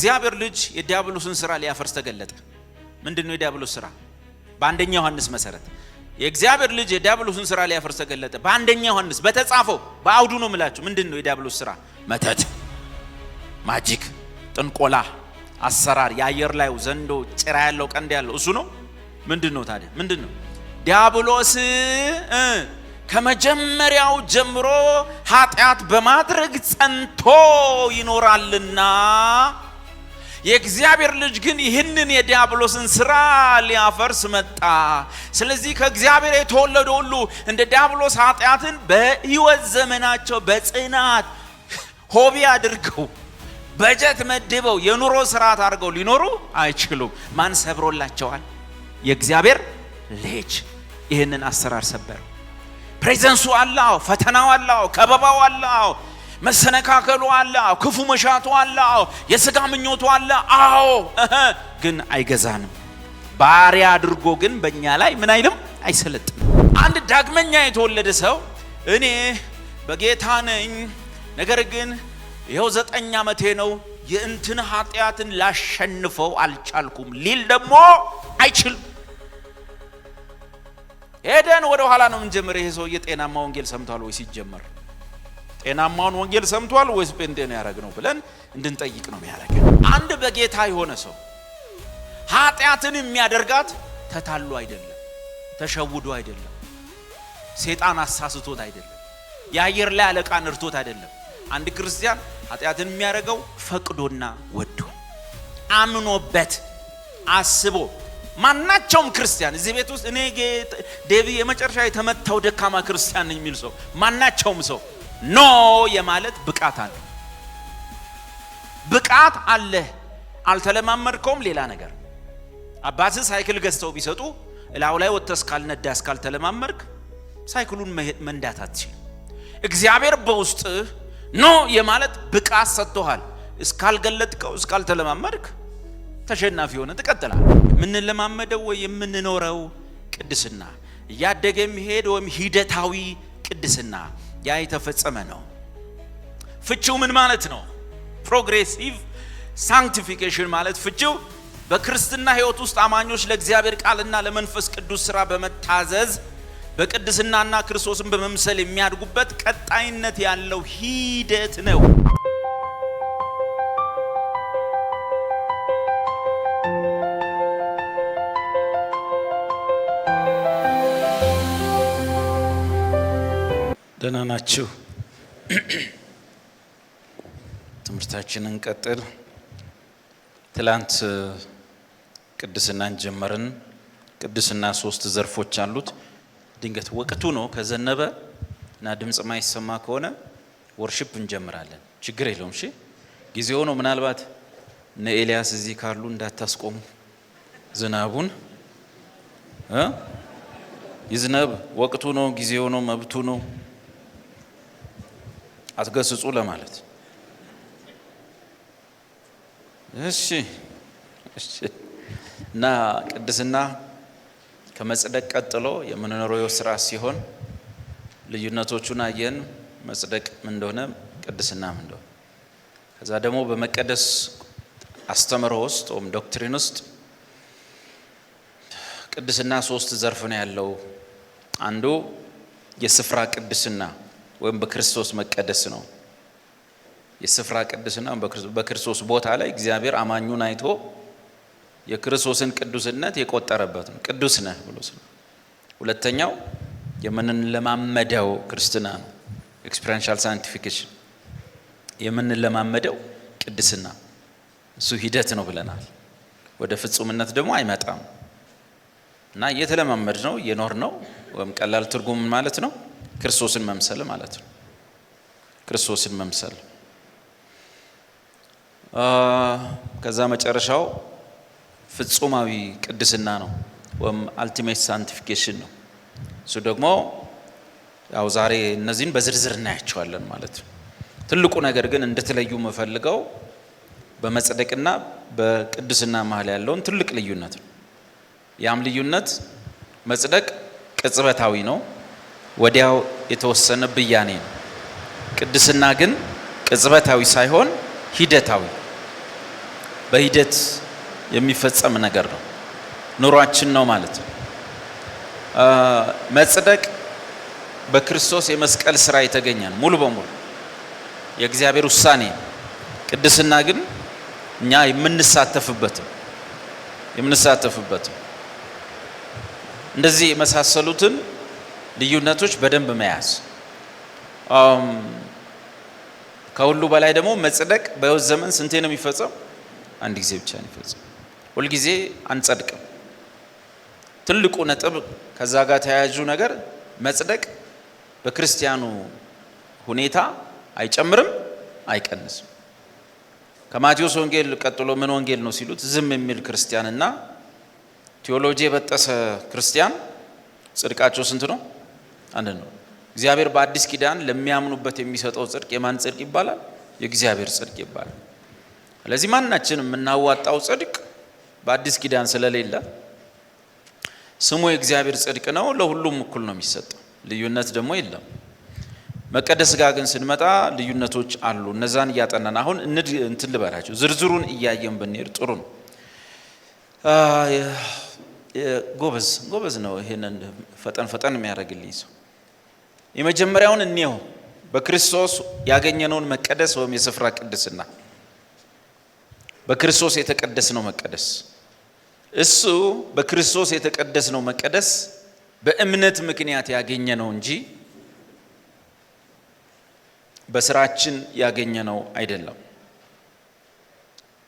የእግዚአብሔር ልጅ የዲያብሎስን ሥራ ሊያፈርስ ተገለጠ። ምንድነው የዲያብሎስ ሥራ? በአንደኛ ዮሐንስ መሰረት የእግዚአብሔር ልጅ የዲያብሎስን ሥራ ሊያፈርስ ተገለጠ። በአንደኛ ዮሐንስ በተጻፈው በአውዱ ነው የምላችሁ። ምንድነው የዲያብሎስ ሥራ? መተት፣ ማጂክ፣ ጥንቆላ፣ አሰራር፣ የአየር ላይ ዘንዶ፣ ጭራ ያለው ቀንድ ያለው እሱ ነው። ምንድነው ታዲያ? ምንድነው? ዲያብሎስ ከመጀመሪያው ጀምሮ ኃጢአት በማድረግ ጸንቶ ይኖራልና የእግዚአብሔር ልጅ ግን ይህንን የዲያብሎስን ሥራ ሊያፈርስ መጣ። ስለዚህ ከእግዚአብሔር የተወለዱ ሁሉ እንደ ዲያብሎስ ኃጢአትን በሕይወት ዘመናቸው በጽናት ሆቢ አድርገው በጀት መድበው የኑሮ ስርዓት አድርገው ሊኖሩ አይችሉም። ማን ሰብሮላቸዋል? የእግዚአብሔር ልጅ ይህንን አሰራር ሰበር። ፕሬዘንሱ አለው፣ ፈተናው አለው፣ ከበባው አለው፣ መሰነካከሉ አለው፣ ክፉ መሻቱ አለው፣ የሥጋ ምኞቱ አለው። አዎ ግን አይገዛንም። ባሪያ አድርጎ ግን በእኛ ላይ ምን አይልም? አይሰለጥንም። አንድ ዳግመኛ የተወለደ ሰው እኔ በጌታ ነኝ፣ ነገር ግን ይኸው 9 ዓመቴ ነው፣ የእንትን ኃጢአትን ላሸንፈው አልቻልኩም ሊል ደግሞ አይችልም። ሄደን ወደ ኋላ ነው እንጀምር። ይሄ ሰው የጤናማ ወንጌል ሰምቷል ወይ? ሲጀመር ጤናማውን ወንጌል ሰምቷል ወይስ ጴንጤ ነው ያደረግነው ብለን እንድንጠይቅ ነው የሚያደርገን። አንድ በጌታ የሆነ ሰው ኃጢአትን የሚያደርጋት ተታሎ አይደለም፣ ተሸውዶ አይደለም፣ ሰይጣን አሳስቶት አይደለም፣ የአየር ላይ አለቃ ነርቶት አይደለም። አንድ ክርስቲያን ኃጢአትን የሚያደርገው ፈቅዶና ወዶ አምኖበት አስቦ። ማናቸውም ክርስቲያን እዚህ ቤት ውስጥ እኔ ዴቪ የመጨረሻ የተመታው ደካማ ክርስቲያን ነኝ የሚል ሰው ማናቸውም ሰው ኖ የማለት ብቃት አለ። ብቃት አለ። አልተለማመድከውም። ሌላ ነገር አባትህ ሳይክል ገዝተው ቢሰጡ እላው ላይ ወጥተህ እስካልነዳ እስካልተለማመድክ ሳይክሉን መንዳት አትችልም። እግዚአብሔር በውስጥህ ኖ የማለት ብቃት ሰጥቶሃል። እስካልገለጥከው እስካልተለማመድክ ተሸናፊ ሆነ ትቀጥላለህ። የምንለማመደው ወይ የምንኖረው ቅድስና እያደገ የሚሄድ ወይም ሂደታዊ ቅድስና ያ የተፈጸመ ነው። ፍቺው ምን ማለት ነው? ፕሮግሬሲቭ ሳንክቲፊኬሽን ማለት ፍቺው በክርስትና ሕይወት ውስጥ አማኞች ለእግዚአብሔር ቃልና ለመንፈስ ቅዱስ ሥራ በመታዘዝ በቅድስናና ክርስቶስን በመምሰል የሚያድጉበት ቀጣይነት ያለው ሂደት ነው። ደህና ናችሁ? ትምህርታችንን ቀጥል። ትላንት ቅድስናን ጀመርን። ቅድስና 3 ዘርፎች አሉት። ድንገት ወቅቱ ነው ከዘነበ እና ድምጽ ማይሰማ ከሆነ ወርሺፕ እንጀምራለን። ችግር የለውም። እሺ ጊዜው ነው። ምናልባት እነ ኤልያስ እዚህ ካሉ እንዳታስቆሙ ዝናቡን ይዝነብ። ወቅቱ ነው፣ ጊዜው ነው፣ መብቱ ነው። አትገስጹ ለማለት። እሺ እና ቅድስና ከመጽደቅ ቀጥሎ የምንኖረው ስራ ሲሆን ልዩነቶቹን አየን። መጽደቅ ምን እንደሆነ፣ ቅድስና ምን እንደሆነ። ከዛ ደግሞ በመቀደስ አስተምሮ ውስጥ ወይም ዶክትሪን ውስጥ ቅድስና 3 ዘርፍ ነው ያለው። አንዱ የስፍራ ቅድስና ወይም በክርስቶስ መቀደስ ነው። የስፍራ ቅድስና በክርስቶስ ቦታ ላይ እግዚአብሔር አማኙን አይቶ የክርስቶስን ቅዱስነት የቆጠረበት ነው። ቅዱስ ነህ ብሎ ነው። ሁለተኛው የምንለማመደው ክርስትና ነው። ኤክስፒሪየንሻል ሳንቲፊኬሽን የምንለማመደው ቅድስና እሱ ሂደት ነው ብለናል። ወደ ፍጹምነት ደግሞ አይመጣም እና እየተለማመድ ነው የኖር ነው። ወይም ቀላል ትርጉም ማለት ነው ክርስቶስን መምሰል ማለት ነው። ክርስቶስን መምሰል። ከዛ መጨረሻው ፍጹማዊ ቅድስና ነው ወይም አልቲሜት ሳንቲፊኬሽን ነው። እሱ ደግሞ ያው ዛሬ እነዚህን በዝርዝር እናያቸዋለን ማለት ነው። ትልቁ ነገር ግን እንድትለዩ የምፈልገው በመጽደቅና በቅድስና መሃል ያለውን ትልቅ ልዩነት ነው። ያም ልዩነት መጽደቅ ቅጽበታዊ ነው፣ ወዲያው የተወሰነ ብያኔ ነው። ቅድስና ግን ቅጽበታዊ ሳይሆን ሂደታዊ። በሂደት የሚፈጸም ነገር ነው። ኑሯችን ነው ማለት ነው። መጽደቅ በክርስቶስ የመስቀል ሥራ የተገኘ ነው ሙሉ በሙሉ የእግዚአብሔር ውሳኔ። ቅድስና ግን እኛ የምንሳተፍበት እንደዚህ የመሳሰሉትን ልዩነቶች በደንብ መያዝ። ከሁሉ በላይ ደግሞ መጽደቅ በሕይወት ዘመን ስንቴ ነው የሚፈጸም? አንድ ጊዜ ብቻ ነው የሚፈጸም። ሁልጊዜ አንጸድቅም። ትልቁ ነጥብ ከዛ ጋር ተያያዡ ነገር መጽደቅ በክርስቲያኑ ሁኔታ አይጨምርም አይቀንስም። ከማቴዎስ ወንጌል ቀጥሎ ምን ወንጌል ነው ሲሉት ዝም የሚል ክርስቲያንና ቴዎሎጂ የበጠሰ ክርስቲያን ጽድቃቸው ስንት ነው? አንድ ነው። እግዚአብሔር በአዲስ ኪዳን ለሚያምኑበት የሚሰጠው ጽድቅ የማን ጽድቅ ይባላል? የእግዚአብሔር ጽድቅ ይባላል። ስለዚህ ማናችንም የምናዋጣው ጽድቅ በአዲስ ኪዳን ስለሌለ ስሙ የእግዚአብሔር ጽድቅ ነው። ለሁሉም እኩል ነው የሚሰጠው፣ ልዩነት ደግሞ የለም። መቀደስ ጋር ግን ስንመጣ ልዩነቶች አሉ። እነዛን እያጠናን አሁን እንትን ልበላችሁ፣ ዝርዝሩን እያየን ብንሄድ ጥሩ ነው። ጎበዝ ነው ይሄንን ፈጠን የሚያደርግልኝ ሰው። የመጀመሪያውን እንየው፣ በክርስቶስ ያገኘነውን መቀደስ ወይም የስፍራ ቅድስና፣ በክርስቶስ የተቀደስነው መቀደስ። እሱ በክርስቶስ የተቀደስነው መቀደስ በእምነት ምክንያት ያገኘነው እንጂ በስራችን ያገኘነው አይደለም።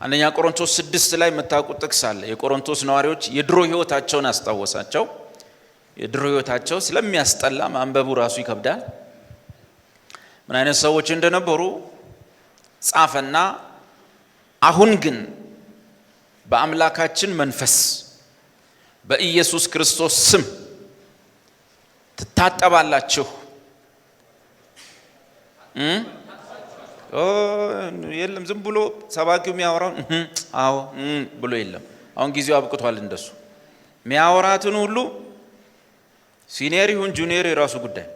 አንደኛ ቆሮንቶስ 6 ላይ የምታውቁት ጥቅስ አለ። የቆሮንቶስ ነዋሪዎች የድሮ ህይወታቸውን አስታወሳቸው። የድሮ ህይወታቸው ስለሚያስጠላ ማንበቡ ራሱ ይከብዳል። ምን አይነት ሰዎች እንደነበሩ ጻፈና አሁን ግን በአምላካችን መንፈስ በኢየሱስ ክርስቶስ ስም ትታጠባላችሁ። የለም ዝም ብሎ ሰባኪው የሚያወራው አዎ ብሎ የለም። አሁን ጊዜው አብቅቷል። እንደሱ የሚያወራትን ሁሉ ሲኒየር ይሁን ጁኒየር የራሱ ጉዳይ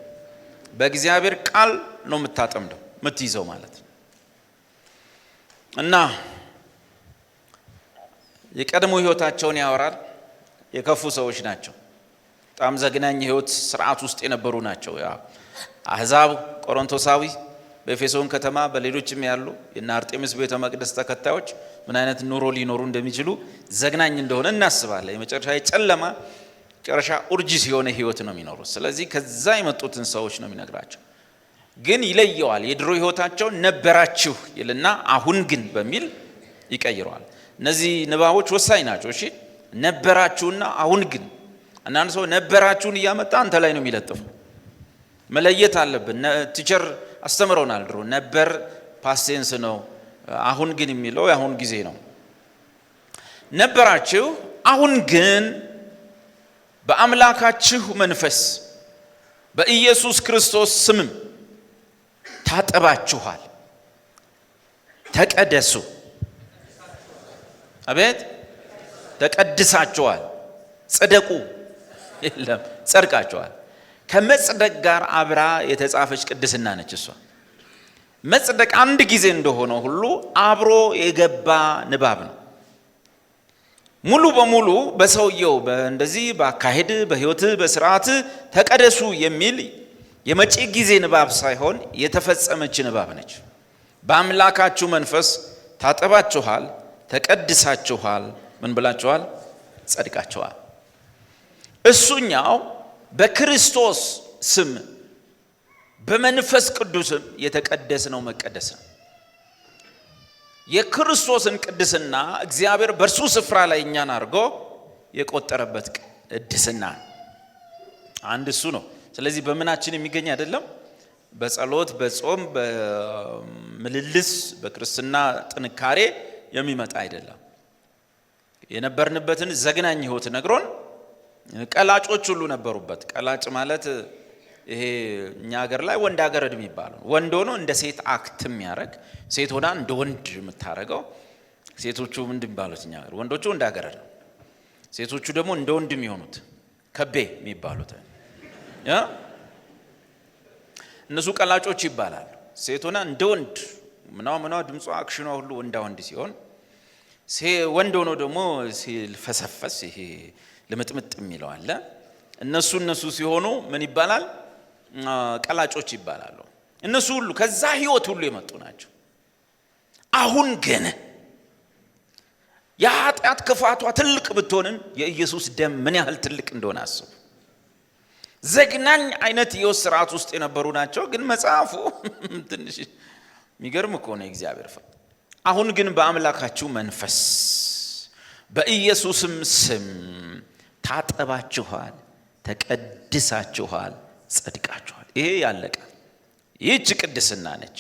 በእግዚአብሔር ቃል ነው የምታጠምደው የምትይዘው ማለት ነው። እና የቀድሞ ህይወታቸውን ያወራል። የከፉ ሰዎች ናቸው። በጣም ዘግናኝ ህይወት ስርዓት ውስጥ የነበሩ ናቸው። ያ አህዛብ ቆሮንቶሳዊ በኤፌሶን ከተማ በሌሎችም ያሉ የና አርጤምስ ቤተ መቅደስ ተከታዮች ምን አይነት ኑሮ ሊኖሩ እንደሚችሉ ዘግናኝ እንደሆነ እናስባለን። የመጨረሻ የጨለማ መጨረሻ ኡርጂስ የሆነ ህይወት ነው የሚኖሩት። ስለዚህ ከዛ የመጡትን ሰዎች ነው የሚነግራቸው። ግን ይለየዋል። የድሮ ህይወታቸው ነበራችሁ ይልና አሁን ግን በሚል ይቀይረዋል። እነዚህ ንባቦች ወሳኝ ናቸው። እሺ ነበራችሁና አሁን ግን። አንዳንድ ሰው ነበራችሁን እያመጣ አንተ ላይ ነው የሚለጥፈው። መለየት አለብን። ቲቸር አስተምረውናል ድሮ ነበር ፓስቴንስ ነው፣ አሁን ግን የሚለው የአሁን ጊዜ ነው። ነበራችሁ አሁን ግን በአምላካችሁ መንፈስ በኢየሱስ ክርስቶስ ስም ታጠባችኋል። ተቀደሱ። አቤት ተቀድሳችኋል። ጽደቁ የለም ጸድቃችኋል። ከመጽደቅ ጋር አብራ የተጻፈች ቅድስና ነች እሷ። መጽደቅ አንድ ጊዜ እንደሆነ ሁሉ አብሮ የገባ ንባብ ነው። ሙሉ በሙሉ በሰውየው እንደዚህ በአካሄድ በህይወት በስርዓት ተቀደሱ የሚል የመጪ ጊዜ ንባብ ሳይሆን የተፈጸመች ንባብ ነች። በአምላካችሁ መንፈስ ታጠባችኋል፣ ተቀድሳችኋል፣ ምን ብላችኋል? ጸድቃችኋል። እሱኛው በክርስቶስ ስም በመንፈስ ቅዱስም የተቀደስነው መቀደስ ነው። የክርስቶስን ቅድስና እግዚአብሔር በእርሱ ስፍራ ላይ እኛን አድርጎ የቆጠረበት ቅድስና አንድ እሱ ነው። ስለዚህ በምናችን የሚገኝ አይደለም። በጸሎት በጾም በምልልስ በክርስትና ጥንካሬ የሚመጣ አይደለም። የነበርንበትን ዘግናኝ ህይወት ነግሮን ቀላጮች ሁሉ ነበሩበት። ቀላጭ ማለት ይሄ እኛ ሀገር ላይ ወንድ አገረድ የሚባለው ወንድ ሆኖ እንደ ሴት አክት የሚያደርግ ሴት ሆና እንደ ወንድ የምታረገው። ሴቶቹ ምንድን ባሉት እኛ ሀገር ወንዶቹ እንደ አገረድ ነው፣ ሴቶቹ ደግሞ እንደ ወንድ የሚሆኑት ከቤ የሚባሉት እነሱ ቀላጮች ይባላሉ። ሴት ሆና እንደ ወንድ ምናው ድምጿ አክሽኗ ሁሉ ወንዳ ወንድ ሲሆን ወንድ ሆኖ ደግሞ ሲልፈሰፈስ ይሄ ለምጥምጥ የሚለው አለ። እነሱ ሲሆኑ ምን ይባላል? ቀላጮች ይባላሉ። እነሱ ሁሉ ከዛ ህይወት ሁሉ የመጡ ናቸው። አሁን ግን የኃጢአት ክፋቷ ትልቅ ብትሆንም የኢየሱስ ደም ምን ያህል ትልቅ እንደሆነ አስቡ። ዘግናኝ አይነት የሕይወት ስርዓት ውስጥ የነበሩ ናቸው። ግን መጽሐፉ ትንሽ የሚገርም እኮ ነው የእግዚአብሔር ፈቃድ። አሁን ግን በአምላካችሁ መንፈስ በኢየሱስም ስም ታጠባችኋል፣ ተቀድሳችኋል፣ ጸድቃችኋል። ይሄ ያለቀ ይህች ቅድስና ነች።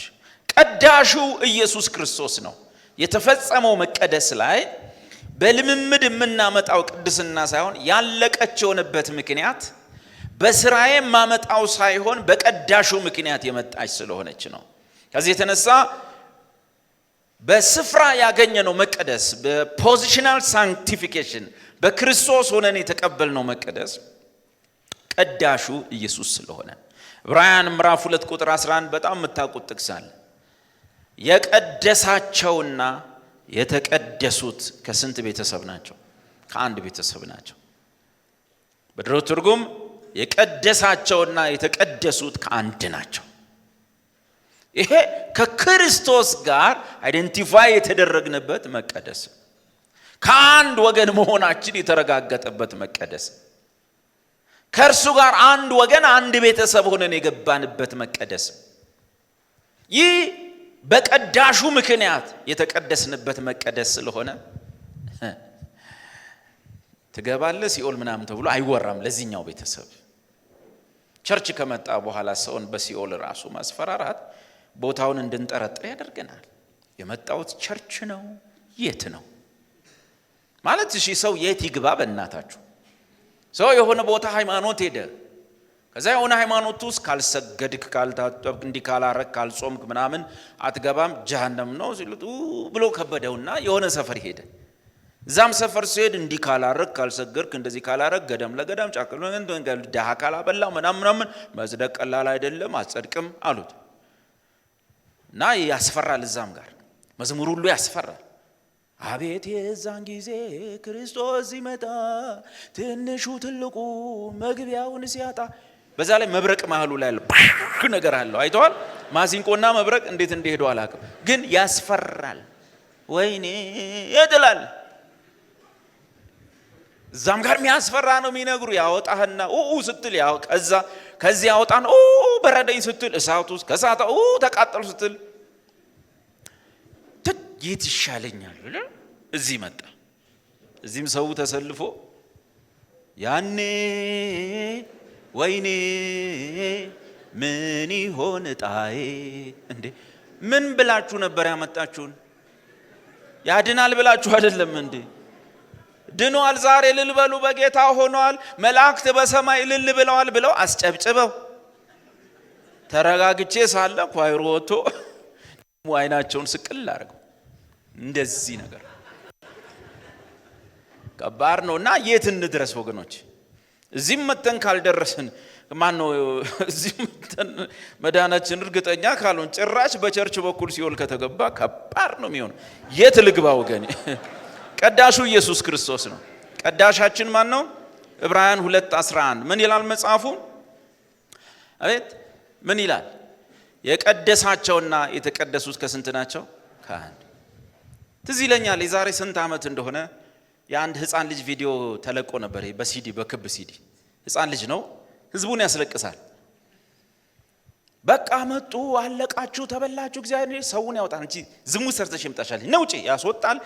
ቀዳሹ ኢየሱስ ክርስቶስ ነው። የተፈጸመው መቀደስ ላይ በልምምድ የምናመጣው ቅድስና ሳይሆን ያለቀች የሆነበት ምክንያት በስራዬ ማመጣው ሳይሆን በቀዳሹ ምክንያት የመጣች ስለሆነች ነው። ከዚህ የተነሳ በስፍራ ያገኘነው መቀደስ በፖዚሽናል ሳንክቲፊኬሽን በክርስቶስ ሆነን የተቀበልነው መቀደስ ቀዳሹ ኢየሱስ ስለሆነ ዕብራውያን ምዕራፍ 2 ቁጥር 11 በጣም የምታውቁት ጥቅስ አለ። የቀደሳቸውና የተቀደሱት ከስንት ቤተሰብ ናቸው? ከአንድ ቤተሰብ ናቸው። በድሮ ትርጉም የቀደሳቸውና የተቀደሱት ከአንድ ናቸው። ይሄ ከክርስቶስ ጋር አይደንቲፋይ የተደረግንበት መቀደስ፣ ከአንድ ወገን መሆናችን የተረጋገጠበት መቀደስ፣ ከእርሱ ጋር አንድ ወገን አንድ ቤተሰብ ሆነን የገባንበት መቀደስ፣ ይህ በቀዳሹ ምክንያት የተቀደስንበት መቀደስ ስለሆነ ትገባለህ ሲኦል ምናምን ተብሎ አይወራም። ለዚህኛው ቤተሰብ ቸርች ከመጣ በኋላ ሰውን በሲኦል ራሱ ማስፈራራት ቦታውን እንድንጠረጥር ያደርገናል። የመጣውት ቸርች ነው የት ነው ማለት? እሺ ሰው የት ይግባ? በእናታችሁ ሰው የሆነ ቦታ ሃይማኖት ሄደ። ከዛ የሆነ ሃይማኖት ውስጥ ካልሰገድክ፣ ካልታጠብክ፣ እንዲህ ካላረክ፣ ካልጾምክ ምናምን አትገባም ጀሃነም ነው ሲሉት ብሎ ከበደውና የሆነ ሰፈር ሄደ። እዛም ሰፈር ሲሄድ እንዲህ ካላረክ፣ ካልሰገድክ፣ እንደዚህ ካላረክ ገደም ለገዳም ጫቅሎ እንትን ደሃ ካላበላ ምናምን መጽደቅ ቀላል አይደለም አትጸድቅም አሉት። እና ያስፈራል። እዛም ጋር መዝሙር ሁሉ ያስፈራል። አቤት የዛን ጊዜ ክርስቶስ ሲመጣ ትንሹ ትልቁ መግቢያውን ሲያጣ፣ በዛ ላይ መብረቅ መሃሉ ላይ አለ ነገር አለው። አይተዋል? ማሲንቆና መብረቅ እንዴት እንደሄዱ አላውቅም፣ ግን ያስፈራል። ወይኔ ይጥላል። እዛም ጋር የሚያስፈራ ነው የሚነግሩ። ያወጣህና ስትል ከዚህ ያወጣን በረደኝ ስትል እሳት ውስጥ ከሳታ ተቃጠሉ ስትል የት ይሻለኛል ብለህ እዚህ መጣ። እዚህም ሰው ተሰልፎ ያኔ ወይኔ ምን ይሆን ጣዬ። እንዴ ምን ብላችሁ ነበር ያመጣችሁን? ያድናል ብላችሁ አይደለም እንዴ? ድኗል፣ ዛሬ እልል በሉ በጌታ ሆኗል፣ መላእክት በሰማይ እልል ብለዋል ብለው አስጨብጭበው ተረጋግቼ ሳለ ኳይሮ ወጥቶ አይናቸውን ስቅል አድርገው እንደዚህ ነገር ከባድ ነውና የት እንድረስ ወገኖች? እዚህም መተን ካልደረስን ማነው እዚህም መተን መዳናችን እርግጠኛ ካልሆን ጭራሽ በቸርች በኩል ሲኦል ከተገባ ከባድ ነው የሚሆነው። የት ልግባ ወገኔ? ቀዳሹ ኢየሱስ ክርስቶስ ነው። ቀዳሻችን ማን ነው? ዕብራውያን 2:11 ምን ይላል መጽሐፉ? አቤት ምን ይላል? የቀደሳቸውና የተቀደሱት ከስንት ናቸው? ከአንድ። ትዝ ይለኛል የዛሬ ስንት ዓመት እንደሆነ የአንድ ህፃን ልጅ ቪዲዮ ተለቆ ነበር። በሲዲ በክብ ሲዲ ህፃን ልጅ ነው፣ ህዝቡን ያስለቅሳል። በቃ መጡ፣ አለቃችሁ፣ ተበላችሁ፣ እግዚአብሔር ሰውን ያወጣል እንጂ ዝሙት ሰርተሽ ይምጣሻል ነው ውጪ ያስወጣል።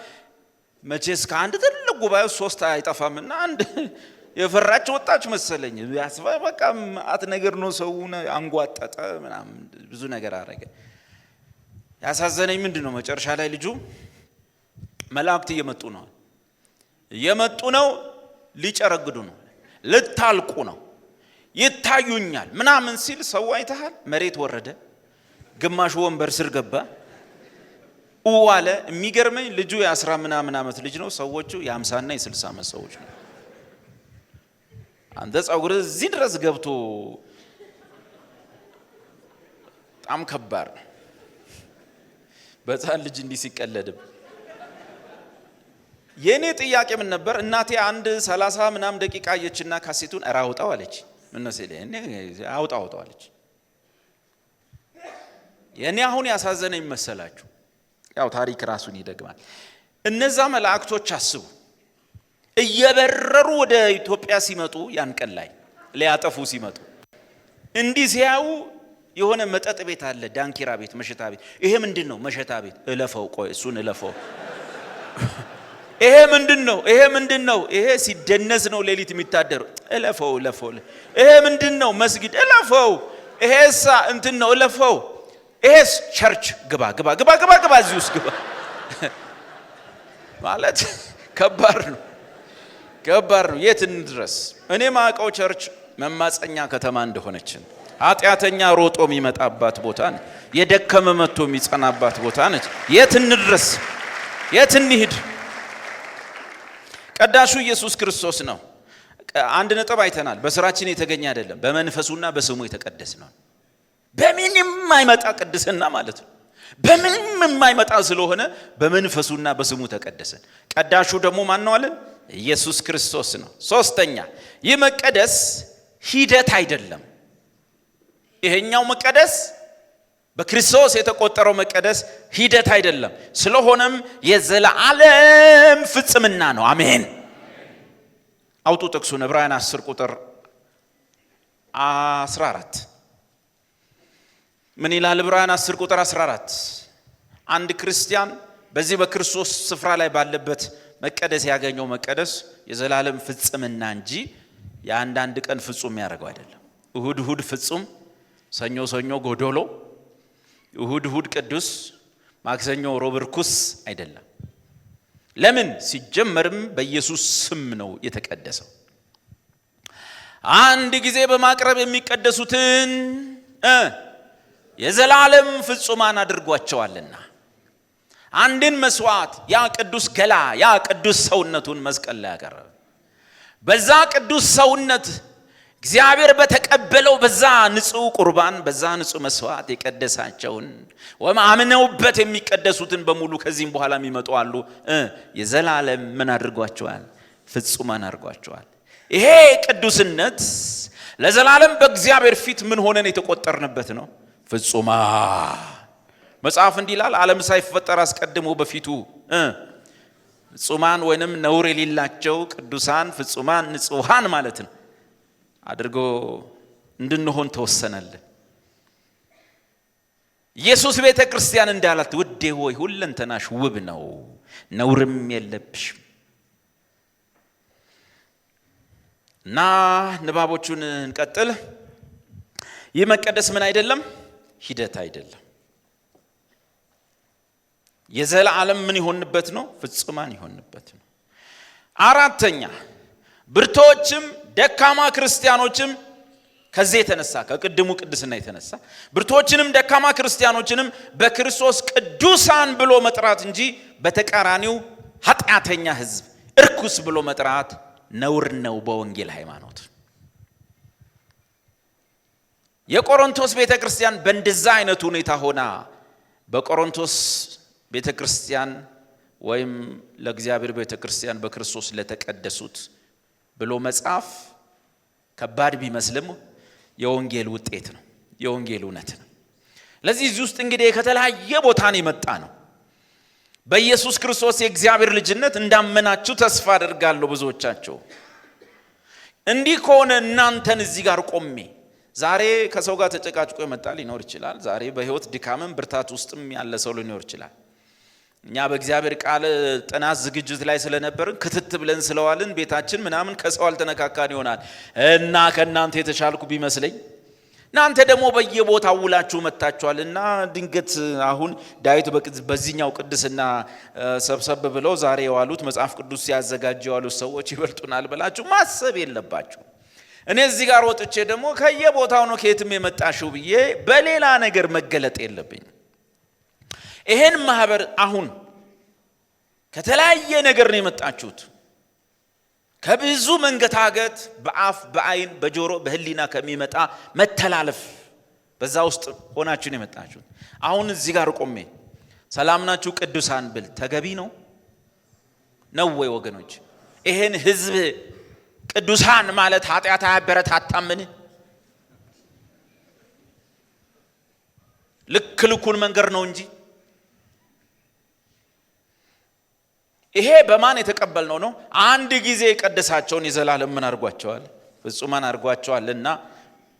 መቼስ ከአንድ ትልቅ ጉባኤ 3 አይጠፋምና አንድ የፈራች ወጣች መሰለኝ። በቃ ማአት ነገር ነው፣ ሰውን አንጓጠጠ ምናምን ብዙ ነገር አረገ። ያሳዘነኝ ምንድነው መጨረሻ ላይ ልጁ መላእክት እየመጡ ነው ሊጨረግዱ ነው፣ ልታልቁ ነው፣ ይታዩኛል ምናምን ሲል ሰው አይተሃል? መሬት ወረደ፣ ግማሹ ወንበር ስር ገባ አለ። የሚገርመኝ ልጁ የ10 ምናምን ዓመት ልጅ ነው፣ ሰዎቹ የ50 እና የ60 ዓመት ሰዎች ነው። አንተ ጸጉር እዚህ ድረስ ገብቶ በጣም ከባድ ነው። በዛን ልጅ እንዲህ ሲቀለድብ የኔ ጥያቄ ምን ነበር? እናቴ አንድ 30 ምናምን ደቂቃ አየችና ካሴቱን አውጣው አለች። ምን ነው ሲለኝ እኔ አውጣው አለች። የኔ አሁን ያሳዘነኝ መሰላችሁ? ያው ታሪክ ራሱን ይደግማል። እነዛ መላእክቶች አስቡ እየበረሩ ወደ ኢትዮጵያ ሲመጡ ያን ቀን ላይ ሊያጠፉ ሲመጡ እንዲህ ሲያዩ የሆነ መጠጥ ቤት አለ፣ ዳንኪራ ቤት፣ መሸታ ቤት። ይሄ ምንድነው? መሸታ ቤት። እለፈው፣ ቆይ እሱን እለፈው። ይሄ ምንድነው? ይሄ ሲደነስ ነው ሌሊት የሚታደረው። እለፈው። ይሄ ምንድነው? መስጊድ። እለፈው። ይሄሳ እንትን ነው። እለፈው። ይሄስ ቸርች። ግባ እዚህ ውስጥ ግባ ማለት ከባድ ነው። የት እንድረስ? እኔ ማውቀው ቸርች መማፀኛ ከተማ እንደሆነች፣ ኃጢአተኛ ሮጦ የሚመጣባት ቦታ ነች። የደከመ መጥቶ የሚጸናባት ቦታ ነች። የት እንድረስ? የት እንሂድ? ቀዳሹ ኢየሱስ ክርስቶስ ነው። አንድ ነጥብ አይተናል። በስራችን የተገኘ አይደለም፣ በመንፈሱና በስሙ የተቀደስ ነው። በምንም የማይመጣ ቅድስና ማለት ነው። በምንም የማይመጣ ስለሆነ በመንፈሱና በስሙ ተቀደሰን። ቀዳሹ ደግሞ ማን ነው አለን? ኢየሱስ ክርስቶስ ነው። ሶስተኛ ይህ መቀደስ ሂደት አይደለም። ይሄኛው መቀደስ በክርስቶስ የተቆጠረው መቀደስ ሂደት አይደለም። ስለሆነም የዘላለም ፍጽምና ነው። አሜን። አውጡ ጥቅሱን ዕብራውያን 10 ቁጥር 14 ምን ይላል? ዕብራውያን 10 ቁጥር 14 አንድ ክርስቲያን በዚህ በክርስቶስ ስፍራ ላይ ባለበት መቀደስ ያገኘው መቀደስ የዘላለም ፍጽምና እንጂ የአንዳንድ ቀን ፍጹም ያደርገው አይደለም። እሁድ ፍጹም፣ ሰኞ ጎዶሎ፣ እሁድ ቅዱስ፣ ማክሰኞ ሮብ ርኩስ አይደለም። ለምን? ሲጀመርም በኢየሱስ ስም ነው የተቀደሰው። አንድ ጊዜ በማቅረብ የሚቀደሱትን የዘላለም ፍጹማን አድርጓቸዋልና አንድን መስዋዕት ያ ቅዱስ ገላ ያ ቅዱስ ሰውነቱን መስቀል ላይ ያቀረበ በዛ ቅዱስ ሰውነት እግዚአብሔር በተቀበለው በዛ ንጹህ ቁርባን በዛ ንጹህ መስዋዕት የቀደሳቸውን ወማምነውበት የሚቀደሱትን በሙሉ ከዚህም በኋላ የሚመጡ አሉ የዘላለም ምን አድርጓቸዋል? ፍጹማን አድርጓቸዋል። ይሄ ቅዱስነት ለዘላለም በእግዚአብሔር ፊት ምን ሆነን የተቆጠርንበት ነው? ፍጹማን። መጽሐፍ እንዲህ ይላል፣ ዓለም ሳይፈጠር አስቀድሞ በፊቱ ፍጹማን ወይንም ነውር የሌላቸው ቅዱሳን ፍጹማን ንጹሃን ማለት ነው አድርጎ እንድንሆን ተወሰነልን። ኢየሱስ ቤተ ክርስቲያን እንዳላት ውዴ ሆይ ሁለንተናሽ ውብ ነው፣ ነውርም የለብሽም። እና ንባቦቹን እንቀጥል። ይህ መቀደስ ምን አይደለም? ሂደት አይደለም። የዘላለም ምን ይሆንበት ነው? ፍጹማን ይሆንበት ነው። አራተኛ ብርቶችም ደካማ ክርስቲያኖችም ከዚህ የተነሳ ከቅድሙ ቅድስና የተነሳ ብርቶችንም ደካማ ክርስቲያኖችንም በክርስቶስ ቅዱሳን ብሎ መጥራት እንጂ በተቃራኒው ኃጢአተኛ ሕዝብ እርኩስ ብሎ መጥራት ነውር ነው በወንጌል ሃይማኖት። የቆሮንቶስ ቤተክርስቲያን በእንደዛ አይነት ሁኔታ ሆና በቆሮንቶስ ቤተክርስቲያን ወይም ለእግዚአብሔር ቤተክርስቲያን በክርስቶስ ለተቀደሱት ብሎ መጽሐፍ ከባድ ቢመስልም የወንጌል ውጤት ነው፣ የወንጌል እውነት ነው። ለዚህ እዚህ ውስጥ እንግዲህ ከተለያየ ቦታ ነው የመጣ ነው። በኢየሱስ ክርስቶስ የእግዚአብሔር ልጅነት እንዳመናችሁ ተስፋ አደርጋለሁ ብዙዎቻችሁ። እንዲህ ከሆነ እናንተን እዚህ ጋር ቆሜ ዛሬ ከሰው ጋር ተጨቃጭቆ የመጣ ሊኖር ይችላል። ዛሬ በህይወት ድካምም ብርታት ውስጥም ያለ ሰው ሊኖር ይችላል። እኛ በእግዚአብሔር ቃል ጥናት ዝግጅት ላይ ስለነበርን ክትት ብለን ስለዋልን ቤታችን ምናምን ከሰው አልተነካካን ይሆናል እና ከናንተ የተሻልኩ ቢመስለኝ እናንተ ደግሞ በየቦታው ውላችሁ መጣችኋልና ድንገት አሁን ዳዊት በዚህኛው ቅድስና ሰብሰብ ብለው ዛሬ የዋሉት መጽሐፍ ቅዱስ ሲያዘጋጁ ያሉት ሰዎች ይበልጡናል ብላችሁ ማሰብ የለባችሁ። እኔ እዚህ ጋር ወጥቼ ደግሞ ከየቦታው ነው ከየትም የመጣሽው ብዬ በሌላ ነገር መገለጥ የለብኝ። ይሄን ማህበር አሁን ከተለያየ ነገር ነው የመጣችሁት። ከብዙ መንገታገት በአፍ በአይን በጆሮ በህሊና ከሚመጣ መተላለፍ በዛ ውስጥ ሆናችሁ ነው የመጣችሁት። አሁን እዚህ ጋር ቆሜ ሰላም ናችሁ ቅዱሳን ብል ተገቢ ነው? ነው ወይ ወገኖች? ይሄን ህዝብ ቅዱሳን ማለት ኃጢአት አያበረታታምን? ልኩን መንገር ነው እንጂ ይሄ በማን የተቀበልነው ነው? አንድ ጊዜ የቀደሳቸውን የዘላለም ምን አድርጓቸዋል? ፍጹማን አድርጓቸዋልና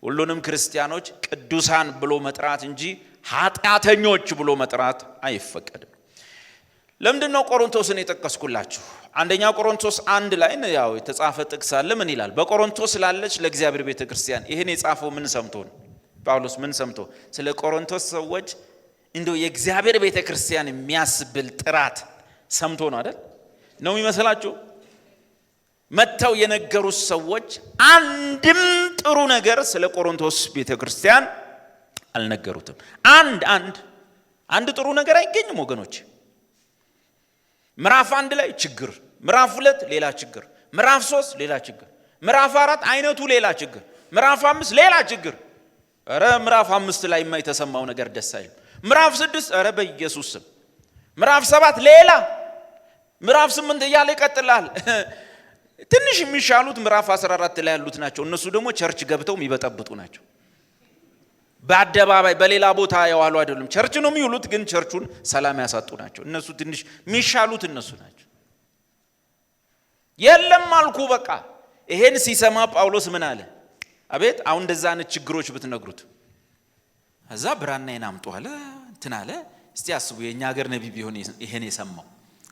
ሁሉንም ክርስቲያኖች ቅዱሳን ብሎ መጥራት እንጂ ኃጢአተኞች ብሎ መጥራት አይፈቀድም። ለምንድነው ቆሮንቶስን የጠቀስኩላችሁ? አንደኛ ቆሮንቶስ 1 ላይ ያው የተጻፈ ጥቅስ አለ። ምን ይላል? በቆሮንቶስ ላለች ለእግዚአብሔር ቤተክርስቲያን። ይሄን የጻፈው ምን ሰምቶ ነው? ጳውሎስ ምን ሰምቶ? ስለ ቆሮንቶስ ሰዎች እንደው የእግዚአብሔር ቤተክርስቲያን የሚያስብል ጥራት ሰምቶ ነው አይደል? ነው የሚመስላችሁ? መተው የነገሩት ሰዎች አንድም ጥሩ ነገር ስለ ቆሮንቶስ ቤተክርስቲያን አልነገሩትም። አንድ ጥሩ ነገር አይገኝም ወገኖች። ምዕራፍ 1 ላይ ችግር፣ ምዕራፍ 2 ሌላ ችግር፣ ምዕራፍ 3 ሌላ ችግር፣ ምዕራፍ 4 አይነቱ ሌላ ችግር፣ ምዕራፍ 5 ሌላ ችግር። አረ ምዕራፍ 5 ላይ የተሰማው ነገር ደስ አይልም። ምዕራፍ 6 አረ በኢየሱስ ስም፣ ምዕራፍ 7 ሌላ፣ ምዕራፍ 8 እያለ ይቀጥላል። ትንሽ የሚሻሉት ምዕራፍ 14 ላይ ያሉት ናቸው። እነሱ ደግሞ ቸርች ገብተው የሚበጠብጡ ናቸው። በአደባባይ በሌላ ቦታ ያዋሉ አይደሉም። ቸርች ነው የሚውሉት፣ ግን ቸርቹን ሰላም ያሳጡ ናቸው። እነሱ ትንሽ የሚሻሉት እነሱ ናቸው። የለም አልኩ በቃ። ይሄን ሲሰማ ጳውሎስ ምን አለ? አቤት አሁን እንደዛ አይነት ችግሮች ብትነግሩት እዛ ብራናዬን አምጡ አለ። እንትን አለ። እስቲ አስቡ፣ የኛ ሀገር ነብይ ቢሆን ይሄን የሰማው።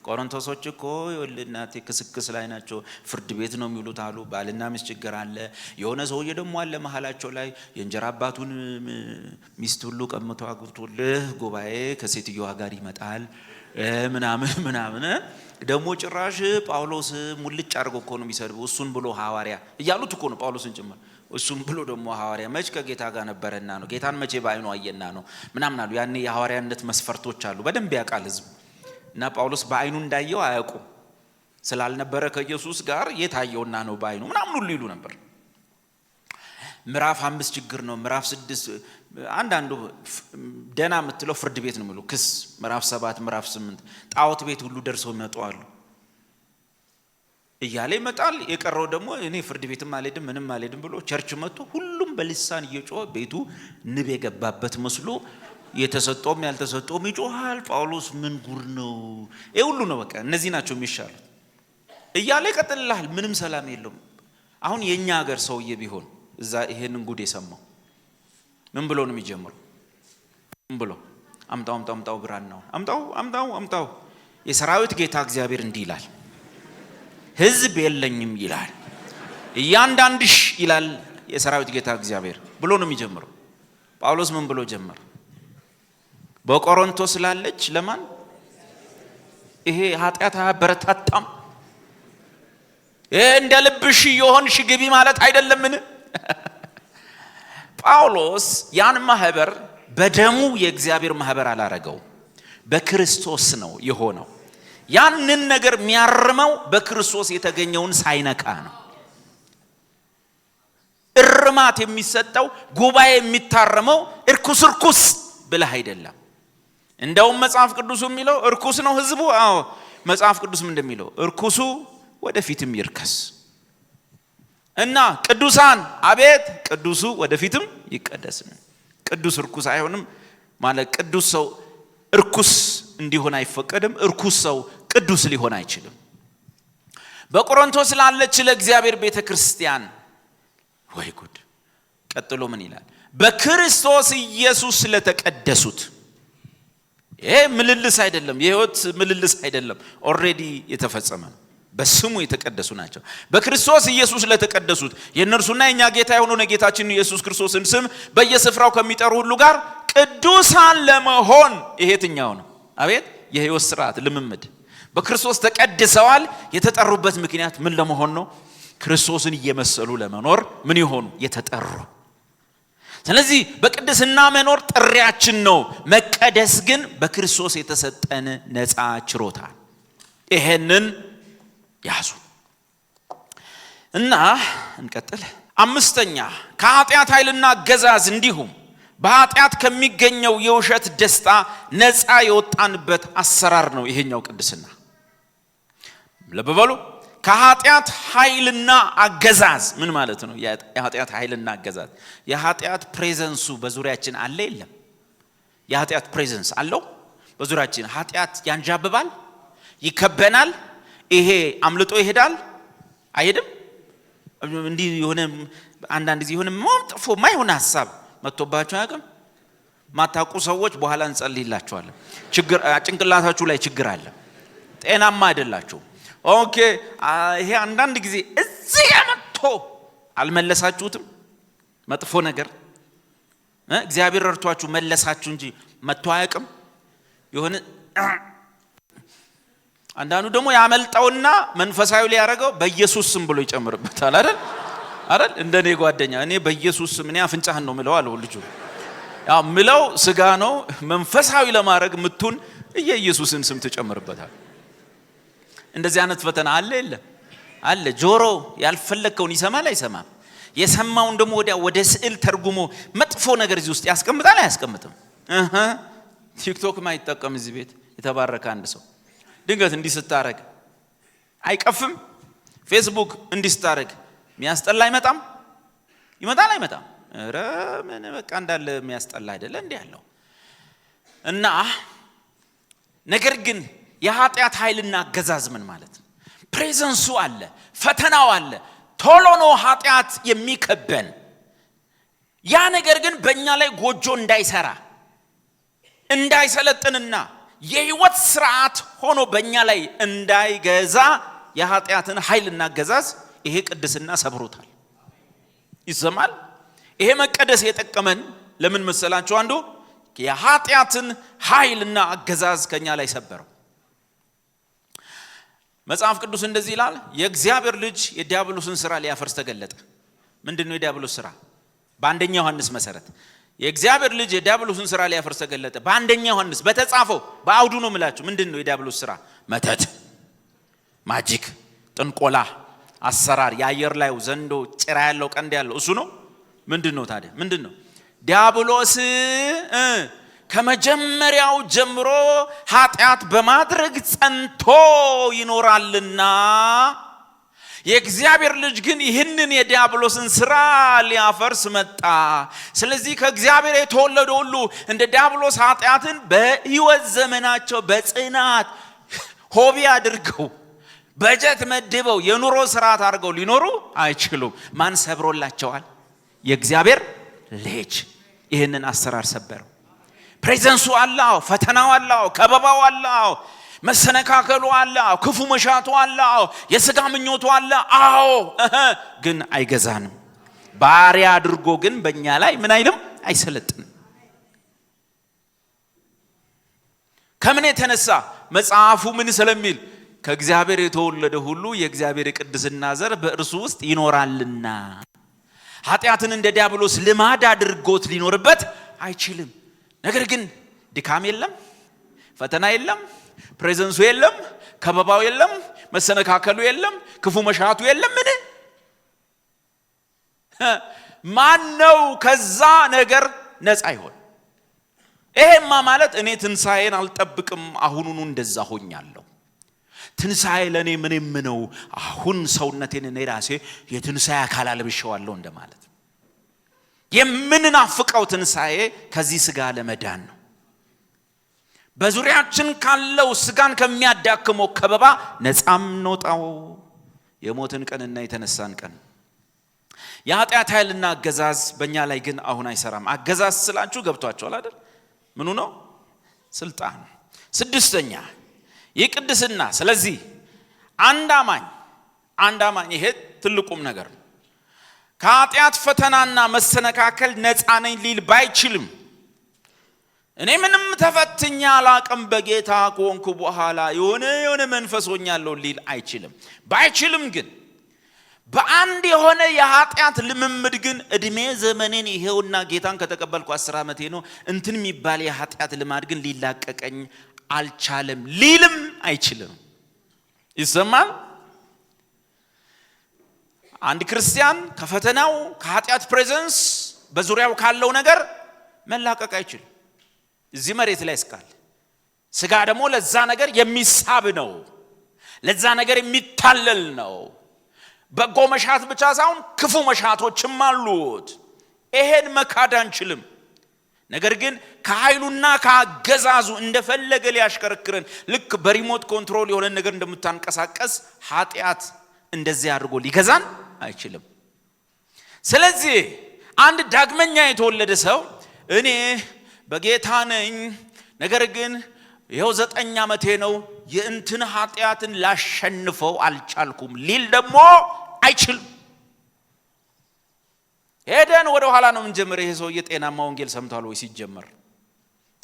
ቆሮንቶሶች እኮ ይወልናቴ ክስክስ ላይ ናቸው፣ ፍርድ ቤት ነው የሚውሉት አሉ። ባልና ሚስት ችግር አለ። የሆነ ሰውዬ ደግሞ አለ መሐላቸው ላይ የእንጀራ አባቱን ሚስት ሁሉ ቀምቶ አግብቶልህ ጉባኤ ከሴትዮዋ ጋር ይመጣል ምናምን ደግሞ ጭራሽ ጳውሎስ ሙልጭ አድርጎ እኮ ነው የሚሰድበው። እሱን ብሎ ሐዋርያ እያሉት እኮ ነው ጳውሎስን ጭምር። እሱም ብሎ ደግሞ ሐዋርያ መች ከጌታ ጋር ነበረና ነው፣ ጌታን መቼ ባይኑ አየና ነው ምናምን አሉ። ያኔ የሐዋርያነት መስፈርቶች አሉ፣ በደንብ ያውቃል ህዝብ። እና ጳውሎስ በአይኑ እንዳየው አያውቁም ስላልነበረ ከኢየሱስ ጋር የታየውና ነው በአይኑ ምናምን ሁሉ ይሉ ነበር። ምዕራፍ 5 ችግር ነው። ምዕራፍ 6 አንዳንዱ ደና የምትለው ፍርድ ቤት ነው የሚሉ ክስ። ምዕራፍ 7 ምዕራፍ 8 ጣዖት ቤት ሁሉ ደርሰው ይመጣሉ እያለ ይመጣል። የቀረው ደግሞ እኔ ፍርድ ቤትም አልሄድም ምንም አልሄድም ብሎ ቸርች መጥቶ ሁሉም በልሳን እየጮኸ ቤቱ ንብ የገባበት መስሎ የተሰጠውም ያልተሰጠውም ይጮሃል። ጳውሎስ ምን ጉር ነው ይሄ ሁሉ ነው በቃ እነዚህ ናቸው የሚሻሉት እያለ ይቀጥላል። ምንም ሰላም የለውም። አሁን የኛ ሀገር ሰውዬ ቢሆን እዛ ይሄንን ጉድ የሰማው ምን ብሎ ነው የሚጀምረው? ምን ብሎ አምጣው ብራናው አምጣው የሰራዊት ጌታ እግዚአብሔር እንዲህ ይላል፣ ህዝብ የለኝም ይላል፣ እያንዳንድሽ ይላል የሰራዊት ጌታ እግዚአብሔር ብሎ ነው የሚጀምረው። ጳውሎስ ምን ብሎ ጀመረ? በቆሮንቶስ ላለች ለማን? ይሄ ኃጢአት አያበረታታም። እንደ ልብሽ የሆንሽ ግቢ ማለት አይደለምን? ጳውሎስ ያን ማህበር በደሙ የእግዚአብሔር ማህበር አላረገው፣ በክርስቶስ ነው የሆነው። ያንን ነገር የሚያርመው በክርስቶስ የተገኘውን ሳይነካ ነው። እርማት የሚሰጠው ጉባኤ የሚታረመው እርኩስ ብለህ አይደለም። እንደውም መጽሐፍ ቅዱስ የሚለው እርኩስ ነው ህዝቡ። አዎ መጽሐፍ ቅዱስ ምን እንደሚለው እርኩሱ ወደፊትም ይርከስ እና ቅዱሳን አቤት ቅዱሱ ወደፊትም ይቀደስ። ቅዱስ እርኩስ አይሆንም ማለት ቅዱስ ሰው እርኩስ እንዲሆን አይፈቀድም። እርኩስ ሰው ቅዱስ ሊሆን አይችልም። በቆሮንቶስ ላለች ለእግዚአብሔር ቤተክርስቲያን ወይ ጉድ! ቀጥሎ ምን ይላል? በክርስቶስ ኢየሱስ ለተቀደሱት። ይሄ ምልልስ አይደለም፣ የህይወት ምልልስ አይደለም። ኦሬዲ የተፈጸመ ነው። በስሙ የተቀደሱ ናቸው። በክርስቶስ ኢየሱስ ለተቀደሱት የእነርሱና የኛ ጌታ የሆነው ጌታችን ኢየሱስ ክርስቶስን ስም በየስፍራው ከሚጠሩ ሁሉ ጋር ቅዱሳን ለመሆን። ይሄትኛው ነው? አቤት የህይወት ስርዓት ልምምድ። በክርስቶስ ተቀድሰዋል። የተጠሩበት ምክንያት ምን ለመሆን ነው? ክርስቶስን እየመሰሉ ለመኖር ምን ይሆኑ? የተጠሩ። ስለዚህ በቅድስና መኖር ጥሪያችን ነው። መቀደስ ግን በክርስቶስ የተሰጠን ነፃ ችሮታ። ይሄንን ያዙ እና እንቀጥል። 5ኛ ከኃጢአት ኃይልና ገዛዝ እንዲሁም በኃጢአት ከሚገኘው የውሸት ደስታ ነፃ የወጣንበት አሰራር ነው ይሄኛው ቅድስና። ለበበሉ ከኃጢአት ኃይልና አገዛዝ ምን ማለት ነው? የኃጢአት ኃይልና አገዛዝ የኃጢአት ፕሬዘንሱ በዙሪያችን አለ የለም? የኃጢአት ፕሬዘንስ አለው በዙሪያችን። ኃጢአት ያንጃብባል፣ ይከበናል። ይሄ አምልጦ ይሄዳል አይሄድም? እንዲህ የሆነ አንዳንድ ጊዜ የሆነ መጥፎ ማይሆን ሐሳብ መጥቶባችሁ ያውቃል? ማታውቁ ሰዎች በኋላ እንጸልይላችኋለን። ችግር ጭንቅላታችሁ ላይ ችግር አለ፣ ጤናማ አይደላችሁ። ኦኬ ይሄ አንዳንድ ጊዜ እዚህ ያመጥቶ አልመለሳችሁትም መጥፎ ነገር እግዚአብሔር ረድቷችሁ መለሳችሁ እንጂ መጥቶ አያውቅም። የሆነ አንዳንዱ ደግሞ ያመልጣውና መንፈሳዊ ሊያረጋው በኢየሱስ ስም ብሎ ይጨምርበታል አይደል? እንደኔ ጓደኛ እኔ በኢየሱስ ስም እኔ አፍንጫህን ነው ምለው አለው ልጁ። ያው ምለው ስጋ ነው፣ መንፈሳዊ ለማድረግ ምቱን የኢየሱስን ስም ተጨምርበታል። እንደዚህ አይነት ፈተና አለ የለም? አለ። ጆሮ ያልፈለከውን ይሰማል አይሰማም? የሰማውን ደግሞ ወደ ስዕል ተርጉሞ መጥፎ ነገር እዚህ ውስጥ ያስቀምጣል አያስቀምጥም? ቲክቶክ ማይጠቀም እዚህ ቤት የተባረከ አንድ ሰው ድንገት እንዲህ ስታረግ አይቀፍም? ፌስቡክ እንዲህ ስታረግ የሚያስጠላ አይመጣም? ይመጣል አይመጣም? ኧረ ምን በቃ እንዳለ የሚያስጠላ አይደለ እንዴ ያለው። እና ነገር ግን የኃጢአት ኃይልና አገዛዝ ምን ማለት ነው? ፕሬዘንሱ አለ፣ ፈተናው አለ። ቶሎ ነው ኃጢአት የሚከበን። ያ ነገር ግን በእኛ ላይ ጎጆ እንዳይሰራ እንዳይሰለጥንና የህይወት ስርዓት ሆኖ በእኛ ላይ እንዳይገዛ የኃጢአትን ኃይልና አገዛዝ ይሄ ቅድስና ሰብሮታል። ይሰማል? ይሄ መቀደስ የጠቀመን ለምን መሰላችሁ? አንዱ የኃጢአትን ኃይልና አገዛዝ ከኛ ላይ ሰበረው። መጽሐፍ ቅዱስ እንደዚህ ይላል፣ የእግዚአብሔር ልጅ የዲያብሎስን ሥራ ሊያፈርስ ተገለጠ። ምንድነው የዲያብሎስ ሥራ? በአንደኛ ዮሐንስ መሰረት የእግዚአብሔር ልጅ የዲያብሎስን ሥራ ሊያፈርስ ተገለጠ። በአንደኛ ዮሐንስ በተጻፈው በአውዱ ነው የምላችሁ። ምንድነው የዲያብሎስ ሥራ? መተት፣ ማጂክ፣ ጥንቆላ፣ አሰራር፣ የአየር ላይ ዘንዶ፣ ጭራ ያለው ቀንድ ያለው እሱ ነው። ምንድነው ታዲያ? ምንድነው? ዲያብሎስ ከመጀመሪያው ጀምሮ ኃጢአት በማድረግ ጸንቶ ይኖራልና የእግዚአብሔር ልጅ ግን ይህንን የዲያብሎስን ሥራ ሊያፈርስ መጣ። ስለዚህ ከእግዚአብሔር የተወለዱ ሁሉ እንደ ዲያብሎስ ኃጢአትን በሕይወት ዘመናቸው በጽናት ሆቢ አድርገው በጀት መድበው የኑሮ ስርዓት አድርገው ሊኖሩ አይችሉም። ማን ሰብሮላቸዋል? የእግዚአብሔር ልጅ ይህንን አሰራር ሰበረው። ፕሬዘንሱ አላው፣ ፈተናው አላው፣ ከበባው አላው፣ መሰነካከሉ አላው፣ ክፉ መሻቱ አላው፣ የሥጋ ምኞቱ አለ። አዎ ግን አይገዛንም። ባሪያ አድርጎ ግን በእኛ ላይ ምን አይልም? አይሰለጥንም። ከምን የተነሳ? መጽሐፉ ምን ስለሚል? ከእግዚአብሔር የተወለደ ሁሉ የእግዚአብሔር ቅድስና ዘር በእርሱ ውስጥ ይኖራልና ኃጢአትን እንደ ዲያብሎስ ልማድ አድርጎት ሊኖርበት አይችልም። ነገር ግን ድካም የለም፣ ፈተና የለም፣ ፕሬዘንሱ የለም፣ ከበባው የለም፣ መሰነካከሉ የለም፣ ክፉ መሻቱ የለም። ምን ማን ነው ከዛ ነገር ነፃ ይሆን? ይሄማ ማለት እኔ ትንሣኤን አልጠብቅም፣ አሁኑኑ እንደዛ ሆኛለሁ። ትንሣኤ ለኔ ምንም ነው፣ አሁን ሰውነቴን እኔ ራሴ የትንሣኤ አካል አልብሼዋለሁ እንደማለት። የምንናፍቀው ትንሣኤ ከዚህ ስጋ ለመዳን ነው። በዙሪያችን ካለው ስጋን ከሚያዳክመው ከበባ ነፃም እንወጣው የሞትን ቀንና የተነሳን ቀን። የኃጢአት ኃይልና አገዛዝ በእኛ ላይ ግን አሁን አይሰራም። አገዛዝ ስላችሁ ገብቷችኋል አይደል? ምኑ ነው? ስልጣን። ስድስተኛ የቅድስና። ስለዚህ አንድ አማኝ ይሄ ትልቁም ነገር ነው። ከኃጢአት ፈተናና መሰነካከል ነፃ ነኝ ሊል ባይችልም፣ እኔ ምንም ተፈትኛ አላቅም በጌታ ከሆንኩ በኋላ የሆነ መንፈስ ሆኛለሁ ሊል አይችልም። ባይችልም ግን በአንድ የሆነ የኃጢአት ልምምድ ግን እድሜ ዘመኔን ይሄውና ጌታን ከተቀበልኩ 10 ዓመቴ ነው እንትን የሚባል የኃጢአት ልማድ ግን ሊላቀቀኝ አልቻለም ሊልም አይችልም። ይሰማል? አንድ ክርስቲያን ከፈተናው ከኃጢአት ፕሬዘንስ በዙሪያው ካለው ነገር መላቀቅ አይችልም። እዚህ መሬት ላይ እስካለ ስጋ ደግሞ ለዛ ነገር የሚሳብ ነው። ለዛ ነገር የሚታለል ነው። በጎ መሻት ብቻ ሳይሆን ክፉ መሻቶችም አሉት። ይሄን መካድ አንችልም። ነገር ግን ከኃይሉና ከአገዛዙ እንደፈለገ ሊያሽከረክረን ልክ በሪሞት ኮንትሮል የሆነ ነገር እንደምታንቀሳቀስ ኃጢአት እንደዚህ አድርጎ ሊገዛን አይችልም። ስለዚህ አንድ ዳግመኛ የተወለደ ሰው እኔ በጌታ ነኝ ነገር ግን ይኸው 9 ዓመቴ ነው የእንትን ኃጢአትን ላሸንፈው አልቻልኩም ሊል ደግሞ አይችልም። ሄደን ወደ ኋላ ነው እንጀምር። ይሄ ሰው የጤናማ ወንጌል ሰምቷል ወይ? ሲጀመር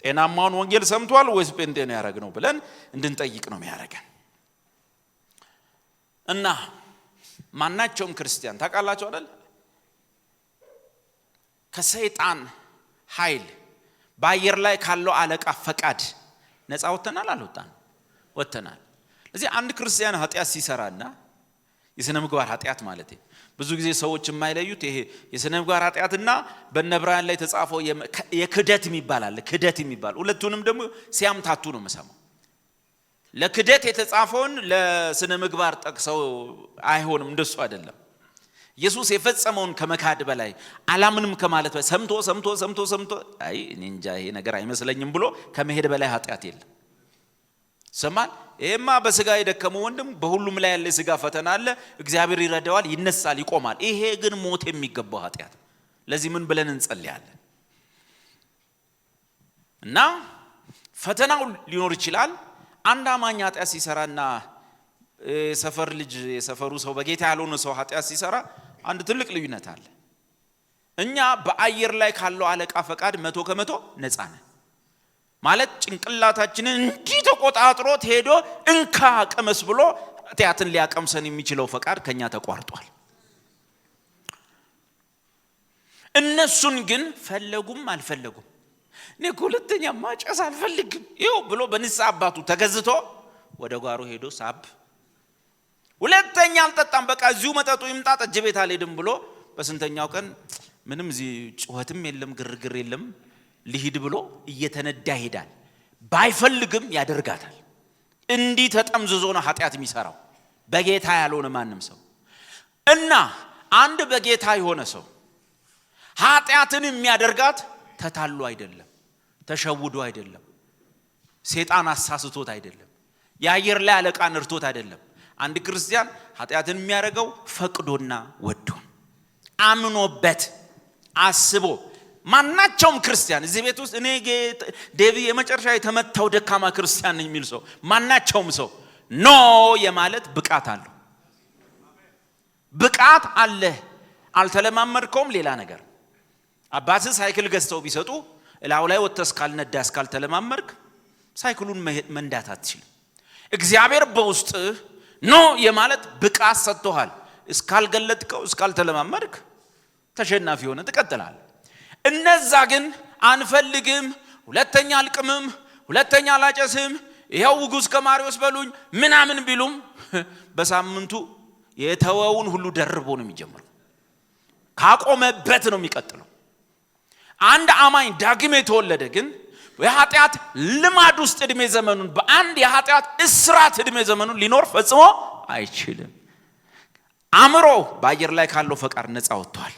ጤናማውን ወንጌል ሰምቷል ወይስ ጴንጤ ነው ያደረገው ብለን እንድንጠይቅ ነው የሚያደርገን። እና ማናቸውም ክርስቲያን ታውቃላችሁ አይደል? ከሰይጣን ኃይል በአየር ላይ ካለው አለቃ ፈቃድ ነፃ ወጥተናል አልወጣን? ወጥተናል። ስለዚህ አንድ ክርስቲያን ኃጢአት ሲሰራና የሥነ ምግባር ኃጢአት ማለት ብዙ ጊዜ ሰዎች የማይለዩት ይሄ የሥነ ምግባር ኃጢአትና በዕብራውያን ላይ ተጻፈው የክደት የሚባል አለ። ክደት የሚባል ሁለቱንም ደግሞ ሲያምታቱ ነው መሰማው። ለክደት የተጻፈውን ለሥነ ምግባር ጠቅሰው አይሆንም፣ እንደሱ አይደለም። ኢየሱስ የፈጸመውን ከመካድ በላይ አላምንም ከማለት በላይ ሰምቶ አይ እኔ እንጃ ይሄ ነገር አይመስለኝም ብሎ ከመሄድ በላይ ኃጢአት የለም። ሰማል። ይሄማ በስጋ የደከመው ወንድም በሁሉም ላይ ያለ ስጋ ፈተና አለ፣ እግዚአብሔር ይረዳዋል፣ ይነሳል፣ ይቆማል። ይሄ ግን ሞት የሚገባው ኃጢአት። ለዚህ ምን ብለን እንጸልያለን? እና ፈተናው ሊኖር ይችላል። አንድ አማኝ ኃጢአት ሲሰራና ሰፈር ልጅ የሰፈሩ ሰው በጌታ ያልሆነ ሰው ኃጢአት ሲሰራ አንድ ትልቅ ልዩነት አለ። እኛ በአየር ላይ ካለው አለቃ ፈቃድ 100% ነፃ ነን። ማለት ጭንቅላታችንን እንዲህ ተቆጣጥሮት ሄዶ እንካ ቀመስ ብሎ ኃጢአትን ሊያቀምሰን የሚችለው ፈቃድ ከኛ ተቋርጧል። እነሱን ግን ፈለጉም አልፈለጉም እኔ ሁለተኛ ማጨስ አልፈልግም ይው ብሎ በንስሐ አባቱ ተገዝቶ ወደ ጓሮ ሄዶ ሳብ ሁለተኛ አልጠጣም በቃ እዚሁ መጠጡ ይምጣ ጠጅ ቤት አልሄድም ብሎ በስንተኛው ቀን ምንም እዚህ ጩኸትም የለም ግርግር የለም ሊሂድ ብሎ እየተነዳ ይሄዳል። ባይፈልግም ያደርጋታል። እንዲህ ተጠምዝዞ ነው ኃጢአት የሚሰራው በጌታ ያልሆነ ማንም ሰው። እና አንድ በጌታ የሆነ ሰው ኃጢአትን የሚያደርጋት ተታሎ አይደለም፣ ተሸውዶ አይደለም፣ ሰይጣን አሳስቶት አይደለም፣ የአየር ላይ አለቃ ነርቶት አይደለም። አንድ ክርስቲያን ኃጢአትን የሚያደርገው ፈቅዶና ወዶ አምኖበት አስቦ ማናቸውም ክርስቲያን እዚህ ቤት ውስጥ እኔ ዴቪ የመጨረሻ የተመታው ደካማ ክርስቲያን ነኝ የሚል ሰው ማናቸውም ሰው ኖ የማለት ብቃት አለው። ብቃት አለ። አልተለማመድከውም ሌላ ነገር። አባትህ ሳይክል ገዝተው ቢሰጡ እላው ላይ ወጥተህ ካልነዳ ካልተለማመድክ ሳይክሉን መንዳት አትችልም። እግዚአብሔር በውስጥ ኖ የማለት ብቃት ሰጥቶሃል። እስካልገለጥከው እስካልተለማመድክ ተሸናፊ ሆነ ትቀጥላለህ። እነዛ ግን አንፈልግም፣ ሁለተኛ አልቅምም፣ ሁለተኛ አላጨስም፣ ይሄው ውጉስ ከማሪዎስ በሉኝ ምናምን ቢሉም በሳምንቱ የተወውን ሁሉ ደርቦ ነው የሚጀምረው። ካቆመበት ነው የሚቀጥለው። አንድ አማኝ ዳግም የተወለደ ግን የኃጢአት ልማድ ውስጥ እድሜ ዘመኑን በአንድ የኃጢአት እስራት እድሜ ዘመኑን ሊኖር ፈጽሞ አይችልም። አእምሮ በአየር ላይ ካለው ፈቃድ ነፃ ወጥቷል።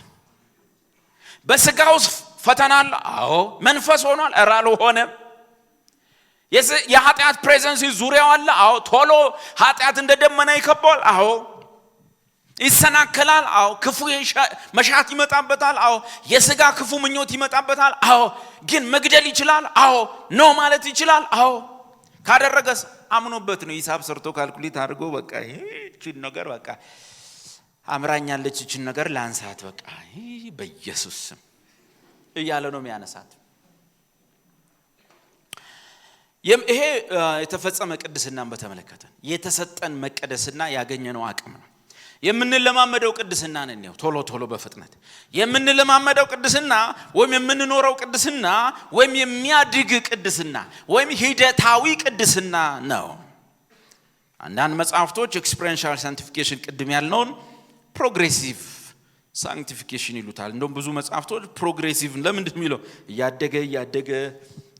በስጋው ፈተና አለ። አዎ መንፈስ ሆኗል። እራሉ ሆነ የኃጢአት ፕሬዘንስ ዙሪያው አለ። አዎ ቶሎ ኃጢአት እንደ ደመና ይከበዋል። አዎ ይሰናከላል። አዎ ክፉ መሻት ይመጣበታል። አዎ የስጋ ክፉ ምኞት ይመጣበታል። አዎ ግን መግደል ይችላል። አዎ ኖ ማለት ይችላል። አዎ ካደረገስ አምኖበት ነው። ሂሳብ ሰርቶ ካልኩሌት አድርጎ በቃ እቺን ነገር በቃ አምራኛለች እቺን ነገር ላንሳት በቃ በኢየሱስ ስም እያለ ነው የሚያነሳት። ይሄ የተፈጸመ ቅድስናን በተመለከተ የተሰጠን መቀደስና ያገኘነው አቅም ነው። የምንለማመደው ቅድስና ነው። ቶሎ በፍጥነት የምንለማመደው ቅድስና ወይም የምንኖረው ቅድስና ወይም የሚያድግ ቅድስና ወይም ሂደታዊ ቅድስና ነው። አንዳንድ መጽሐፍቶች ኤክስፔሪንሻል ሳንቲፊኬሽን ቅድም ያልነውን ፕሮግሬሲቭ ሳንቲፊኬሽን ይሉታል። እንደውም ብዙ መጽሐፍቶች ፕሮግሬሲቭ ለምን እንደሚለው እያደገ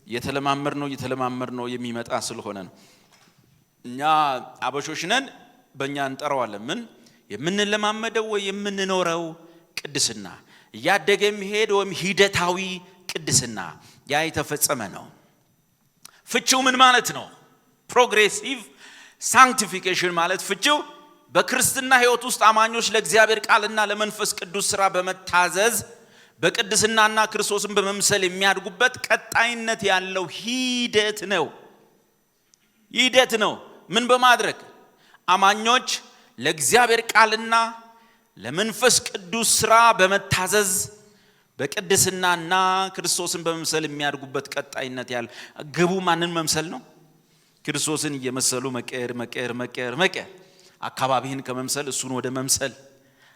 እየተለማመድ ነው የሚመጣ ስለሆነ ነው። እኛ አበሾች ነን በእኛ እንጠራዋለን ምን የምንለማመደው ወይ የምንኖረው ቅድስና እያደገ የሚሄድ ወይም ሂደታዊ ቅድስና ያ የተፈጸመ ነው። ፍቺው ምን ማለት ነው? ፕሮግሬሲቭ ሳንክቲፊኬሽን ማለት ፍቺው በክርስትና ሕይወት ውስጥ አማኞች ለእግዚአብሔር ቃልና ለመንፈስ ቅዱስ ሥራ በመታዘዝ በቅድስናና ክርስቶስን በመምሰል የሚያድጉበት ቀጣይነት ያለው ሂደት ነው። ምን በማድረግ አማኞች ለእግዚአብሔር ቃልና ለመንፈስ ቅዱስ ሥራ በመታዘዝ በቅድስናና ክርስቶስን በመምሰል የሚያድጉበት ቀጣይነት ያለው ግቡ ማንን መምሰል ነው? ክርስቶስን እየመሰሉ መቀየር አካባቢህን ከመምሰል እሱን ወደ መምሰል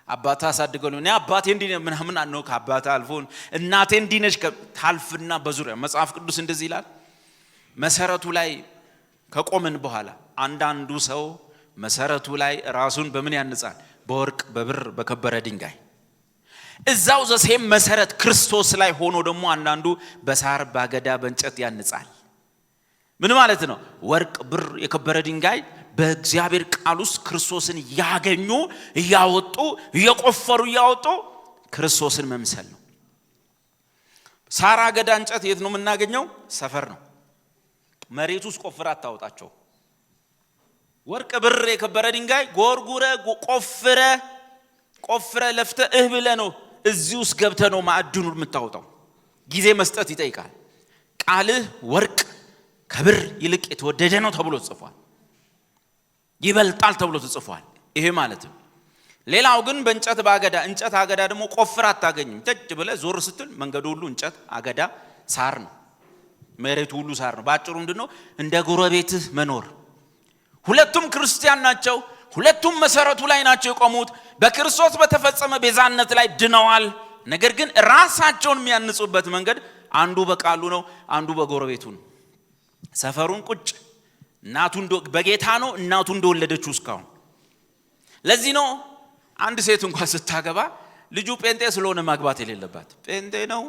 አባታ አሳድገው ነው አባቴ እንዲህ ምናምን አነው ከአባታ አልፎን እናቴ እንዲህ ነች ታልፍና በዙሪያ መጽሐፍ ቅዱስ እንደዚህ ይላል። መሰረቱ ላይ ከቆምን በኋላ አንዳንዱ ሰው መሰረቱ ላይ ራሱን በምን ያንጻል? በወርቅ በብር በከበረ ድንጋይ። እዛው ዘሴም መሰረት ክርስቶስ ላይ ሆኖ ደግሞ አንዳንዱ በሳር ባገዳ በእንጨት ያንጻል። ምን ማለት ነው? ወርቅ ብር የከበረ ድንጋይ በእግዚአብሔር ቃል ውስጥ ክርስቶስን ያገኙ ያወጡ የቆፈሩ ያወጡ ክርስቶስን መምሰል ነው። ሳር አገዳ እንጨት የት ነው የምናገኘው? ሰፈር ነው። መሬት ውስጥ ቆፍራ አታወጣቸው። ወርቅ ብር የከበረ ድንጋይ ጎርጉረ ቆፍረ ለፍተ ብለ ነው እዚህ ውስጥ ገብተ ነው ማዕድኑን የምታወጣው። ጊዜ መስጠት ይጠይቃል። ቃልህ ወርቅ ከብር ይልቅ የተወደደ ነው ተብሎ ተጽፏል። ይበልጣል ተብሎ ተጽፏል። ይሄ ማለት ነው። ሌላው ግን በእንጨት ባገዳ እንጨት አገዳ ደግሞ ቆፍራ አታገኝም። ተጭ ብለ ዞር ስትል መንገዱ ሁሉ እንጨት አገዳ ሳር ነው። መሬቱ ሁሉ ሳር ነው። ባጭሩ ምንድነው? እንደ ጎረቤትህ መኖር። ሁለቱም ክርስቲያን ናቸው። ሁለቱም መሰረቱ ላይ ናቸው የቆሙት። በክርስቶስ በተፈጸመ ቤዛነት ላይ ድነዋል። ነገር ግን ራሳቸውን የሚያንጹበት መንገድ አንዱ በቃሉ ነው፣ አንዱ በጎረቤቱ ነው። ሰፈሩን ቁጭ እናቱ በጌታ ነው እናቱ እንደወለደችው እስካሁን። ለዚህ ነው አንድ ሴት እንኳን ስታገባ ልጁ ጴንጤ ስለሆነ ማግባት የሌለባት። ጴንጤ ነው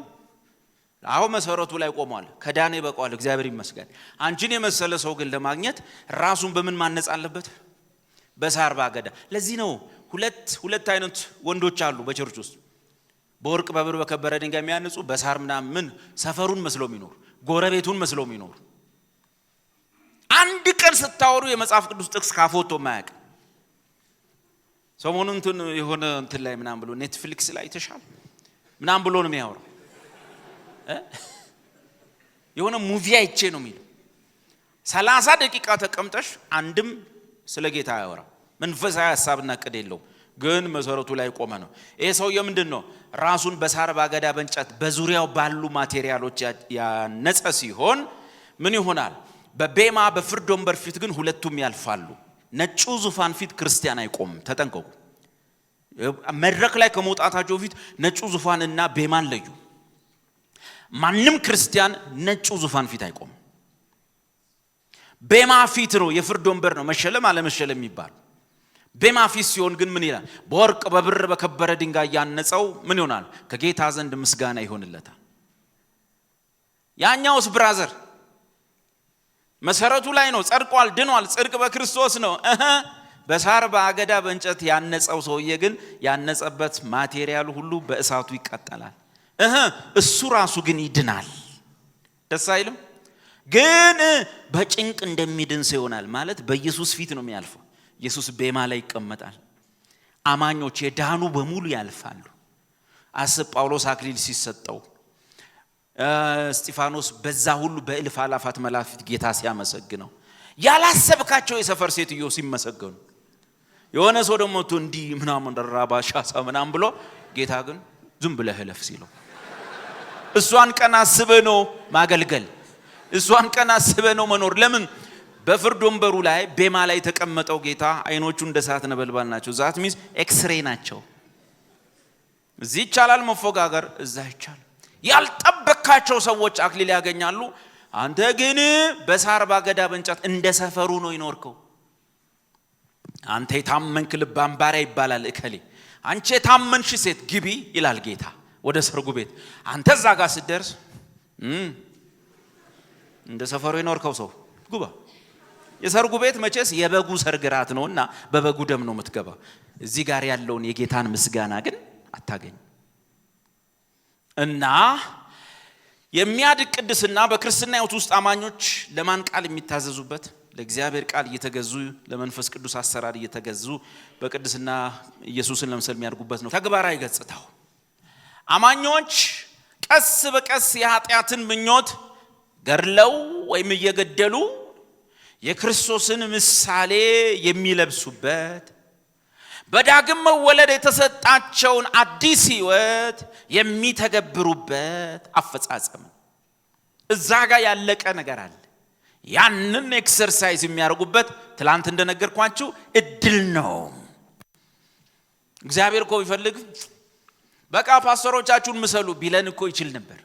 አሁን መሰረቱ ላይ ቆሟል። ከዳኔ በቋል እግዚአብሔር ይመስገን። አንቺን የመሰለ ሰው ግን ለማግኘት ራሱን በምን ማነጽ አለበት? በሳር ባገዳ። ለዚህ ነው ሁለት አይነት ወንዶች አሉ በቸርች ውስጥ። በወርቅ በብር በከበረ ድንጋይ የሚያንጹ፣ በሳር ምናምን ሰፈሩን መስለው የሚኖር፣ ጎረቤቱን መስለው የሚኖር። አንድ ቀን ስታወሩ የመጽሐፍ ቅዱስ ጥቅስ ካፎቶ ማያቅ። ሰሞኑን የሆነ እንትን ላይ ምናምን ብሎ ኔትፍሊክስ ላይ ተሻለ ምናምን ብሎ ነው የሚያወራው። የሆነ ሙቪ አይቼ ነው የሚለው 30 ደቂቃ ተቀምጠሽ አንድም ስለ ጌታ ያወራ መንፈሳዊ ሐሳብና ቅድ የለው፣ ግን መሰረቱ ላይ ቆመ ነው። ይሄ ሰውዬ ምንድነው? ራሱን በሳር ባገዳ በእንጨት በዙሪያው ባሉ ማቴሪያሎች ያነጸ ሲሆን ምን ይሆናል? በቤማ በፍርድ ወንበር ፊት ግን ሁለቱም ያልፋሉ። ነጩ ዙፋን ፊት ክርስቲያን አይቆምም። ተጠንቀቁ። መድረክ ላይ ከመውጣታቸው ፊት ነጩ ዙፋንና ቤማን ለዩ። ማንም ክርስቲያን ነጩ ዙፋን ፊት አይቆምም። ቤማ ፊት ነው፣ የፍርድ ወንበር ነው መሸለም አለመሸለም የሚባል። ቤማ ፊት ሲሆን ግን ምን ይላል? በወርቅ በብር በከበረ ድንጋይ ያነጸው ምን ይሆናል? ከጌታ ዘንድ ምስጋና ይሆንለታል። ያኛውስ ብራዘር መሰረቱ ላይ ነው፣ ጸድቋል፣ ድኗል። ጽድቅ በክርስቶስ ነው። በሳር በአገዳ በእንጨት ያነጸው ሰውዬ ግን ያነጸበት ማቴሪያል ሁሉ በእሳቱ ይቃጠላል። እሱ ራሱ ግን ይድናል። ደስ አይልም? ግን በጭንቅ እንደሚድን ሰው ይሆናል። ማለት በኢየሱስ ፊት ነው የሚያልፈው። ኢየሱስ ቤማ ላይ ይቀመጣል። አማኞች የዳኑ በሙሉ ያልፋሉ። አስብ፣ ጳውሎስ አክሊል ሲሰጠው፣ እስጢፋኖስ በዛ ሁሉ በእልፍ አላፋት መላእክት ጌታ ሲያመሰግነው፣ ያላሰብካቸው የሰፈር ሴትዮ ሲመሰገኑ፣ የሆነ ሰው ደግሞ እንዲህ ምናምን ደራባሻሳ ምናምን ብሎ ጌታ ግን ዝም ብለህ እለፍ ሲለው፣ እሷን ቀን አስበህ ነው ማገልገል፣ እሷን ቀን አስበህ ነው መኖር። ለምን? በፍርድ ወንበሩ ላይ ቤማ ላይ የተቀመጠው ጌታ አይኖቹ እንደ እሳት ነበልባል ናቸው። ዛት ሚንስ ኤክስሬ ናቸው። እዚህ ይቻላል መፎጋገር፣ እዛ ይቻላል። ያልጠበካቸው ሰዎች አክሊል ያገኛሉ። አንተ ግን በሳር ባገዳ በእንጨት እንደ ሰፈሩ ነው ይኖርከው። አንተ የታመንክ ልብ አምባሪያ ይባላል እከሌ። አንቺ የታመንሽ ሴት ግቢ ይላል ጌታ ወደ ሰርጉ ቤት። አንተ እዛ ጋር ስትደርስ እንደ ሰፈሩ ይኖርከው ሰው ግባ የሰርጉ ቤት መቼስ የበጉ ሰርግ ራት ነውና በበጉ ደም ነው የምትገባው። እዚህ ጋር ያለውን የጌታን ምስጋና ግን አታገኝ። እና የሚያድግ ቅድስና በክርስትና ሕይወት ውስጥ አማኞች ለማን ቃል የሚታዘዙበት ለእግዚአብሔር ቃል እየተገዙ ለመንፈስ ቅዱስ አሰራር እየተገዙ በቅድስና ኢየሱስን ለምሳሌ የሚያድጉበት ነው ተግባራዊ ገጽታው። አማኞች ቀስ በቀስ የኃጢአትን ምኞት ገድለው ወይም እየገደሉ የክርስቶስን ምሳሌ የሚለብሱበት በዳግም መወለድ የተሰጣቸውን አዲስ ሕይወት የሚተገብሩበት አፈጻጸም። እዛ ጋር ያለቀ ነገር አለ። ያንን ኤክሰርሳይዝ የሚያደርጉበት ትላንት እንደነገርኳችሁ እድል ነው። እግዚአብሔር እኮ ቢፈልግ በቃ ፓስተሮቻችሁን ምሰሉ ቢለን እኮ ይችል ነበር።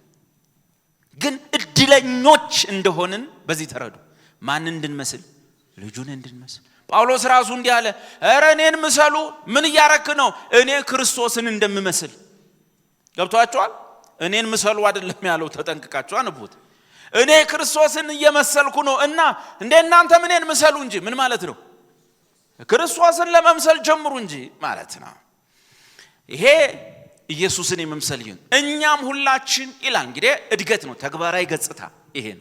ግን እድለኞች እንደሆንን በዚህ ተረዱ። ማን እንድንመስል? ልጁን እንድንመስል። ጳውሎስ ራሱ እንዲህ አለ፣ ኧረ እኔን ምሰሉ። ምን እያረክ ነው? እኔ ክርስቶስን እንደምመስል። ገብቷችኋል? እኔን ምሰሉ አይደለም ያለው፣ ተጠንቅቃችሁ አንቡት። እኔ ክርስቶስን እየመሰልኩ ነው እና እንደ እናንተ እኔን ምሰሉ እንጂ። ምን ማለት ነው? ክርስቶስን ለመምሰል ጀምሩ እንጂ ማለት ነው። ይሄ ኢየሱስን የመምሰል ይሁን። እኛም ሁላችን ይላል እንግዲህ እድገት ነው፣ ተግባራዊ ገጽታ። ይሄን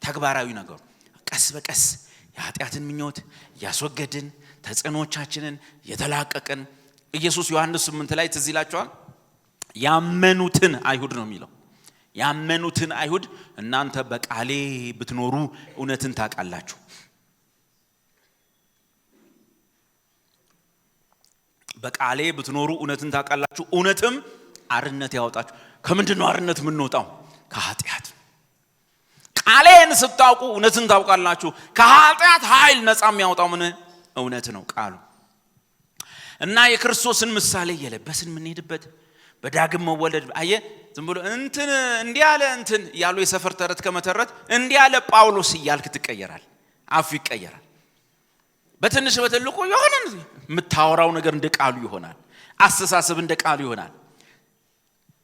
ተግባራዊ ነገር ቀስ በቀስ የኃጢአትን ምኞት ያስወገድን ተጽዕኖቻችንን የተላቀቅን ኢየሱስ ዮሐንስ 8 ላይ ትዝ ይላችኋል። ያመኑትን አይሁድ ነው የሚለው። ያመኑትን አይሁድ እናንተ በቃሌ ብትኖሩ እውነትን ታውቃላችሁ። በቃሌ ብትኖሩ እውነትን ታውቃላችሁ፣ እውነትም አርነት ያወጣችሁ። ከምንድን ነው አርነት የምንወጣው? ከኃጢአት። ቃሌን ስታውቁ እውነትን ታውቃላችሁ። ከኃጢአት ኃይል ነፃ የሚያወጣው ምን? እውነት ነው ቃሉ። እና የክርስቶስን ምሳሌ እየለበስን የምንሄድበት በዳግም መወለድ። አየ ዝም ብሎ እንትን እንዲህ ያለ እንትን ያሉ የሰፈር ተረት ከመተረት እንዲህ ያለ ጳውሎስ እያልክ ትቀየራል። አፍ ይቀየራል። በትንሽ በትልቁ የሆነ የምታወራው ነገር እንደ ቃሉ ይሆናል። አስተሳሰብ እንደ ቃሉ ይሆናል።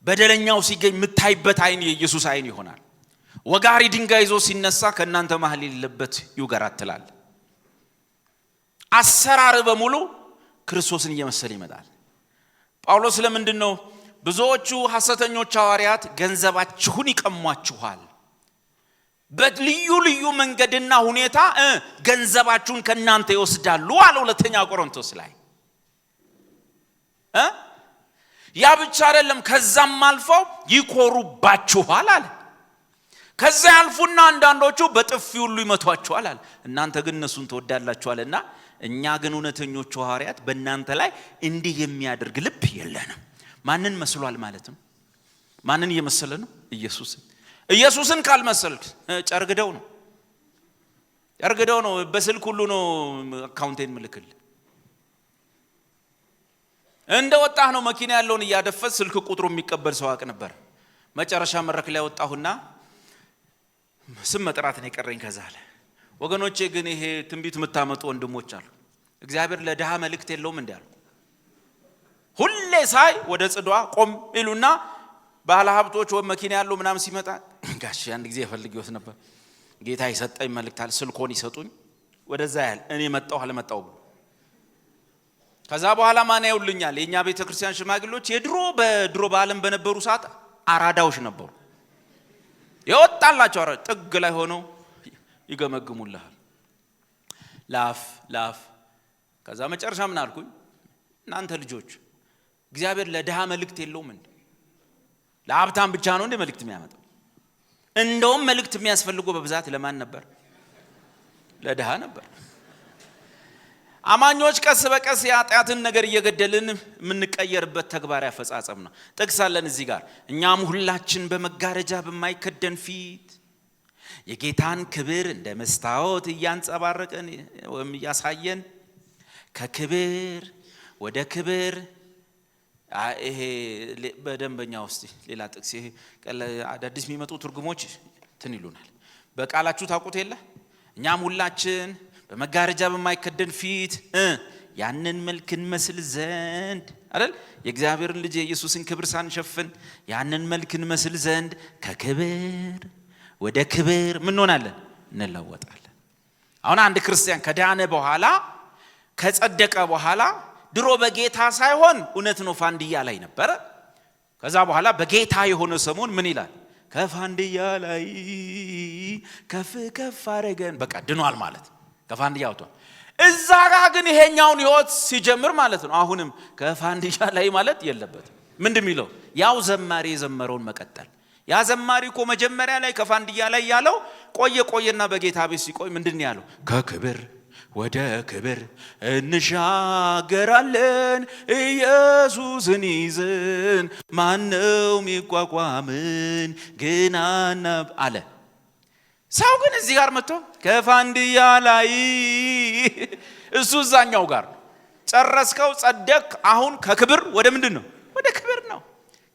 በደለኛው ሲገኝ የምታይበት አይን የኢየሱስ አይን ይሆናል። ወጋሪ ድንጋይ ይዞ ሲነሳ ከእናንተ መሃል የሌለበት ይውገራት ትላል። አሰራር በሙሉ ክርስቶስን እየመሰለ ይመጣል። ጳውሎስ ለምንድን ነው ብዙዎቹ ሐሰተኞች ሐዋርያት ገንዘባችሁን ይቀሟችኋል፣ በልዩ ልዩ መንገድና ሁኔታ ገንዘባችሁን ከናንተ ይወስዳሉ አለ ሁለተኛ ቆሮንቶስ ላይ። ያ ብቻ አይደለም፣ ከዛም አልፈው ይኮሩባችኋል አለ። ከዛ ያልፉና አንዳንዶቹ በጥፊ ሁሉ ይመቷችኋል አለ። እናንተ ግን እነሱን ተወዳላችኋልና እኛ ግን እውነተኞቹ ሐዋርያት በእናንተ ላይ እንዲህ የሚያደርግ ልብ የለንም። ማንን መስሏል ማለት ነው? ማንን እየመሰለ ነው? ኢየሱስን ካልመሰልክ ጨርግደው ነው። በስልክ ሁሉ ነው አካውንቴን ምልክል። እንደ ወጣህ ነው መኪና ያለውን እያደፈስ ስልክ ቁጥሩ የሚቀበል ሰው አቅ ነበር። መጨረሻ መድረክ ላይ ወጣሁና ስም መጥራት ነው የቀረኝ። ከዛ አለ ወገኖቼ ግን ይሄ ትንቢት የምታመጡ ወንድሞች አሉ፣ እግዚአብሔር ለድሃ መልእክት የለውም እንዲያሉ ሁሌ ሳይ ወደ ጽዷ ቆም ይሉና ባለ ሀብቶች ወይ መኪና ያለው ምናምን ሲመጣ ጋሽ አንድ ጊዜ ፈልጌውት ነበር፣ ጌታ ይሰጠኝ መልእክት አለ፣ ስልኮን ይሰጡኝ ወደዛ ያለ እኔ መጣሁ አልመጣሁ። ከዛ በኋላ ማን ያውልኛል? የኛ ቤተክርስቲያን ሽማግሌዎች በድሮ በዓለም በነበሩ ሰዓት አራዳዎች ነበሩ። ይወጣላቸው ጥግ ላይ ሆነው ይገመግሙልሃል ላፍ። ከዛ መጨረሻ ምን አልኩኝ? እናንተ ልጆች እግዚአብሔር ለድሃ መልእክት የለውም እንዴ? ለሀብታም ብቻ ነው እንዴ መልእክት የሚያመጣው? እንደውም መልእክት የሚያስፈልገው በብዛት ለማን ነበር? ለድሃ ነበር። አማኞች ቀስ በቀስ የኃጢአትን ነገር እየገደልን የምንቀየርበት ተግባር ያፈጻጸም ነው። ጥቅሳለን እዚህ ጋር እኛም ሁላችን በመጋረጃ በማይከደን ፊት የጌታን ክብር እንደ መስታወት እያንጸባረቀን ወይም እያሳየን ከክብር ወደ ክብር። ይሄ በደንበኛ ውስጥ ሌላ ጥቅስ ይሄ አዳዲስ የሚመጡ ትርጉሞች እንትን ይሉናል። በቃላችሁ ታውቁት የለ እኛም ሁላችን በመጋረጃ በማይከደን ፊት ያንን መልክ እንመስል ዘንድ አይደል? የእግዚአብሔርን ልጅ የኢየሱስን ክብር ሳንሸፍን ያንን መልክ እንመስል ዘንድ ከክብር ወደ ክብር ምን ሆናለን? እንለወጣለን። አሁን አንድ ክርስቲያን ከዳነ በኋላ ከጸደቀ በኋላ ድሮ በጌታ ሳይሆን እውነት ነው ፋንድያ ላይ ነበር። ከዛ በኋላ በጌታ የሆነ ሰሞን ምን ይላል? ከፋንድያ ላይ ከፍ አረገን። በቃ ድኗል ማለት ከፋንድያ ወጥቷል። እዛ ጋር ግን ይሄኛውን ህይወት ሲጀምር ማለት ነው አሁንም ከፋንድያ ላይ ማለት የለበትም። ምንድነው የሚለው? ያው ዘማሪ የዘመረውን መቀጠል። ያ ዘማሪ እኮ መጀመሪያ ላይ ከፋንድያ ላይ ያለው ቆየና በጌታ ቤት ሲቆይ ምንድነው ያለው? ከክብር ወደ ክብር እንሻገራለን ኢየሱስን ይዘን ማነው የሚቋቋምን ግናና አለ። ሰው ግን እዚህ ጋር መጥቶ ከፋንድያ ላይ እሱ እዛኛው ጋር ጨረስከው ጸደቅ። አሁን ከክብር ወደ ምንድነው? ወደ ክብር ነው።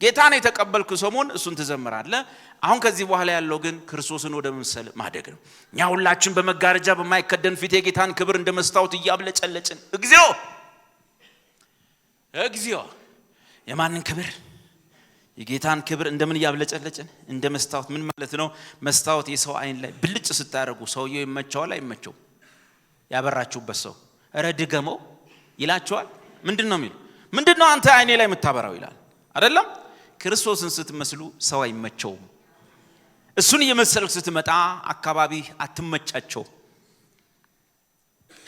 ጌታን የተቀበልኩ ሰሞን እሱን ትዘምራለህ። አሁን ከዚህ በኋላ ያለው ግን ክርስቶስን ወደ መምሰል ማደግ ነው። እኛ ሁላችን በመጋረጃ በማይከደን ፊት የጌታን ክብር እንደ መስታወት እያብለጨለጭን እግዚኦ የማንን ክብር? የጌታን ክብር እንደምን እያብለጨለጭን? እንደ መስታወት። ምን ማለት ነው? መስታወት የሰው አይን ላይ ብልጭ ስታደርጉ ሰውየው ይመቸዋል አይመቸው? ያበራችሁበት ሰው እረ ድገመው ይላችኋል። ምንድነው የሚሉ? ምንድነው አንተ አይኔ ላይ የምታበራው ይላል አይደለም? ክርስቶስን ስትመስሉ ሰው አይመቸውም። እሱን እየመሰልክ ስትመጣ አካባቢ አትመቻቸው።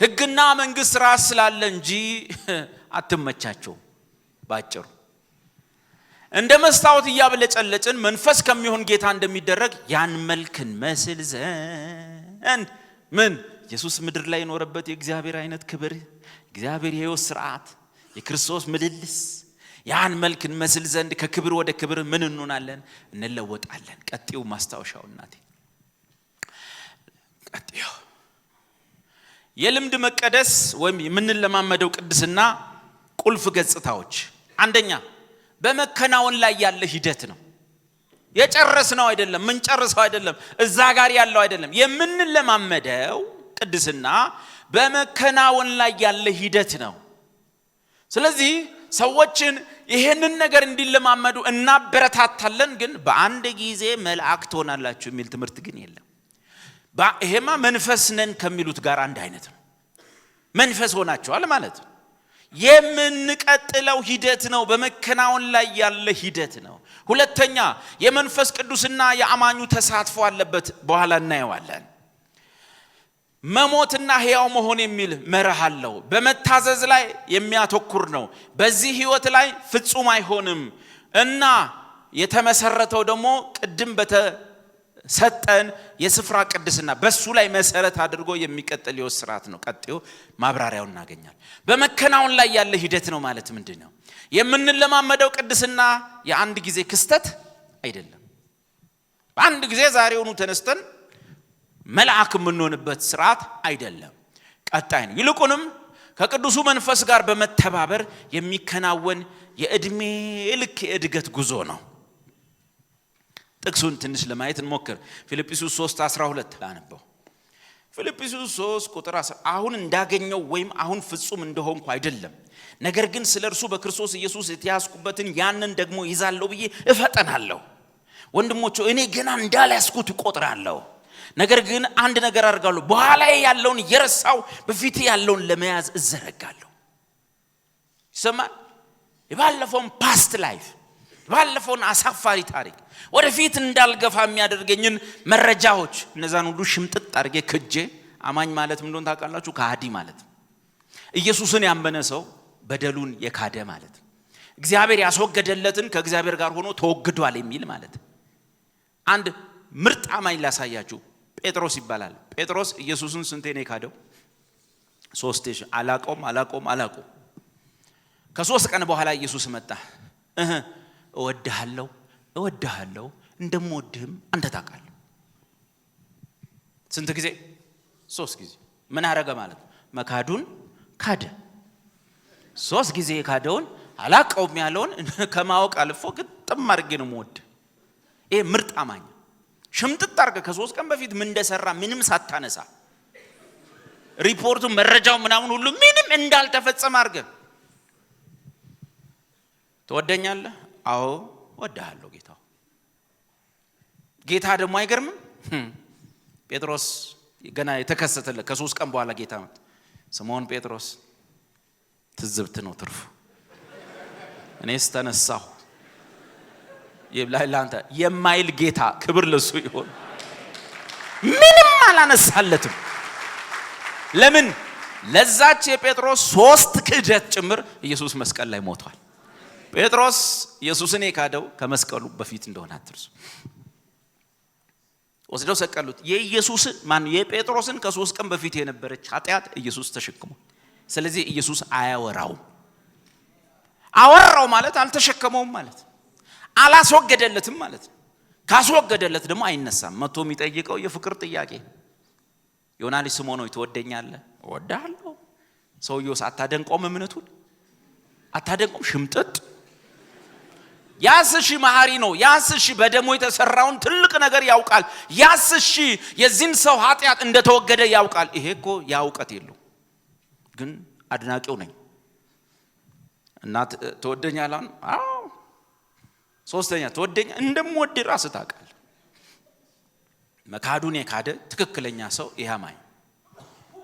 ሕግና መንግስት ራስ ስላለ እንጂ አትመቻቸው። ባጭሩ እንደ መስታወት እያብለጨለጭን መንፈስ ከሚሆን ጌታ እንደሚደረግ ያን መልክን መስል ዘንድ ምን ኢየሱስ ምድር ላይ የኖረበት የእግዚአብሔር አይነት ክብር፣ እግዚአብሔር የሕይወት ሥርዓት፣ የክርስቶስ ምልልስ ያን መልክ እንመስል ዘንድ ከክብር ወደ ክብር ምን እንሆናለን? እንለወጣለን። ቀጥዩ ማስታወሻው እናቴ ቀጥዩ የልምድ መቀደስ ወይም የምንለማመደው ቅድስና ቁልፍ ገጽታዎች። አንደኛ በመከናወን ላይ ያለ ሂደት ነው። የጨረስነው አይደለም፣ ምን ጨርሰው አይደለም፣ እዛ ጋር ያለው አይደለም። የምንለማመደው ቅድስና በመከናወን ላይ ያለ ሂደት ነው። ስለዚህ ሰዎችን ይሄንን ነገር እንዲለማመዱ እናበረታታለን። ግን በአንድ ጊዜ መልአክ ሆናላችሁ የሚል ትምህርት ግን የለም። ይሄማ መንፈስ ነን ከሚሉት ጋር አንድ አይነት ነው። መንፈስ ሆናችኋል ማለት ነው። የምንቀጥለው ሂደት ነው። በመከናወን ላይ ያለ ሂደት ነው። ሁለተኛ የመንፈስ ቅዱስና የአማኙ ተሳትፎ አለበት። በኋላ እናየዋለን። መሞትና ሕያው መሆን የሚል መርህ አለው። በመታዘዝ ላይ የሚያተኩር ነው። በዚህ ህይወት ላይ ፍጹም አይሆንም እና የተመሰረተው ደግሞ ቅድም በተሰጠን የስፍራ ቅድስና በሱ ላይ መሰረት አድርጎ የሚቀጥል የሕይወት ሥርዓት ነው። ቀጥሎ ማብራሪያው እናገኛለን። በመከናወን ላይ ያለ ሂደት ነው ማለት ምንድነው? የምንለማመደው ቅድስና የአንድ ጊዜ ክስተት አይደለም። በአንድ ጊዜ ዛሬውኑ ተነስተን መልአክ የምንሆንበት ሥርዓት አይደለም። ቀጣይ ነው። ይልቁንም ከቅዱሱ መንፈስ ጋር በመተባበር የሚከናወን የእድሜ ልክ የእድገት ጉዞ ነው። ጥቅሱን ትንሽ ለማየት እንሞክር። ፊልጵስዩስ 3:12 ላነበው። ፊልጵስዩስ 3:10 አሁን እንዳገኘው ወይም አሁን ፍጹም እንደሆንኩ አይደለም፣ ነገር ግን ስለርሱ በክርስቶስ ኢየሱስ የተያዝኩበትን ያንን ደግሞ ይዛለሁ ብዬ እፈጠናለሁ። ወንድሞቼ እኔ ገና እንዳልያዝኩት እቆጥራለሁ። ነገር ግን አንድ ነገር አድርጋለሁ፣ በኋላ ያለውን እየረሳው በፊት ያለውን ለመያዝ እዘረጋለሁ። ይሰማል። የባለፈውን ፓስት ላይፍ፣ የባለፈውን አሳፋሪ ታሪክ ወደፊት እንዳልገፋ የሚያደርገኝን መረጃዎች እነዛን ሁሉ ሽምጥጥ አድርጌ ክጄ። አማኝ ማለት ምን እንደሆነ ታውቃላችሁ? ከሃዲ ማለት ኢየሱስን ያመነ ሰው በደሉን የካደ ማለት፣ እግዚአብሔር ያስወገደለትን ከእግዚአብሔር ጋር ሆኖ ተወግዷል የሚል ማለት። አንድ ምርጥ አማኝ ላሳያችሁ። ጴጥሮስ ይባላል። ጴጥሮስ ኢየሱስን ስንቴ ነው የካደው? 3 አላቆም። ከ3 ቀን በኋላ ኢየሱስ መጣ። እወድሃለሁ እንደምወድህም አንተ ታውቃለህ። ስንት ጊዜ? 3 ጊዜ። ምን አረገ ማለት ነው? መካዱን ካደ። 3 ጊዜ የካደውን አላቀውም ያለውን ከማወቅ አልፎ ግጥም አድርጌ ነው የምወድ። ይሄ ምርጥ አማኝ። ሽምጥጥ አድርገ ከ3 ቀን በፊት ምን እንደሰራ ምንም ሳታነሳ ሪፖርቱ መረጃው ምናምን ሁሉ ምንም እንዳልተፈጸመ አድርገ ትወደኛለህ? አዎ ወድሃለሁ ጌታ ደግሞ አይገርምም? ጴጥሮስ ገና የተከሰተለ ከ3 ቀን በኋላ ጌታ መጣ። ስምዖን ጴጥሮስ ትዝብት ነው ትርፉ። እኔስ ተነሳሁ ይብላይላንተ የማይል ጌታ ክብር ለሱ ይሁን። ምንም አላነሳለትም። ለምን? ለዛች የጴጥሮስ 3 ክህደት ጭምር ኢየሱስ መስቀል ላይ ሞቷል። ጴጥሮስ ኢየሱስን የካደው ከመስቀሉ በፊት እንደሆነ አትርሱ። ወስደው ሰቀሉት። የኢየሱስን የጴጥሮስን ከ3 ቀን በፊት የነበረች ኃጢአት ኢየሱስ ተሸክሟል። ስለዚህ ኢየሱስ አወራው ማለት አልተሸከመውም ማለት፣ አላስወገደለትም ማለት። ካስወገደለት ደግሞ አይነሳም። መጥቶ የሚጠይቀው የፍቅር ጥያቄ ዮና ልጅ ስምዖን ሆይ ትወደኛለህ? እወድሃለሁ። ሰውየውስ አታደንቆም? እምነቱን አታደንቆም? ሽምጥጥ ያስሺ መሐሪ ነው። ያስሺ በደሙ የተሰራውን ትልቅ ነገር ያውቃል። ያስሺ የዚህን ሰው ኃጢአት እንደተወገደ ያውቃል። ይሄ እኮ ያውቀት የለው ግን አድናቂው ነኝ እና ትወደኛለህ? አዎ። ሶስተኛ ትወደኛ እንደምወድ ራስህ ታውቃለህ። መካዱን የካደ ትክክለኛ ሰው ይሃማኝ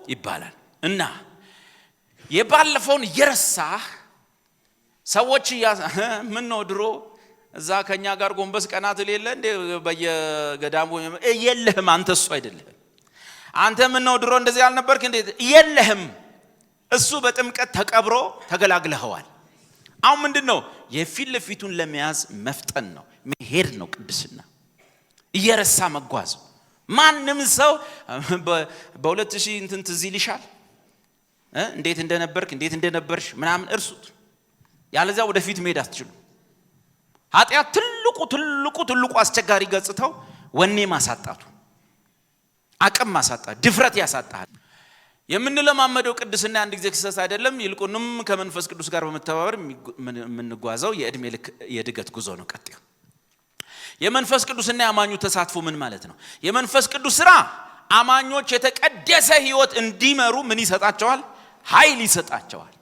ይባላል። እና የባለፈውን የረሳህ ሰዎች ምን ነው ድሮ እዛ ከኛ ጋር ጎንበስ ቀናት ለሌለ እንደ በየገዳሙ የለህም አንተ እሱ አይደለም። አንተ ምን ነው ድሮ እንደዚህ ያልነበርክ እንዴ? የለህም። እሱ በጥምቀት ተቀብሮ ተገላግለዋል። አሁን ምንድነው? የፊት ለፊቱን ለመያዝ መፍጠን ነው፣ መሄድ ነው። ቅድስና እየረሳ መጓዝ። ማንም ሰው በ2000 እንትን ትዝ ይልሻል እንዴት እንደነበርሽ ምናምን እርሱት። ያለዚያ ወደፊት መሄድ አትችሉ። ኃጢአት ትልቁ አስቸጋሪ ገጽታው ወኔ ማሳጣቱ፣ አቅም ማሳጣት፣ ድፍረት ያሳጣል። የምንለማመደው ቅድስና አንድ ጊዜ ክሰስ አይደለም። ይልቁንም ከመንፈስ ቅዱስ ጋር በመተባበር የምንጓዘው የእድሜ ልክ የድገት ጉዞ ነው። ቀጥታ የመንፈስ ቅዱስና ያማኙ ተሳትፎ ምን ማለት ነው? የመንፈስ ቅዱስ ስራ አማኞች የተቀደሰ ህይወት እንዲመሩ ምን ይሰጣቸዋል? ኃይል ይሰጣቸዋል።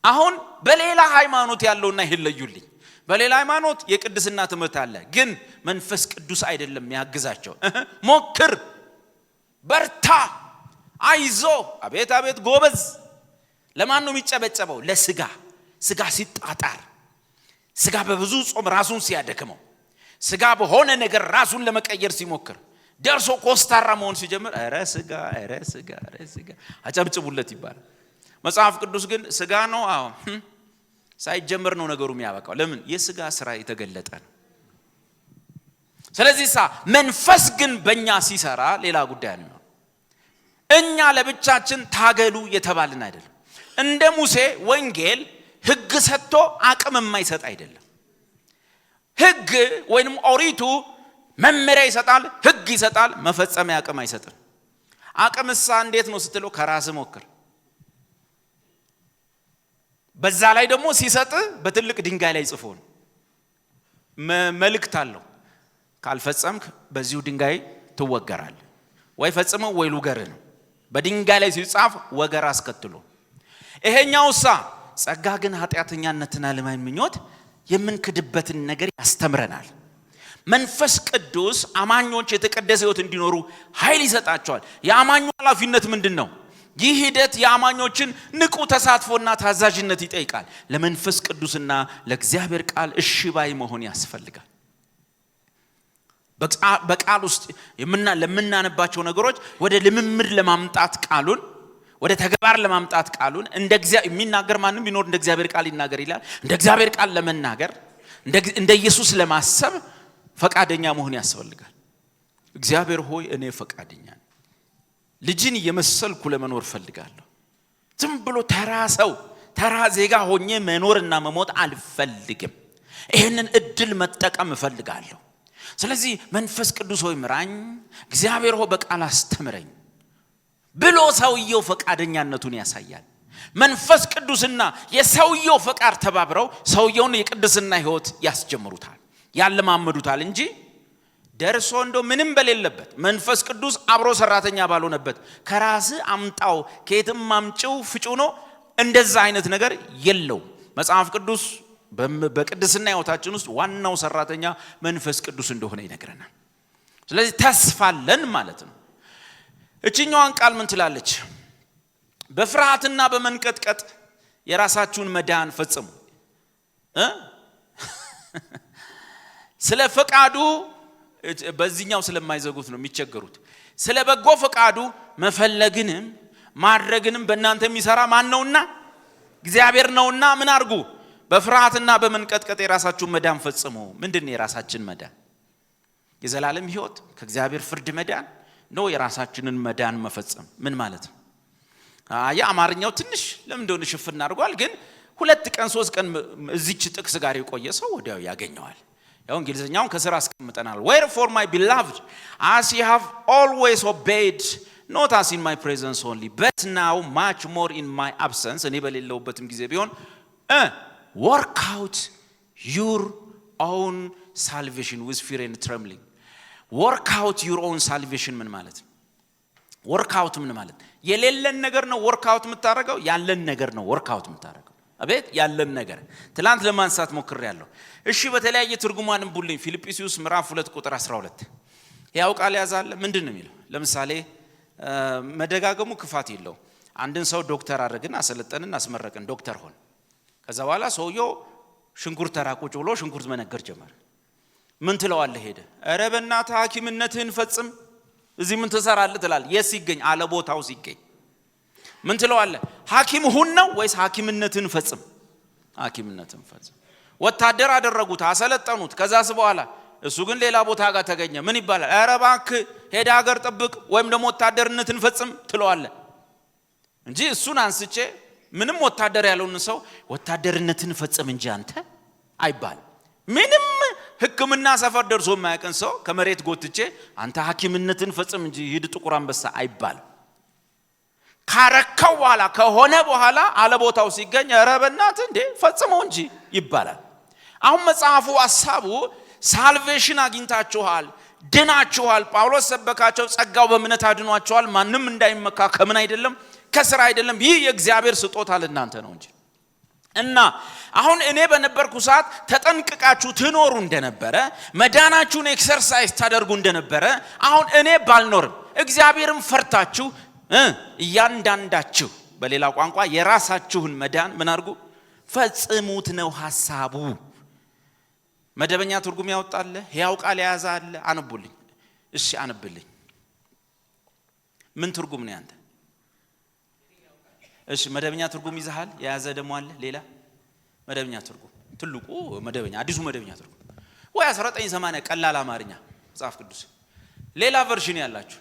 አሁን በሌላ ሃይማኖት ያለውና ይለዩልኝ። በሌላ ሃይማኖት የቅድስና ትምህርት አለ፣ ግን መንፈስ ቅዱስ አይደለም ያግዛቸው። ሞክር፣ በርታ፣ አይዞ፣ አቤት ጎበዝ። ለማን ነው የሚጨበጨበው? ስጋ ሲጣጣር፣ ስጋ በብዙ ጾም ራሱን ሲያደክመው፣ ስጋ በሆነ ነገር ራሱን ለመቀየር ሲሞክር፣ ደርሶ ኮስታራ መሆን ሲጀምር ኧረ ስጋ አጨብጭቡለት ይባላል። መጽሐፍ ቅዱስ ግን ስጋ ነው። አዎ ሳይጀምር ነው ነገሩ የሚያበቃው። ለምን? የስጋ ስራ የተገለጠ ነው። ስለዚህ መንፈስ ግን በእኛ ሲሰራ ሌላ ጉዳይ ነው። እኛ ለብቻችን ታገሉ የተባልን አይደለም። እንደ ሙሴ ወንጌል ህግ ሰጥቶ አቅም የማይሰጥ አይደለም። ህግ ወይንም ኦሪቱ መመሪያ ይሰጣል፣ ህግ ይሰጣል፣ መፈጸሚያ አቅም አይሰጥም። አቅምሳ እንዴት ነው ስትለው ከራስ ሞክር። በዛ ላይ ደግሞ ሲሰጥ በትልቅ ድንጋይ ላይ ጽፎ ነው። መልእክት አለው። ካልፈጸምክ በዚሁ ድንጋይ ትወገራለህ። ወይ ፈጽመው ወይ ልውገር ነው። በድንጋይ ላይ ሲጻፍ ወገር አስከትሎ ይሄኛውሳ ጸጋ ግን ኃጢአተኛነትና ለማይምኞት የምንክድበትን ነገር ያስተምረናል። መንፈስ ቅዱስ አማኞች የተቀደሰ ህይወት እንዲኖሩ ኃይል ይሰጣቸዋል። የአማኙ ኃላፊነት ምንድነው? ይህ ሂደት የአማኞችን ንቁ ተሳትፎና ታዛዥነት ይጠይቃል። ለመንፈስ ቅዱስና ለእግዚአብሔር ቃል እሺ ባይ መሆን ያስፈልጋል። በቃል ውስጥ ለምናነባቸው ነገሮች ወደ ልምምድ ለማምጣት ቃሉን ወደ ተግባር ለማምጣት ቃሉን እንደ እግዚአብሔር የሚናገር ማንም ቢኖር እንደ እግዚአብሔር ቃል ይናገር ይላል። እንደ እግዚአብሔር ቃል ለመናገር እንደ ኢየሱስ ለማሰብ ፈቃደኛ መሆን ያስፈልጋል። እግዚአብሔር ሆይ እኔ ፈቃደኛ ነኝ። ልጅን የመሰልኩ ለመኖር ፈልጋለሁ። ዝም ብሎ ተራ ዜጋ ሆኜ መኖርና መሞት አልፈልግም። ይሄንን እድል መጠቀም እፈልጋለሁ። ስለዚህ መንፈስ ቅዱስ ሆይ ምራኝ፣ እግዚአብሔር ሆይ በቃል አስተምረኝ ብሎ ሰውየው ፈቃደኛነቱን ያሳያል። መንፈስ ቅዱስና የሰውየው ፈቃድ ተባብረው ሰውየውን የቅድስና ህይወት ያስጀምሩታል፣ ያለማመዱታል እንጂ ደርሶ እንደው ምንም በሌለበት መንፈስ ቅዱስ አብሮ ሰራተኛ ባልሆነበት ከራስ አምጣው ከየትም ማምጪው ፍጩ ነው እንደዛ አይነት ነገር የለው። መጽሐፍ ቅዱስ በቅድስና ህይወታችን ውስጥ ዋናው ሰራተኛ መንፈስ ቅዱስ እንደሆነ ይነግረናል። ስለዚህ ተስፋለን ማለት ነው። እቺኛዋን ቃል ምን ትላለች? በፍርሃትና በመንቀጥቀጥ የራሳችሁን መዳን ፈጽሙ። ስለ ፈቃዱ በዚህኛው ስለማይዘጉት ነው የሚቸገሩት። ስለ በጎ ፈቃዱ መፈለግንም ማድረግንም በእናንተ የሚሰራ ማን ነውና? እግዚአብሔር ነውና ምን አድርጉ? በፍርሃትና በመንቀጥቀጥ የራሳችሁን መዳን ፈጽሙ። ምንድነው የራሳችን መዳን? የዘላለም ሕይወት ከእግዚአብሔር ፍርድ መዳን ነው። የራሳችንን መዳን መፈጸም ምን ማለት ነው? አማርኛው ትንሽ ለምን እንደሆነ ሽፍና አድርጓል። ግን 2 ቀን 3 ቀን እዚች ጥቅስ ጋር የቆየ ሰው ወዲያው ያገኘዋል። ያው እንግሊዘኛውን ከስራ አስቀምጠናል። Wherefore my beloved, as ye have always obeyed, not as in my presence only, but now much more in my absence, እኔ በሌለውበትም ጊዜ ቢሆን work out your own salvation with fear and trembling. Work out your own salvation ምን ማለት ነው? work out ምን ማለት? የሌለን ነገር ነው work out የምታረጋው? ያለን ነገር ነው work out የምታረጋው? አቤት ያለን ነገር ትላንት ለማንሳት ሞክሬያለሁ። እሺ በተለያየ ትርጉማንም ቡልኝ ፊልጵስዩስ ምዕራፍ 2 ቁጥር 12 ያው ቃል ያዛለ ምንድነው የሚለው? ለምሳሌ መደጋገሙ ክፋት የለው። አንድን ሰው ዶክተር አድርገን አሰለጠንን አስመረቅን ዶክተር ሆነ። ከዛ በኋላ ሰውየው ሽንኩርት ተራቆጭ ብሎ ሽንኩርት መነገር ጀመረ። ምን ትለዋለህ? ሄደ ኧረ በእናትህ ሐኪምነትህን ፈጽም፣ እዚህ ምን ትሰራለህ ትላለህ? የስ ይገኝ አለ ቦታው ሲገኝ ምን ትለዋለህ? ሐኪም ሁን ነው ወይስ ሐኪምነትን ፈጽም? ሐኪምነትን ፈጽም። ወታደር አደረጉት አሰለጠኑት። ከዛስ በኋላ እሱ ግን ሌላ ቦታ ጋር ተገኘ። ምን ይባላል? ኧረ እባክህ ሄደ ሀገር ጠብቅ ወይም ደግሞ ወታደርነትን ፈጽም ትለዋለህ እንጂ እሱን አንስቼ ምንም ወታደር ያለውን ሰው ወታደርነትን ፈጽም እንጂ አንተ አይባል። ምንም ሕክምና ሰፈር ደርሶ የማያውቅን ሰው ከመሬት ጎትቼ አንተ ሐኪምነትን ፈጽም እንጂ ሂድ ጥቁር አንበሳ አይባል። ካረከው በኋላ ከሆነ በኋላ አለ ቦታው ሲገኝ ኧረ በእናትህ እንዴ ፈጽመው እንጂ ይባላል። አሁን መጽሐፉ ሐሳቡ ሳልቬሽን አግኝታችኋል፣ ድናችኋል። ጳውሎስ ሰበካቸው ጸጋው በእምነት አድኗችኋል። ማንም እንዳይመካ ከምን አይደለም ከስራ አይደለም፣ ይህ የእግዚአብሔር ስጦታ ለእናንተ ነው እንጂ። እና አሁን እኔ በነበርኩ ሰዓት ተጠንቅቃችሁ ትኖሩ እንደነበረ መዳናችሁን ኤክሰርሳይዝ ታደርጉ እንደነበረ አሁን እኔ ባልኖርም እግዚአብሔርን ፈርታችሁ እያንዳንዳችሁ በሌላ ቋንቋ የራሳችሁን መዳን ምን አድርጉ? ፈጽሙት ነው ሐሳቡ። መደበኛ ትርጉም ያወጣለ ሕያው ቃል ያዛለ አንቡልኝ። እሺ አንብልኝ። ምን ትርጉም ነው ያንተ? እሺ መደበኛ ትርጉም ይዘሃል? ያዘ ደሞ አለ ሌላ መደበኛ ትርጉም ትልቁ መደበኛ አዲሱ መደበኛ ትርጉም ወይ 1980 ቀላል አማርኛ መጽሐፍ ቅዱስ ሌላ ቨርዥን ያላችሁ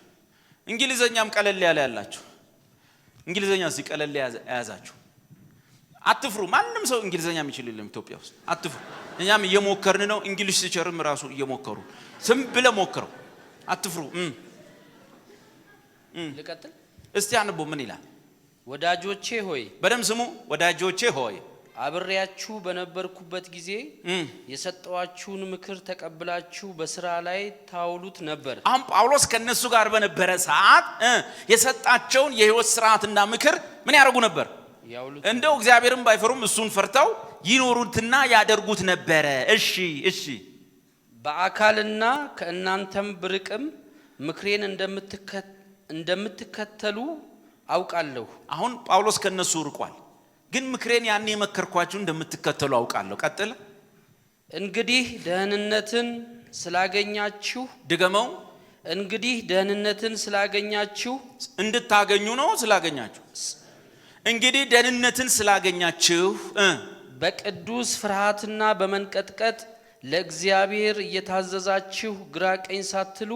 እንግሊዘኛም ቀለል ያለ ያላችሁ እንግሊዘኛ ሲቀለል ያዛችሁ አትፍሩ። ማንንም ሰው እንግሊዘኛ የሚችል የለም ኢትዮጵያ ውስጥ አትፍሩ። እኛም እየሞከርን ነው። እንግሊሽ ሲቸርም ራሱ እየሞከሩ ዝም ብለው ሞክረው አትፍሩ። ልቀጥል እስቲ አንቦ ምን ይላል? ወዳጆቼ ሆይ በደም ስሙ። ወዳጆቼ ሆይ አብሬያችሁ በነበርኩበት ጊዜ የሰጠዋችሁን ምክር ተቀብላችሁ በስራ ላይ ታውሉት ነበር። አሁን ጳውሎስ ከነሱ ጋር በነበረ ሰዓት የሰጣቸውን የሕይወት ሥርዓትና ምክር ምን ያደርጉ ነበር? እንደው እግዚአብሔርን ባይፈሩም እሱን ፈርተው ይኖሩትና ያደርጉት ነበር። እሺ በአካልና ከእናንተም ብርቅም ምክሬን እንደምትከተሉ አውቃለሁ። አሁን ጳውሎስ ከነሱ ርቋል፣ ግን ምክሬን ያኔ መከርኳችሁ እንደምትከተሉ አውቃለሁ። ቀጥል። እንግዲህ ደህንነትን ስላገኛችሁ ድገመው። እንግዲህ ደህንነትን ስላገኛችሁ እንድታገኙ ነው። ስላገኛችሁ እንግዲህ ደህንነትን ስላገኛችሁ በቅዱስ ፍርሃትና በመንቀጥቀጥ ለእግዚአብሔር እየታዘዛችሁ ግራ ቀኝ ሳትሉ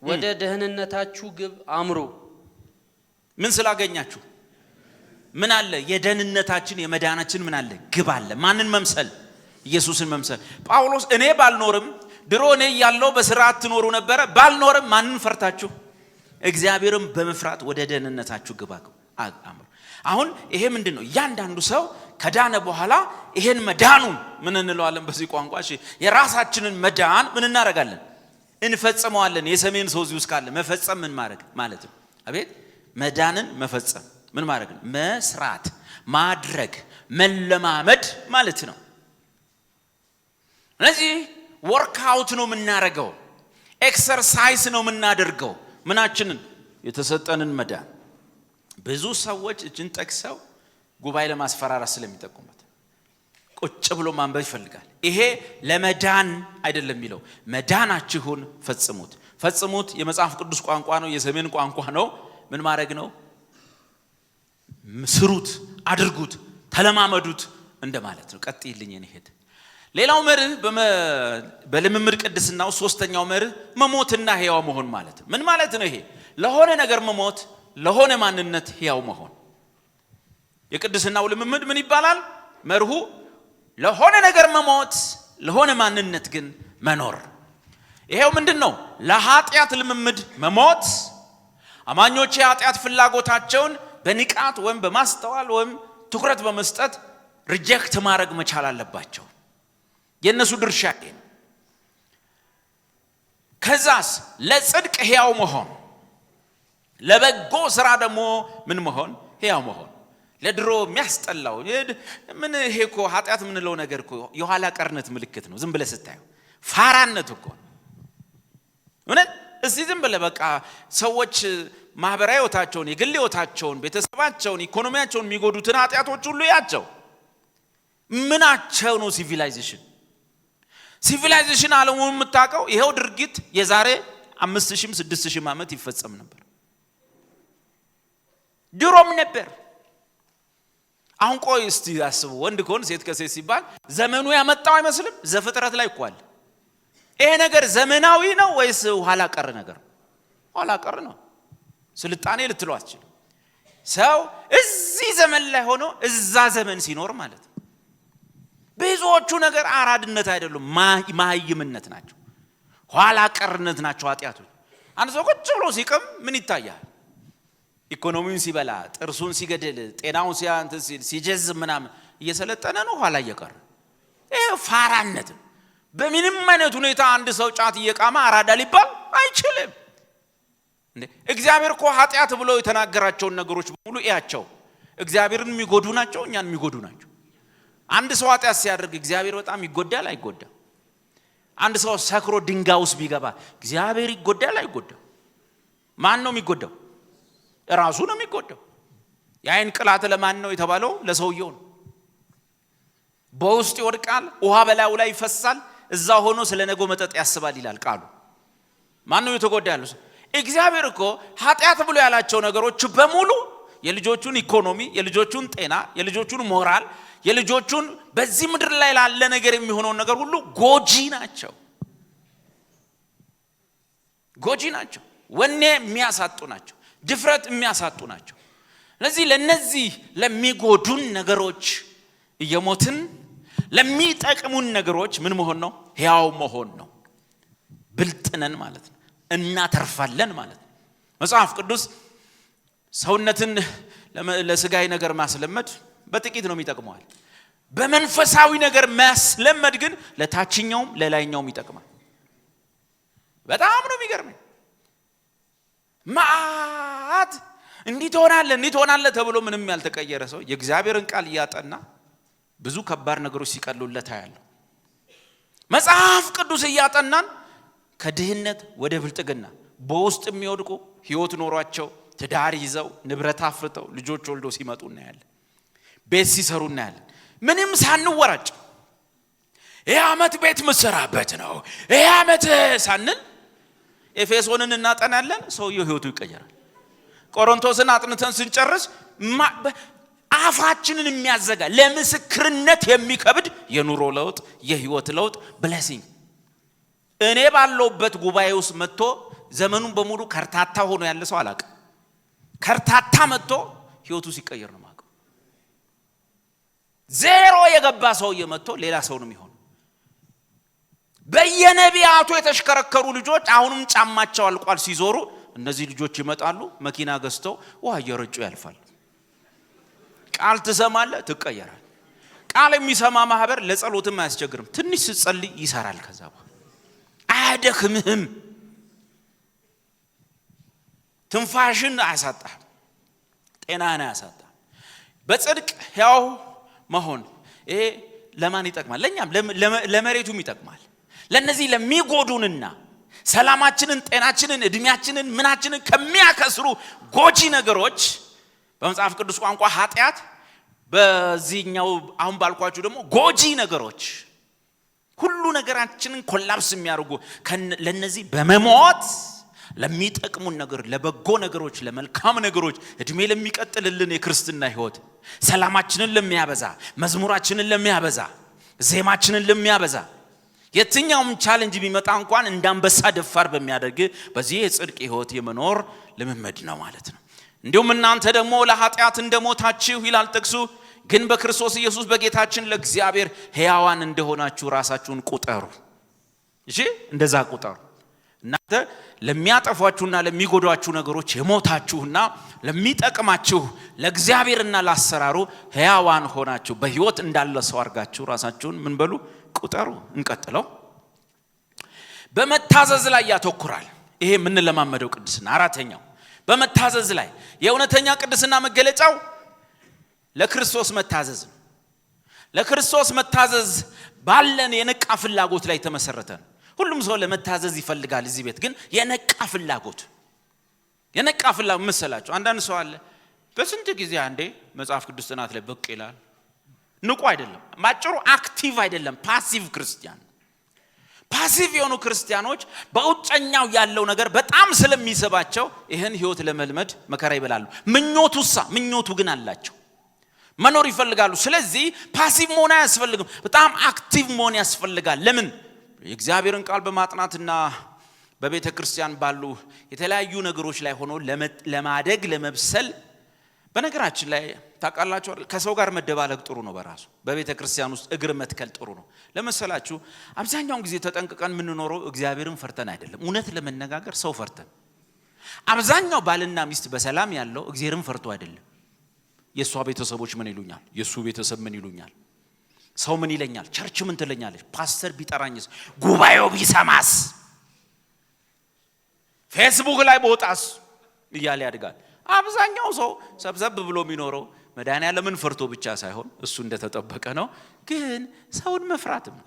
ወደ ደህንነታችሁ ግብ አምሩ። ምን ስላገኛችሁ? ምን አለ? የደህንነታችን የመዳናችን ምን አለ? ግብ አለ። ማንን መምሰል? ኢየሱስን መምሰል። ጳውሎስ እኔ ባልኖርም ድሮ እኔ ያለው በስርዓት ትኖሩ ነበር። ባልኖርም ማንን ፈርታችሁ? እግዚአብሔርን በመፍራት ወደ ደህንነታችሁ ግብ አምሩ። አሁን ይሄ ምንድነው? እያንዳንዱ ሰው ከዳነ በኋላ ይሄን መዳኑን ምን እንለዋለን በዚህ ቋንቋ? እሺ የራሳችንን መዳን ምን እናደርጋለን? እንፈጽመዋለን። የሰሜን ሰው እዚህ ውስጥ ካለ መፈጸም ምን ማድረግ ማለት ነው? አቤት መዳንን መፈጸም ምን ማድረግ ነው? መስራት፣ ማድረግ፣ መለማመድ ማለት ነው። ስለዚህ ወርክ አውት ነው የምናደርገው፣ ኤክሰርሳይዝ ነው የምናደርገው። ምናችንን? የተሰጠንን መዳን ብዙ ሰዎች እጅን ጠቅሰው ጉባኤ ለማስፈራራት ስለሚጠቁሙት ቁጭ ብሎ ማንበብ ይፈልጋል። ይሄ ለመዳን አይደለም የሚለው መዳናችሁን ፈጽሙት የመጽሐፍ ቅዱስ ቋንቋ ነው፣ የሰሜን ቋንቋ ነው። ምን ማድረግ ነው? ስሩት፣ አድርጉት፣ ተለማመዱት እንደማለት ነው። ቀጥይልኝ እንሄድ። ሌላው መርህ በልምምድ ቅድስናው ሶስተኛው መርህ መሞትና ሕያው መሆን ማለት ነው። ምን ማለት ነው ይሄ? ለሆነ ነገር መሞት፣ ለሆነ ማንነት ሕያው መሆን። የቅድስናው ልምምድ ምን ይባላል? መርሁ ለሆነ ነገር መሞት፣ ለሆነ ማንነት ግን መኖር። ይሄው ምንድነው? ለኃጢአት ልምምድ መሞት፣ አማኞች የኃጢአት ፍላጎታቸውን በንቃት ወይም በማስተዋል ወይም ትኩረት በመስጠት ሪጀክት ማድረግ መቻል አለባቸው። የነሱ ድርሻ ይሄ ነው። ከዛስ ለጽድቅ ሕያው መሆን፣ ለበጎ ስራ ደግሞ ምን መሆን? ሕያው መሆን። ለድሮ የሚያስጠላው ምን ይሄ እኮ ኃጢአት የምንለው ነገር እኮ የኋላ ቀርነት ምልክት ነው። ዝም ብለህ ስታየው ፋራነት እኮ እውነት። እስቲ ዝም ብለህ በቃ ሰዎች ማህበራዊ ህይወታቸውን፣ የግል ህይወታቸውን፣ ቤተሰባቸውን፣ ኢኮኖሚያቸውን የሚጎዱትን ኃጢአቶች ሁሉ ያቸው ምናቸው ነው? ሲቪላይዜሽን ዓለሙን የምታውቀው ይሄው ድርጊት የዛሬ 5000 6000 ዓመት ይፈጸም ነበር። ድሮም ነበር። አሁን ቆይ እስቲ አስቡ፣ ወንድ ከሆነ ሴት ከሴት ሲባል ዘመኑ ያመጣው አይመስልም? ዘፍጥረት ላይ ቆል ይሄ ነገር ዘመናዊ ነው ወይስ ኋላ ቀር ነገር? ኋላ ቀር ነው። ስልጣኔ ልትለው አትችልም። ሰው እዚህ ዘመን ላይ ሆኖ እዛ ዘመን ሲኖር ማለት ነው። ብዙዎቹ ነገር አራድነት አይደሉም፣ ማህይምነት ናቸው፣ ኋላ ቀርነት ናቸው ኃጢአቶች። አንድ ሰው ቁጭ ብሎ ሲቅም ምን ይታያል? ኢኮኖሚውን ሲበላ፣ ጥርሱን ሲገድል፣ ጤናውን ሲጀዝ ምናምን እየሰለጠነ ነው፣ ኋላ እየቀረ። ይሄ ፋራነት። በምንም አይነት ሁኔታ አንድ ሰው ጫት እየቃማ አራዳ ሊባል አይችልም። እግዚአብሔር እኮ ኃጢአት ብሎ የተናገራቸውን ነገሮች በሙሉ እያቸው እግዚአብሔርን የሚጎዱ ናቸው፣ እኛን የሚጎዱ ናቸው። አንድ ሰው ኃጢአት ሲያደርግ እግዚአብሔር በጣም ይጎዳል አይጎዳም? አንድ ሰው ሰክሮ ድንጋይ ውስጥ ቢገባ እግዚአብሔር ይጎዳል አይጎዳም? ማን ነው የሚጎዳው? ራሱ ነው የሚጎዳው። የአይን ቅላት ለማን ነው የተባለው? ለሰውየው ነው። በውስጥ ይወድቃል፣ ውሃ በላዩ ላይ ይፈሳል፣ እዛ ሆኖ ስለ ነገው መጠጥ ያስባል ይላል ቃሉ። ማን ነው የተጎዳ ያለው? እግዚአብሔር እኮ ኃጢአት ብሎ ያላቸው ነገሮች በሙሉ የልጆቹን ኢኮኖሚ፣ የልጆቹን ጤና፣ የልጆቹን ሞራል፣ የልጆቹን በዚህ ምድር ላይ ላለ ነገር የሚሆነው ነገር ሁሉ ጎጂ ናቸው። ጎጂ ናቸው። ወኔ የሚያሳጡ ናቸው። ድፍረት የሚያሳጡ ናቸው። ስለዚህ ለነዚህ ለሚጎዱን ነገሮች እየሞትን ለሚጠቅሙን ነገሮች ምን መሆን ነው? ሕያው መሆን ነው። ብልጥነን ማለት ነው። እናተርፋለን ማለት ነው። መጽሐፍ ቅዱስ ሰውነትን ለስጋዊ ነገር ማስለመድ በጥቂት ነው የሚጠቅመዋል። በመንፈሳዊ ነገር ማስለመድ ግን ለታችኛውም ለላይኛውም ይጠቅማል። በጣም ነው የሚገርመኝ። ማአት እንዲህ ትሆናለህ ተብሎ ምንም ያልተቀየረ ሰው የእግዚአብሔርን ቃል እያጠና ብዙ ከባድ ነገሮች ሲቀሉለት ያለው መጽሐፍ ቅዱስ እያጠናን ከድህነት ወደ ብልጥግና በውስጥ የሚወድቁ ህይወት ኖሯቸው ትዳር ይዘው ንብረት አፍርተው ልጆች ወልደው ሲመጡ እናያለን። ቤት ሲሰሩ እናያለን። ምንም ሳንወራጭ ይሄ ዓመት ቤት መስራበት ነው ይሄ ዓመት ሳንል ኤፌሶንን እናጠናለን። ሰውየው ህይወቱ ይቀየራል። ቆሮንቶስን አጥንተን ስንጨርስ አፋችንን የሚያዘጋ ለምስክርነት የሚከብድ የኑሮ ለውጥ፣ የህይወት ለውጥ ብሌሲንግ። እኔ ባለውበት ጉባኤ ውስጥ መጥቶ ዘመኑን በሙሉ ከርታታ ሆኖ ያለ ሰው አላውቅም። ከርታታ መጥቶ ህይወቱ ሲቀየር ነው ማቀው። ዜሮ የገባ ሰው የመጥቶ ሌላ ሰው ነው የሚሆነው። በየነቢያቱ የተሽከረከሩ ልጆች አሁንም ጫማቸው አልቋል ሲዞሩ እነዚህ ልጆች ይመጣሉ፣ መኪና ገዝተው ውሃ እየረጩ ያልፋሉ። ቃል ትሰማለህ፣ ትቀየራል። ቃል የሚሰማ ማህበር ለጸሎትም አያስቸግርም። ትንሽ ስትጸልይ ይሰራል። ከዛ በኋላ አያደክምህም። ትንፋሽን አያሳጣህም፣ ጤናህን አያሳጣህም። በጽድቅ ሕያው መሆን ይሄ ለማን ይጠቅማል? ለኛም ለመሬቱም ይጠቅማል። ለነዚህ ለሚጎዱንና ሰላማችንን ጤናችንን እድሜያችንን ምናችንን ከሚያከስሩ ጎጂ ነገሮች በመጽሐፍ ቅዱስ ቋንቋ ኃጢአት በዚህኛው አሁን ባልኳችሁ ደግሞ ጎጂ ነገሮች ሁሉ ነገራችንን ኮላፕስ የሚያደርጉ ለነዚህ በመሞት ለሚጠቅሙን ነገር ለበጎ ነገሮች ለመልካም ነገሮች እድሜ ለሚቀጥልልን የክርስትና ህይወት ሰላማችንን ለሚያበዛ መዝሙራችንን ለሚያበዛ ዜማችንን ለሚያበዛ የትኛውም ቻሌንጅ ቢመጣ እንኳን እንዳንበሳ ደፋር በሚያደርግ በዚህ የጽድቅ ህይወት የመኖር ልምምድ ነው ማለት ነው። እንዲሁም እናንተ ደግሞ ለኃጢአት እንደሞታችሁ ይላል ጥቅሱ ግን በክርስቶስ ኢየሱስ በጌታችን ለእግዚአብሔር ሕያዋን እንደሆናችሁ ራሳችሁን ቁጠሩ። እሺ እንደዛ ቁጠሩ። እናንተ ለሚያጠፏችሁና ለሚጎዷችሁ ነገሮች የሞታችሁና ለሚጠቅማችሁ ለእግዚአብሔርና ለአሰራሩ ሕያዋን ሆናችሁ በህይወት እንዳለ ሰው አርጋችሁ ራሳችሁን ምን በሉ ቁጠሩ። እንቀጥለው። በመታዘዝ ላይ ያተኩራል። ይሄ ምን ለማመደው ቅድስና አራተኛው በመታዘዝ ላይ የእውነተኛ ቅድስና መገለጫው ለክርስቶስ መታዘዝ ነው። ለክርስቶስ መታዘዝ ባለን የነቃ ፍላጎት ላይ ተመሰረተ ነው። ሁሉም ሰው ለመታዘዝ ይፈልጋል። እዚህ ቤት ግን የነቃ ፍላጎት መሰላችሁ አንዳንድ ሰው አለ በስንት ጊዜ አንዴ መጽሐፍ ቅዱስ ጥናት ላይ ብቅ ይላል። ንቁ አይደለም፣ ማጭሩ አክቲቭ አይደለም፣ ፓሲቭ ክርስቲያን። ፓሲቭ የሆኑ ክርስቲያኖች በውጭኛው ያለው ነገር በጣም ስለሚሰባቸው ይሄን ህይወት ለመልመድ መከራ ይበላሉ። ምኞቱ ግን አላቸው፣ መኖር ይፈልጋሉ። ስለዚህ ፓሲቭ መሆን አያስፈልግም፣ በጣም አክቲቭ መሆን ያስፈልጋል። ለምን? የእግዚአብሔርን ቃል በማጥናትና በቤተ ክርስቲያን ባሉ የተለያዩ ነገሮች ላይ ሆኖ ለማደግ ለመብሰል። በነገራችን ላይ ታውቃላችሁ ከሰው ጋር መደባለቅ ጥሩ ነው በራሱ። በቤተ ክርስቲያን ውስጥ እግር መትከል ጥሩ ነው። ለምሳላችሁ አብዛኛውን ጊዜ ተጠንቅቀን የምንኖረው እግዚአብሔርን ፈርተን አይደለም። እውነት ለመነጋገር ሰው ፈርተን። አብዛኛው ባልና ሚስት በሰላም ያለው እግዚአብሔርን ፈርቶ አይደለም። የሷ ቤተሰቦች ምን ይሉኛል? የሱ ቤተሰብ ምን ይሉኛል? ሰው ምን ይለኛል? ቸርች ምን ትለኛለች? ፓስተር ቢጠራኝስ? ጉባኤው ቢሰማስ? ፌስቡክ ላይ ቦታስ እያለ ያድጋል። አብዛኛው ሰው ሰብሰብ ብሎ የሚኖረው መድኃኒዓለምን ፈርቶ ብቻ ሳይሆን እሱ እንደተጠበቀ ነው፣ ግን ሰውን መፍራትም ነው።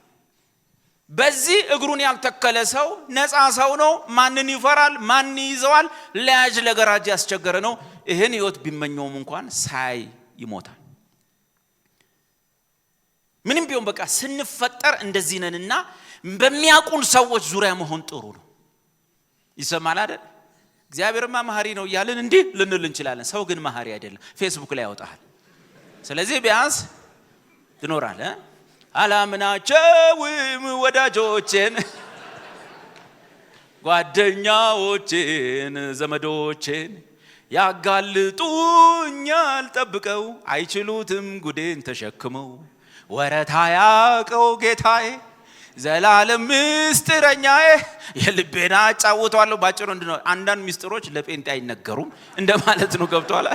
በዚህ እግሩን ያልተከለ ሰው ነፃ ሰው ነው። ማንን ይፈራል? ማን ይዘዋል? ለያጅ ለገራጅ ያስቸገረ ነው። ይሄን ህይወት ቢመኘውም እንኳን ሳይ ይሞታል። ምንም ቢሆን በቃ ስንፈጠር እንደዚህ ነንና በሚያውቁን ሰዎች ዙሪያ መሆን ጥሩ ነው። ይሰማል አይደል? እግዚአብሔርማ መሐሪ ነው እያልን እንዲህ ልንል እንችላለን። ሰው ግን መሐሪ አይደለም። ፌስቡክ ላይ ያወጣል። ስለዚህ ቢያንስ ትኖራለህ። አላምናቸውም ወዳጆቼን ጓደኛዎቼን ዘመዶቼን ያጋልጡኛል ጠብቀው አይችሉትም ጉዴን ተሸክመው ወረታ ያቀው ጌታዬ ዘላለም ምስጥረኛዬ የልቤና ጫውቷለሁ። ባጭሩ እንደሆነ አንዳንድ ምስጥሮች ለጴንጤ አይነገሩም እንደማለት ነው። ገብቷል?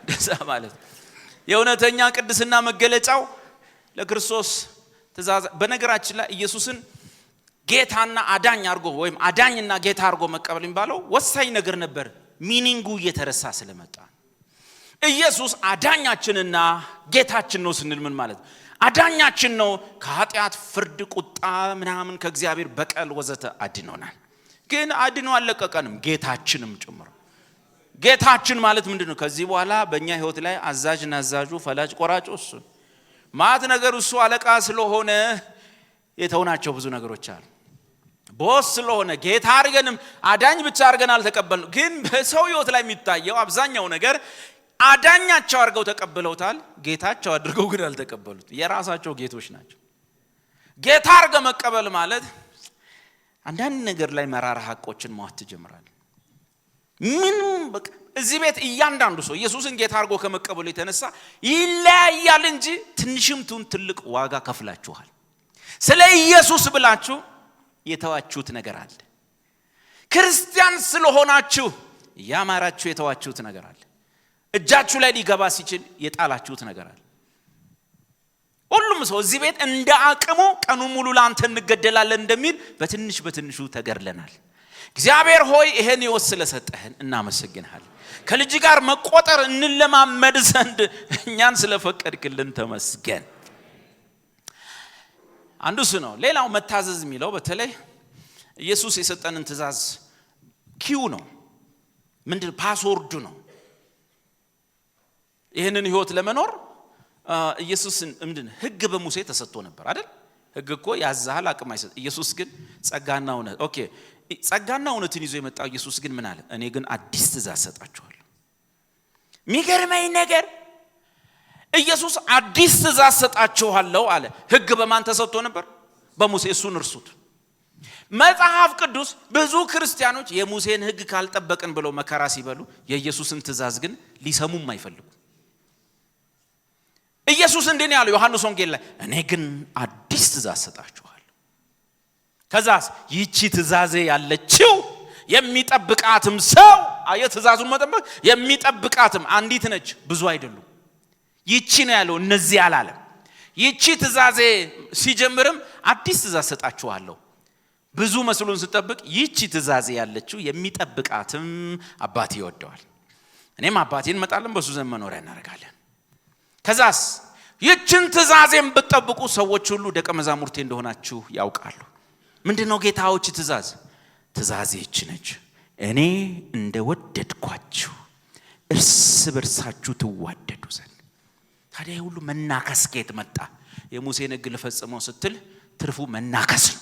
ደሳ ማለት የእውነተኛ ቅድስና መገለጫው ለክርስቶስ ተዛዛ። በነገራችን ላይ ኢየሱስን ጌታና አዳኝ አርጎ ወይም አዳኝና ጌታ አርጎ መቀበል የሚባለው ወሳኝ ነገር ነበር። ሚኒንጉ እየተረሳ ስለመጣ ኢየሱስ አዳኛችንና ጌታችን ነው ስንል ምን ማለት? አዳኛችን ነው ከኃጢአት ፍርድ፣ ቁጣ ምናምን ከእግዚአብሔር በቀል ወዘተ አድኖናል። ግን አድኖ አለቀቀንም፣ ጌታችንም ጭምር። ጌታችን ማለት ምንድነው? ከዚህ በኋላ በእኛ ህይወት ላይ አዛዥ ናዛዡ ፈላጭ ቆራጭ እሱ ማት ነገር እሱ አለቃ ስለሆነ የተውናቸው ብዙ ነገሮች አሉ። ቦስ ስለሆነ ጌታ አርገንም አዳኝ ብቻ አርገን አልተቀበልነው። ግን በሰው ህይወት ላይ የሚታየው አብዛኛው ነገር አዳኛቸው አርገው ተቀበለውታል፣ ጌታቸው አድርገው ግን አልተቀበሉት። የራሳቸው ጌቶች ናቸው። ጌታ አርገ መቀበል ማለት አንዳንድ ነገር ላይ መራራ ሐቆችን ማወት ትጀምራለህ። ምንም በቃ እዚህ ቤት እያንዳንዱ ሰው ኢየሱስን ጌታ አርጎ ከመቀበሉ የተነሳ ይለያያል እንጂ ትንሽም ቱን ትልቅ ዋጋ ከፍላችኋል። ስለ ኢየሱስ ብላችሁ የተዋችሁት ነገር አለ። ክርስቲያን ስለሆናችሁ ያማራችሁ የተዋችሁት ነገር አለ። እጃችሁ ላይ ሊገባ ሲችል የጣላችሁት ነገር አለ። ሁሉም ሰው እዚህ ቤት እንደ አቅሙ ቀኑ ሙሉ ላንተ እንገደላለን እንደሚል በትንሽ በትንሹ ተገርለናል። እግዚአብሔር ሆይ ይሄን ህይወት ስለሰጠህን እናመሰግንሃለን። ከልጅ ጋር መቆጠር እንለማመድ ዘንድ እኛን ስለፈቀድክልን ተመስገን። አንዱስ ነው። ሌላው መታዘዝ የሚለው በተለይ ኢየሱስ የሰጠንን ትእዛዝ ኪው ነው ምንድነው ፓስወርዱ ነው ይሄንን ህይወት ለመኖር ኢየሱስ ምንድነው ህግ በሙሴ ተሰጥቶ ነበር አይደል ህግ እኮ ያዛሃል አቅም አይሰጥ ኢየሱስ ግን ጸጋና እውነት ኦኬ ጸጋና እውነትን ይዞ የመጣው ኢየሱስ ግን ምን አለ እኔ ግን አዲስ ትእዛዝ ሰጣችኋለሁ ሚገርመኝ ነገር ኢየሱስ አዲስ ትእዛዝ ሰጣችኋለሁ አለ ህግ በማን ተሰጥቶ ነበር በሙሴ እሱን እርሱት መጽሐፍ ቅዱስ ብዙ ክርስቲያኖች የሙሴን ህግ ካልጠበቅን ብለው መከራ ሲበሉ የኢየሱስን ትእዛዝ ግን ሊሰሙም አይፈልጉ ኢየሱስ እንደኔ ያለው ዮሐንስ ወንጌል ላይ እኔ ግን አዲስ ትእዛዝ ሰጣችኋለሁ ከዛስ ይቺ ትእዛዜ ያለችው የሚጠብቃትም ሰው አየ ትእዛዙን መጠበቅ የሚጠብቃትም አንዲት ነች ብዙ አይደሉም ይቺ ነው ያለው እነዚህ አላለም ይቺ ትእዛዜ ሲጀምርም አዲስ ትእዛዝ ሰጣችኋለሁ ብዙ መስሉን ሲጠብቅ ይቺ ትእዛዜ ያለችው የሚጠብቃትም አባቴ ይወደዋል እኔም አባቴን መጣለን በሱ ዘመን መኖሪያ እናደርጋለን ከዛስ ይችን ትእዛዜን ብትጠብቁ ሰዎች ሁሉ ደቀ መዛሙርቴ እንደሆናችሁ ያውቃሉ ምንድነው ጌታዎች ትእዛዜ ይቺ ነች እኔ እንደወደድኳችሁ እርስ በርሳችሁ ትዋደዱ ዘንድ ታዲያ ሁሉ መናከስ ከየት መጣ የሙሴን ህግ ለፈጽመው ስትል ትርፉ መናከስ ነው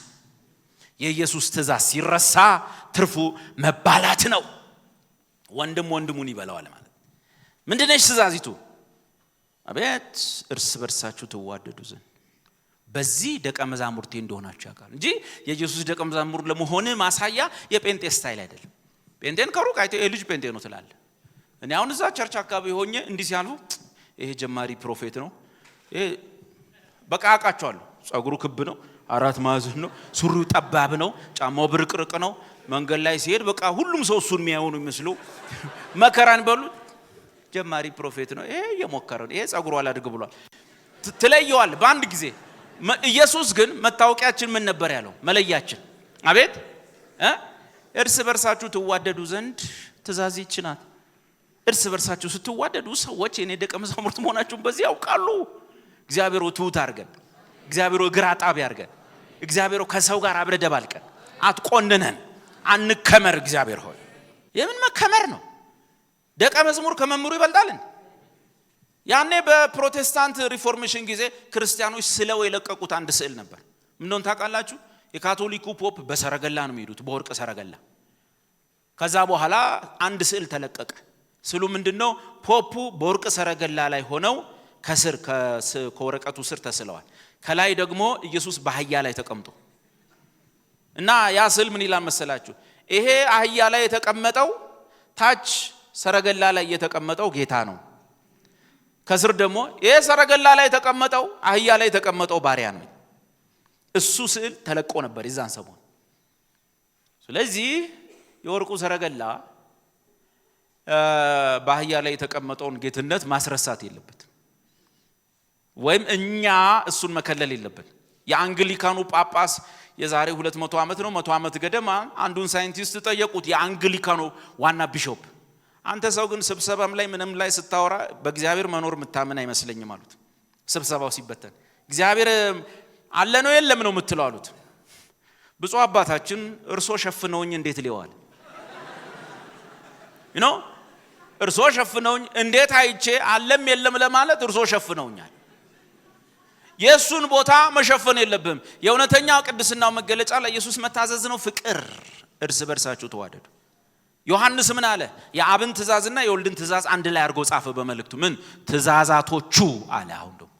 የኢየሱስ ትእዛዝ ሲረሳ ትርፉ መባላት ነው ወንድም ወንድሙን ይበላዋል ማለት ምንድነሽ ትእዛዚቱ አቤት እርስ በርሳችሁ ትዋደዱ ዘንድ በዚህ ደቀ መዛሙርቴ እንደሆናችሁ ያውቃል እንጂ የኢየሱስ ደቀ መዛሙር ለመሆን ማሳያ የጴንጤ ስታይል አይደለም ጴንጤን ከሩቅ አይቶ የልጅ ጴንጤ ነው ትላለ እኔ አሁን እዛ ቸርች አካባቢ ሆኜ እንዲህ ሲያልፉ ይሄ ጀማሪ ፕሮፌት ነው ይሄ በቃ አቃቸዋለሁ ጸጉሩ ክብ ነው አራት ማዕዘን ነው ሱሪው ጠባብ ነው ጫማው ብርቅርቅ ነው መንገድ ላይ ሲሄድ በቃ ሁሉም ሰው እሱን የሚያዩ ነው የሚመስለው መከራን በሉ ጀማሪ ፕሮፌት ነው ይሄ የሞከረ ነው ይሄ ጸጉሩ አላድግ ብሏል ትለየዋል በአንድ ጊዜ ኢየሱስ ግን መታወቂያችን ምን ነበር ያለው መለያችን አቤት እርስ በርሳችሁ ትዋደዱ ዘንድ ትእዛዝ ይህች ናት እርስ በርሳችሁ ስትዋደዱ ሰዎች የኔ ደቀ መዛሙርት መሆናችሁን በዚህ ያውቃሉ እግዚአብሔር ትሁት አድርገን እግዚአብሔር ግራ ጣቢ አድርገን እግዚአብሔር ከሰው ጋር አብረ ደባልቀን አትቆንነን አንከመር እግዚአብሔር ሆይ የምን መከመር ነው ደቀ መዝሙር ከመምሩ ይበልጣል ያኔ በፕሮቴስታንት ሪፎርሜሽን ጊዜ ክርስቲያኖች ስለው የለቀቁት አንድ ስዕል ነበር ምንድነው ታውቃላችሁ የካቶሊኩ ፖፕ በሰረገላ ነው የሚሄዱት በወርቅ ሰረገላ ከዛ በኋላ አንድ ስዕል ተለቀቀ ስሉ ምንድነው ፖፑ በወርቅ ሰረገላ ላይ ሆነው ከስር ከወረቀቱ ስር ተስለዋል ከላይ ደግሞ ኢየሱስ በአህያ ላይ ተቀምጦ እና ያ ስዕል ምን ይላል መሰላችሁ ይሄ አህያ ላይ የተቀመጠው ታች ሰረገላ ላይ የተቀመጠው ጌታ ነው ከስር ደግሞ ይሄ ሰረገላ ላይ የተቀመጠው አህያ ላይ የተቀመጠው ባሪያ ነው እሱ ስዕል ተለቆ ነበር ይዛን ሰሞን ስለዚህ የወርቁ ሰረገላ በአህያ ላይ የተቀመጠውን ጌትነት ማስረሳት የለበት ወይም እኛ እሱን መከለል የለበት የአንግሊካኑ ጳጳስ የዛሬ 200 ዓመት ነው 100 ዓመት ገደማ አንዱን ሳይንቲስት ጠየቁት የአንግሊካኑ ዋና ቢሾፕ አንተ ሰው ግን ስብሰባም ላይ ምንም ላይ ስታወራ በእግዚአብሔር መኖር መታመን አይመስለኝም አሉት ስብሰባው ሲበተን እግዚአብሔር አለ ነው የለም ነው የምትለው አሉት ብፁዕ አባታችን እርሶ ሸፍነውኝ እንዴት ሊዋል እርሶ ሸፍነውኝ እንዴት አይቼ አለም የለም ለማለት እርሶ ሸፍነውኛል የሱን ቦታ መሸፈን የለብም የእውነተኛው ቅድስናው መገለጫ ለኢየሱስ መታዘዝ ነው ፍቅር እርስ በርሳችሁ ተዋደዱ ዮሐንስ ምን አለ የአብን ትእዛዝና የወልድን ትእዛዝ አንድ ላይ አድርጎ ጻፈ በመልእክቱ ምን ትእዛዛቶቹ አለ አሁን ደግሞ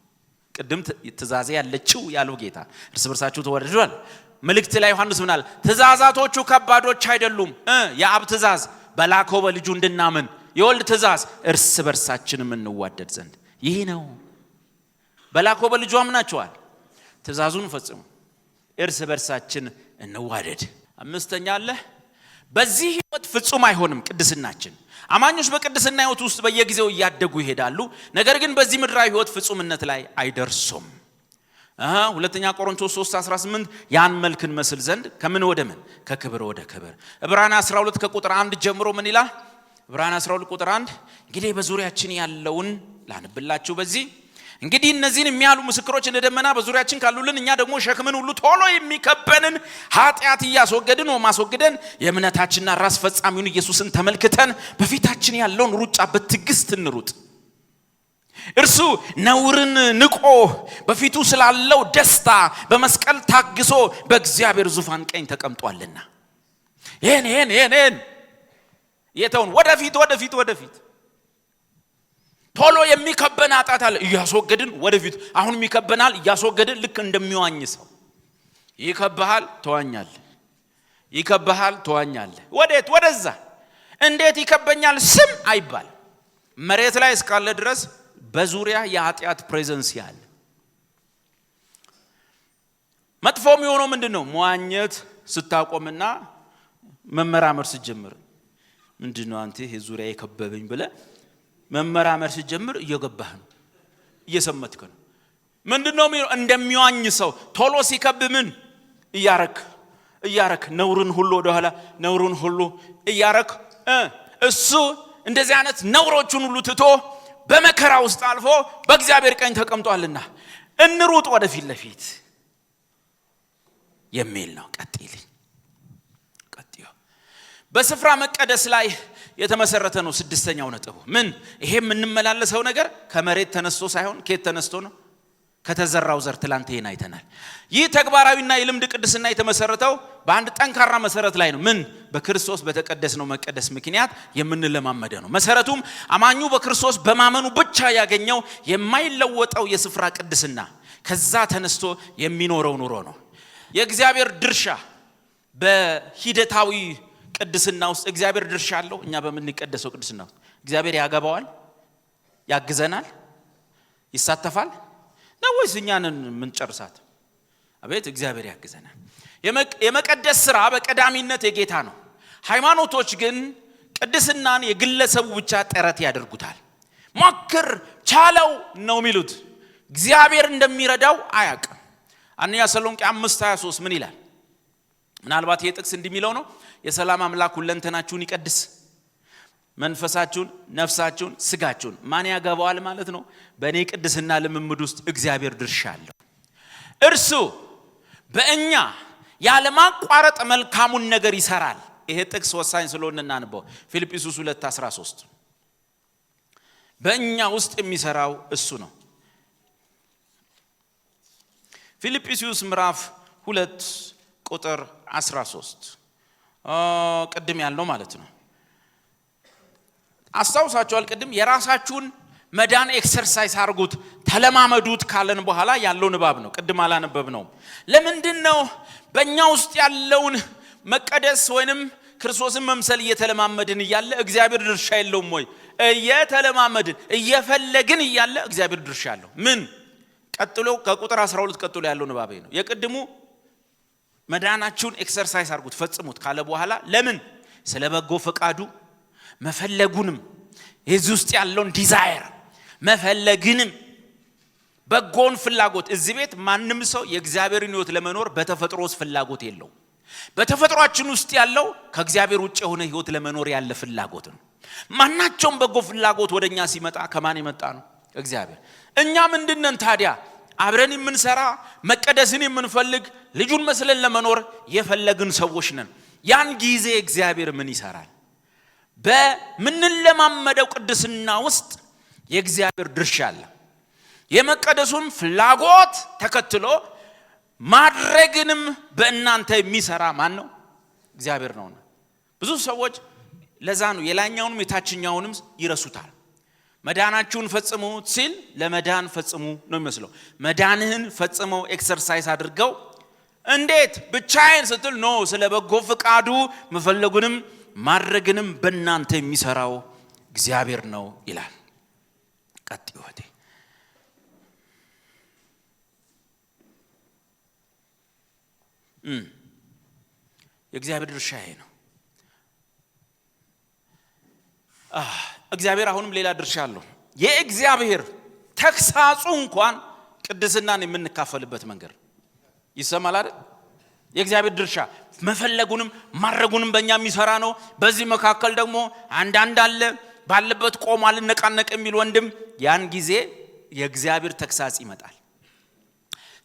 ቅድም ትእዛዜ ያለችው ያለው ጌታ እርስ በርሳችሁ ተዋደዱ አለ መልእክት ላይ ዮሐንስ ምን አለ ትእዛዛቶቹ ከባዶች አይደሉም የአብ ትእዛዝ በላከው በልጁ እንድናምን የወልድ ትእዛዝ እርስ በርሳችንም እንዋደድ ዘንድ ይሄ ነው በላከው በልጁ አምናችኋል ትእዛዙን ፈጽሙ እርስ በርሳችን እንዋደድ አምስተኛ አለ በዚህ ህይወት ፍጹም አይሆንም ቅድስናችን አማኞች በቅድስና ህይወት ውስጥ በየጊዜው ያደጉ ይሄዳሉ ነገር ግን በዚህ ምድራዊ ህይወት ፍጹምነት ላይ አይደርሱም ሁለተኛ ቆሮንቶስ 3:18 ያን መልክን መስል ዘንድ ከምን ወደ ምን ከክብር ወደ ክብር ዕብራውያን 12 ከቁጥር 1 ጀምሮ ምን ይላል ዕብራውያን 12 ቁጥር 1 እንግዲህ በዙሪያችን ያለውን ላንብላችሁ በዚህ እንግዲህ እነዚህን የሚያሉ ምስክሮች እንደ ደመና በዙሪያችን ካሉልን እኛ ደግሞ ሸክምን ሁሉ ቶሎ የሚከበንን ኃጢአት እያስወገድን ማስወግደን የእምነታችንና ራስ ፈጻሚውን ኢየሱስን ተመልክተን በፊታችን ያለውን ሩጫ በትዕግስት እንሩጥ። እርሱ ነውርን ንቆ በፊቱ ስላለው ደስታ በመስቀል ታግሶ በእግዚአብሔር ዙፋን ቀኝ ተቀምጧልና። ይሄን የተውን ወደፊት ቶሎ የሚከበን ኃጢአት አለ እያስወገድን ወደፊት። አሁን የሚከበናል እያስወገድን ልክ እንደሚዋኝ ሰው ይከብሃል ተዋኛለህ። ወደዛ እንዴት ይከበኛል ስም አይባል። መሬት ላይ እስካለ ድረስ በዙሪያ የኃጢአት ፕሬዘንስ ያለ። መጥፎ የሚሆነው ምንድነው? መዋኘት ስታቆምና መመራመር ስትጀምር ምንድነው አንተ ይሄ ዙሪያ የከበበኝ ብለህ መመራመር ስትጀምር እየገባህ ነው፣ እየሰመትክ ነው። ምንድነው የሚሆነው? እንደሚዋኝ ሰው ቶሎ ሲከብ ምን እያረክ ነውርን ሁሉ ወደኋላ ነውርን ሁሉ እያረክ እሱ እንደዚህ አይነት ነውሮቹን ሁሉ ትቶ በመከራ ውስጥ አልፎ በእግዚአብሔር ቀኝ ተቀምጧልና እንሩጥ ወደፊት ለፊት የሚል ነው። ቀጥዩ በስፍራ መቀደስ ላይ የተመሰረተ ነው። ስድስተኛው ነጥቡ ምን? ይሄ የምንመላለሰው ነገር ከመሬት ተነስቶ ሳይሆን ከየት ተነስቶ ነው? ከተዘራው ዘር። ትላንት ይሄን አይተናል። ይህ ተግባራዊና የልምድ ቅድስና የተመሰረተው በአንድ ጠንካራ መሰረት ላይ ነው። ምን? በክርስቶስ በተቀደስነው መቀደስ ምክንያት የምንለማመደው ነው። መሰረቱም አማኙ በክርስቶስ በማመኑ ብቻ ያገኘው የማይለወጠው የስፍራ ቅድስና ከዛ ተነስቶ የሚኖረው ኑሮ ነው። የእግዚአብሔር ድርሻ በሂደታዊ ቅድስና ውስጥ እግዚአብሔር ድርሻ አለው። እኛ በምንቀደሰው ቅድስና ውስጥ እግዚአብሔር ያገባዋል፣ ያግዘናል፣ ይሳተፋል ነው ወይስ እኛንን ምን ጨርሳት? አቤት እግዚአብሔር ያግዘናል። የመቀደስ ስራ በቀዳሚነት የጌታ ነው። ሃይማኖቶች ግን ቅድስናን የግለሰቡ ብቻ ጥረት ያደርጉታል። ሞክር ቻለው ነው የሚሉት። እግዚአብሔር እንደሚረዳው አያውቅም። አንደኛ ተሰሎንቄ 5:23 ምን ይላል? ምናልባት ይሄ ጥቅስ እንደሚለው ነው የሰላም አምላክ ሁለንተናችሁን ይቀድስ፣ መንፈሳችሁን፣ ነፍሳችሁን፣ ስጋችሁን። ማን ያገባዋል ማለት ነው? በእኔ ቅድስና ልምምድ ውስጥ እግዚአብሔር ድርሻ አለው። እርሱ በእኛ ያለማቋረጥ መልካሙን ነገር ይሰራል። ይሄ ጥቅስ ወሳኝ ስለሆነ እናንበው። ፊልጵስዩስ 2:13 በእኛ ውስጥ የሚሰራው እሱ ነው። ፊልጵስዩስ ምዕራፍ 2 ቁጥር 13 ቅድም ያለው ማለት ነው። አስታውሳችኋል? ቅድም የራሳችሁን መዳን ኤክሰርሳይዝ አድርጉት ተለማመዱት ካለን በኋላ ያለው ንባብ ነው። ቅድም አላነበብነው። ለምንድነው በእኛ ውስጥ ያለውን መቀደስ ወይንም ክርስቶስን መምሰል እየተለማመድን እያለ እግዚአብሔር ድርሻ የለውም ወይ? እየተለማመድን እየፈለግን እያለ እግዚአብሔር ድርሻ አለው። ምን? ቀጥሎ ከቁጥር 12 ቀጥሎ ያለው ንባብ ነው። የቅድሙ መዳናችሁን ኤክሰርሳይዝ አድርጉት ፈጽሙት ካለ በኋላ ለምን? ስለ በጎ ፈቃዱ መፈለጉንም የዚህ ውስጥ ያለውን ዲዛየር መፈለግንም በጎን ፍላጎት። እዚህ ቤት ማንም ሰው የእግዚአብሔርን ሕይወት ለመኖር በተፈጥሮ ውስጥ ፍላጎት የለው። በተፈጥሯችን ውስጥ ያለው ከእግዚአብሔር ውጭ የሆነ ሕይወት ለመኖር ያለ ፍላጎት ነው። ማናቸውም በጎ ፍላጎት ወደኛ ሲመጣ ከማን የመጣ ነው? እግዚአብሔር። እኛ ምንድነን ታዲያ? አብረን የምንሰራ መቀደስን የምንፈልግ ልጁን መስለን ለመኖር የፈለግን ሰዎች ነን። ያን ጊዜ እግዚአብሔር ምን ይሰራል? በምንለማመደው ቅድስና ውስጥ የእግዚአብሔር ድርሻ አለ። የመቀደሱን ፍላጎት ተከትሎ ማድረግንም በእናንተ የሚሰራ ማን ነው? እግዚአብሔር ነውና። ብዙ ሰዎች ለዛ ነው የላኛውንም የታችኛውንም ይረሱታል። መዳናችሁን ፈጽሙ ሲል ለመዳን ፈጽሙ ነው የሚመስለው። መዳንህን ፈጽመው ኤክሰርሳይዝ አድርገው እንዴት ብቻዬን ስትል ነው ስለ በጎ ፍቃዱ መፈለጉንም ማድረግንም በእናንተ የሚሰራው እግዚአብሔር ነው ይላል። ቀጥዩ ወዴ የእግዚአብሔር ድርሻ ይሄ ነው። እግዚአብሔር አሁንም ሌላ ድርሻ አለው። የእግዚአብሔር ተክሳጹ እንኳን ቅድስናን የምንካፈልበት መንገድ ይሰማል አይደል? የእግዚአብሔር ድርሻ መፈለጉንም ማድረጉንም በእኛ የሚሰራ ነው። በዚህ መካከል ደግሞ አንዳንድ አለ ባለበት ቆሞ አልነቃነቅ የሚል ወንድም ያን ጊዜ የእግዚአብሔር ተግሳጽ ይመጣል።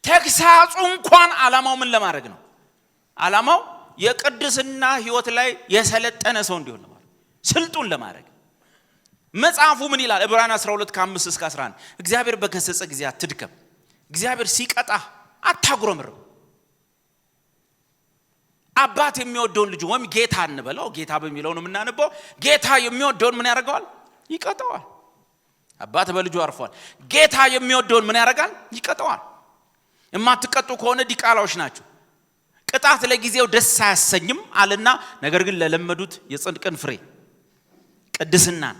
ተግሳጹ እንኳን ዓላማው ምን ለማድረግ ነው? ዓላማው የቅድስና ህይወት ላይ የሰለጠነ ሰው እንዲሆን ነው፣ ስልጡን ለማድረግ። መጽሐፉ ምን ይላል? ዕብራውያን 12:5-11 እግዚአብሔር በገሰጸ ጊዜ አትድከም፣ እግዚአብሔር ሲቀጣ አታጉረምርም። አባት የሚወደውን ልጅ ወይም ጌታ እንበለው፣ ጌታ በሚለው ነው የምናነበው። ጌታ የሚወደውን ምን ያደርገዋል? ይቀጣዋል። አባት በልጁ አርፏል። ጌታ የሚወደውን ምን ያደርጋል? ይቀጣዋል። የማትቀጡ ከሆነ ዲቃላዎች ናቸው። ቅጣት ለጊዜው ደስ አያሰኝም አለና፣ ነገር ግን ለለመዱት የጽድቅን ፍሬ ቅድስናን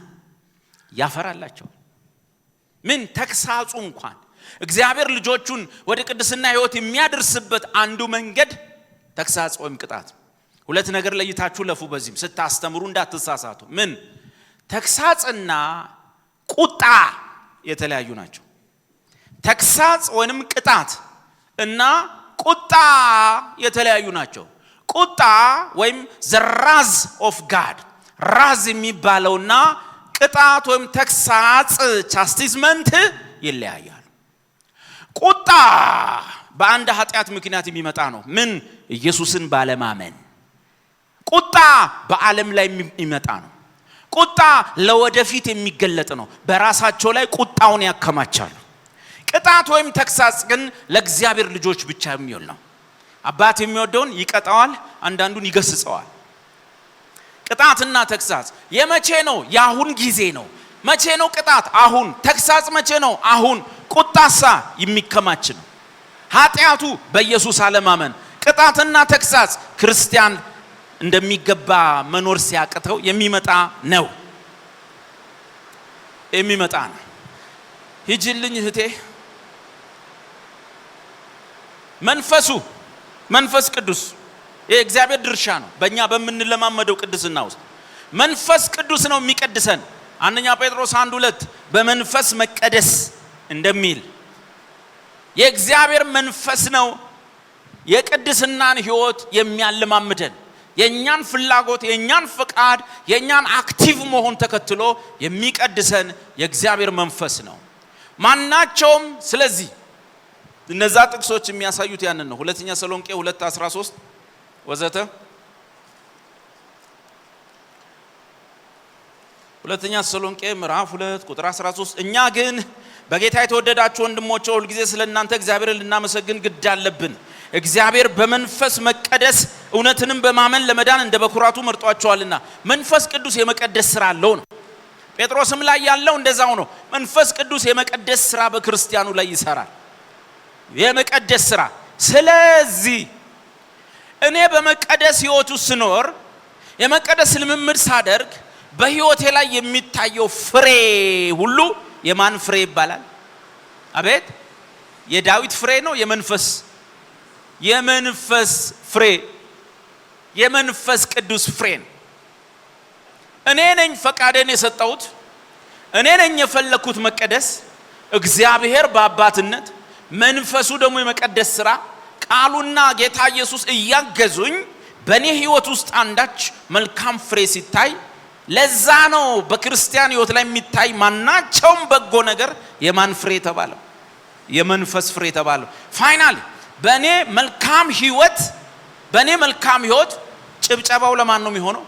ያፈራላቸው። ምን ተግሳጹ እንኳን እግዚአብሔር ልጆቹን ወደ ቅድስና ህይወት የሚያደርስበት አንዱ መንገድ ተግሳጽ ወይም ቅጣት። ሁለት ነገር ለይታችሁ ለፉ። በዚህም ስታስተምሩ እንዳትሳሳቱ። ምን ተግሳጽና ቁጣ የተለያዩ ናቸው። ተግሳጽ ወይንም ቅጣት እና ቁጣ የተለያዩ ናቸው። ቁጣ ወይም the wrath of God ራዝ የሚባለውና ቅጣት ወይም ተግሳጽ ቻስቲስመንት ይለያያል። ቁጣ በአንድ ኃጢአት ምክንያት የሚመጣ ነው። ምን ኢየሱስን ባለማመን። ቁጣ በዓለም ላይ የሚመጣ ነው። ቁጣ ለወደፊት የሚገለጥ ነው። በራሳቸው ላይ ቁጣውን ያከማቻሉ። ቅጣት ወይም ተግሳጽ ግን ለእግዚአብሔር ልጆች ብቻ የሚሆን ነው። አባት የሚወደውን ይቀጣዋል፣ አንዳንዱን ይገስጸዋል። ቅጣትና ተግሳጽ የመቼ ነው? የአሁን ጊዜ ነው። መቼ ነው ቅጣት? አሁን። ተግሳጽ መቼ ነው? አሁን። ቁጣሳ የሚከማች ነው። ኃጢአቱ በኢየሱስ አለማመን። ቅጣትና ተግሳጽ ክርስቲያን እንደሚገባ መኖር ሲያቅተው የሚመጣ ነው። ሂጂልኝ እህቴ። መንፈስ ቅዱስ የእግዚአብሔር ድርሻ ነው። በእኛ በምንለማመደው ቅድስና ውስጥ መንፈስ ቅዱስ ነው የሚቀድሰን። አንደኛ ጴጥሮስ 1:2 በመንፈስ መቀደስ እንደሚል የእግዚአብሔር መንፈስ ነው የቅድስናን ህይወት የሚያለማምደን። የኛን ፍላጎት፣ የኛን ፍቃድ፣ የኛን አክቲቭ መሆን ተከትሎ የሚቀድሰን የእግዚአብሔር መንፈስ ነው ማናቸውም። ስለዚህ እነዛ ጥቅሶች የሚያሳዩት ያንን ነው። ሁለተኛ ተሰሎንቄ 2:13 ወዘተ። ሁለተኛ ተሰሎንቄ ምዕራፍ 2:13 እኛ ግን በጌታ የተወደዳችሁ ወንድሞቼ ሁሉ ጊዜ ስለእናንተ እግዚአብሔርን ልናመሰግን ግድ አለብን። እግዚአብሔር በመንፈስ መቀደስ እውነትንም በማመን ለመዳን እንደ በኩራቱ መርጧቸዋልና። መንፈስ ቅዱስ የመቀደስ ሥራ አለው ነው። ጴጥሮስም ላይ ያለው እንደዛው ነው። መንፈስ ቅዱስ የመቀደስ ሥራ በክርስቲያኑ ላይ ይሰራል። የመቀደስ ሥራ። ስለዚህ እኔ በመቀደስ ህይወት ውስጥ ስኖር፣ የመቀደስ ልምምድ ሳደርግ በህይወቴ ላይ የሚታየው ፍሬ ሁሉ የማን ፍሬ ይባላል? አቤት! የዳዊት ፍሬ ነው? የመንፈስ ፍሬ፣ የመንፈስ ቅዱስ ፍሬ ነው። እኔ ነኝ ፈቃዴን የሰጠሁት፣ እኔ ነኝ የፈለኩት መቀደስ። እግዚአብሔር በአባትነት መንፈሱ ደግሞ የመቀደስ ሥራ ቃሉና ጌታ ኢየሱስ እያገዙኝ በእኔ ህይወት ውስጥ አንዳች መልካም ፍሬ ሲታይ፣ ለዛ ነው በክርስቲያን ህይወት ላይ የሚታይ ማናቸውም በጎ ነገር የማን ፍሬ ተባለው? የመንፈስ ፍሬ ተባለው። ፋይናሊ በእኔ መልካም ህይወት ጭብጨባው ለማን ነው የሚሆነው?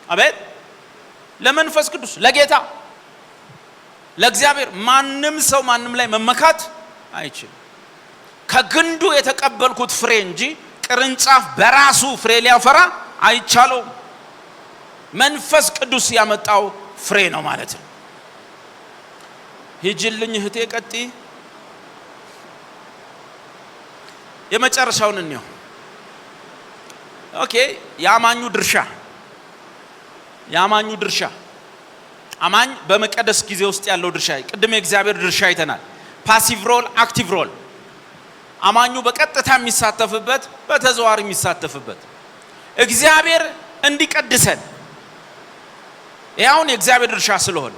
አቤት! ለመንፈስ ቅዱስ፣ ለጌታ ለእግዚአብሔር። ማንም ሰው ማንም ላይ መመካት አይችልም። ከግንዱ የተቀበልኩት ፍሬ እንጂ ቅርንጫፍ በራሱ ፍሬ ሊያፈራ አይቻለውም። መንፈስ ቅዱስ ያመጣው ፍሬ ነው ማለት ነው። ሂጂልኝ እህቴ፣ ቀጥይ። የመጨረሻውን እንየው። ኦኬ፣ ያማኙ ድርሻ አማኝ በመቀደስ ጊዜ ውስጥ ያለው ድርሻ። ቅድም የእግዚአብሔር ድርሻ አይተናል። ፓሲቭ ሮል፣ አክቲቭ ሮል። አማኙ በቀጥታ የሚሳተፍበት፣ በተዘዋዋሪ የሚሳተፍበት። እግዚአብሔር እንዲቀድሰን፣ ያውን የእግዚአብሔር ድርሻ ስለሆነ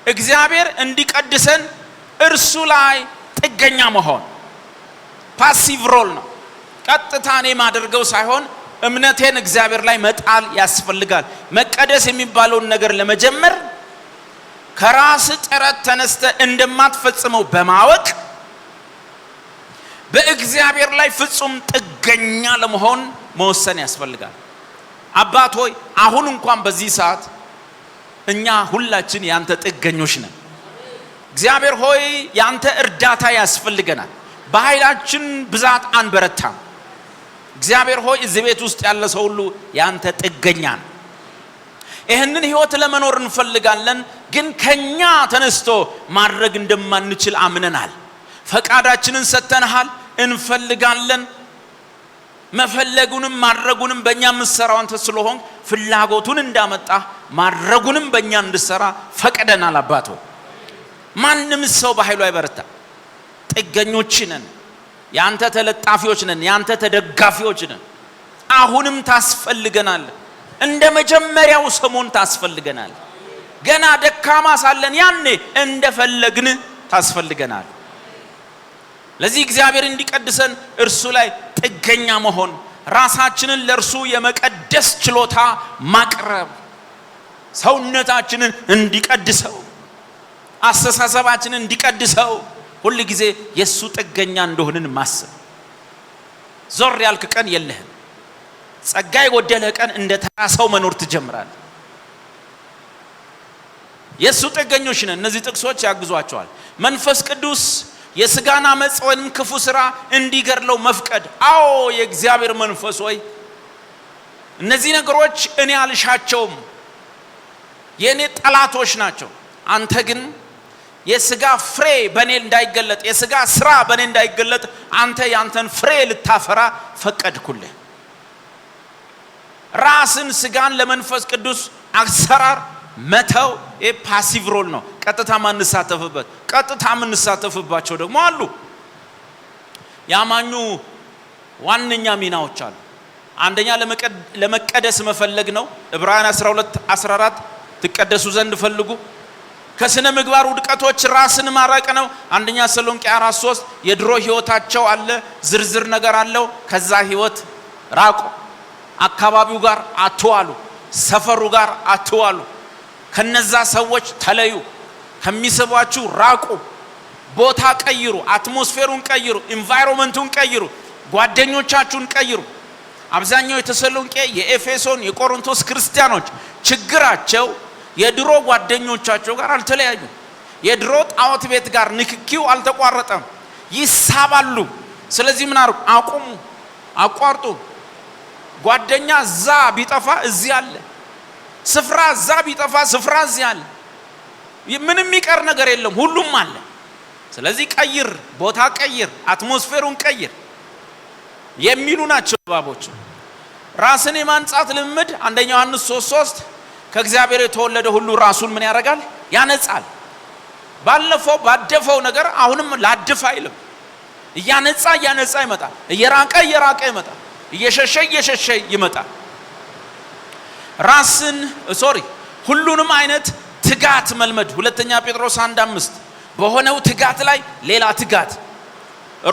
እግዚአብሔር እንዲቀድሰን እርሱ ላይ ጥገኛ መሆን ፓሲቭ ሮል ነው። ቀጥታ እኔ ማድረገው ሳይሆን እምነቴን እግዚአብሔር ላይ መጣል ያስፈልጋል። መቀደስ የሚባለውን ነገር ለመጀመር ከራስ ጥረት ተነስተ እንደማትፈጽመው በማወቅ በእግዚአብሔር ላይ ፍጹም ጥገኛ ለመሆን መወሰን ያስፈልጋል። አባት ሆይ አሁን እንኳን በዚህ ሰዓት እኛ ሁላችን ያንተ ጥገኞች ነን። እግዚአብሔር ሆይ ያንተ እርዳታ ያስፈልገናል። በኃይላችን ብዛት አንበረታም። እግዚአብሔር ሆይ እዚህ ቤት ውስጥ ያለ ሰው ሁሉ ያንተ ጥገኛ ነው። ይህንን ህይወት ለመኖር እንፈልጋለን፣ ግን ከኛ ተነስቶ ማድረግ እንደማንችል አምነናል። ፈቃዳችንን ሰተንሃል፣ እንፈልጋለን። መፈለጉንም ማድረጉንም በእኛ የምትሰራው አንተ ስለሆንክ ፍላጎቱን እንዳመጣ ማድረጉንም በእኛ እንድሰራ ፈቅደናል። አባቶ ማንም ሰው በኃይሉ አይበረታ። ጥገኞች ነን፣ ያንተ ተለጣፊዎች ነን፣ ያንተ ተደጋፊዎች ነን። አሁንም ታስፈልገናል። እንደ መጀመሪያው ሰሞን ታስፈልገናል። ገና ደካማ ሳለን ያኔ እንደፈለግን ታስፈልገናል። ለዚህ እግዚአብሔር እንዲቀድሰን እርሱ ላይ ጥገኛ መሆን፣ ራሳችንን ለእርሱ የመቀደስ ችሎታ ማቅረብ፣ ሰውነታችንን እንዲቀድሰው፣ አስተሳሰባችንን እንዲቀድሰው፣ ሁሉ ጊዜ የሱ ጥገኛ እንደሆንን ማሰብ። ዞር ያልክ ቀን የለህም። ጸጋ የጎደለ ቀን እንደ ተራ ሰው መኖር ትጀምራለህ። የሱ ጥገኞች ነን። እነዚህ ጥቅሶች ያግዟቸዋል። መንፈስ ቅዱስ የሥጋን አመጽ ወይም ክፉ ሥራ እንዲገድለው መፍቀድ። አዎ የእግዚአብሔር መንፈስ ሆይ እነዚህ ነገሮች እኔ አልሻቸውም፣ የኔ ጠላቶች ናቸው። አንተ ግን የሥጋ ፍሬ በኔ እንዳይገለጥ፣ የሥጋ ሥራ በኔ እንዳይገለጥ አንተ ያንተን ፍሬ ልታፈራ ፈቀድኩልህ። ራስን ሥጋን ለመንፈስ ቅዱስ አሰራር መተው ፓሲቭ ሮል ነው። ቀጥታ ማንሳተፍበት፣ ቀጥታ የምንሳተፍባቸው ደግሞ አሉ። ያማኙ ዋነኛ ሚናዎች አሉ። አንደኛ ለመቀደስ መፈለግ ነው። ዕብራውያን 12:14 ትቀደሱ ዘንድ ፈልጉ። ከስነ ምግባር ውድቀቶች ራስን ማራቅ ነው። አንደኛ ተሰሎንቄ 4:3 የድሮ ህይወታቸው አለ፣ ዝርዝር ነገር አለው። ከዛ ህይወት ራቁ። አካባቢው ጋር አትዋሉ፣ ሰፈሩ ጋር አትዋሉ። ከነዛ ሰዎች ተለዩ፣ ከሚስቧችሁ ራቁ። ቦታ ቀይሩ፣ አትሞስፌሩን ቀይሩ፣ ኢንቫይሮመንቱን ቀይሩ፣ ጓደኞቻችሁን ቀይሩ። አብዛኛው የተሰሎንቄ፣ የኤፌሶን፣ የቆሮንቶስ ክርስቲያኖች ችግራቸው የድሮ ጓደኞቻቸው ጋር አልተለያዩ። የድሮ ጣዖት ቤት ጋር ንክኪው አልተቋረጠም፣ ይሳባሉ። ስለዚህ ምን አርጉ? አቁሙ፣ አቋርጡ። ጓደኛ ዛ ቢጠፋ እዚህ አለ፣ ስፍራ ዛ ቢጠፋ ስፍራ እዚህ አለ። ምንም የሚቀር ነገር የለም፣ ሁሉም አለ። ስለዚህ ቀይር፣ ቦታ ቀይር፣ አትሞስፌሩን ቀይር የሚሉ ናቸው ባቦች። ራስን የማንጻት ልምድ አንደኛ ዮሐንስ 3:3 ከእግዚአብሔር የተወለደ ሁሉ ራሱን ምን ያደርጋል? ያነጻል። ባለፈው ባደፈው ነገር አሁንም ላድፍ አይልም። እያነጻ ይመጣል፣ እየራቀ ይመጣል፣ እየሸሸ ይመጣል። ራስን ሁሉንም አይነት ትጋት መልመድ። ሁለተኛ ጴጥሮስ 1:5 በሆነው ትጋት ላይ ሌላ ትጋት፣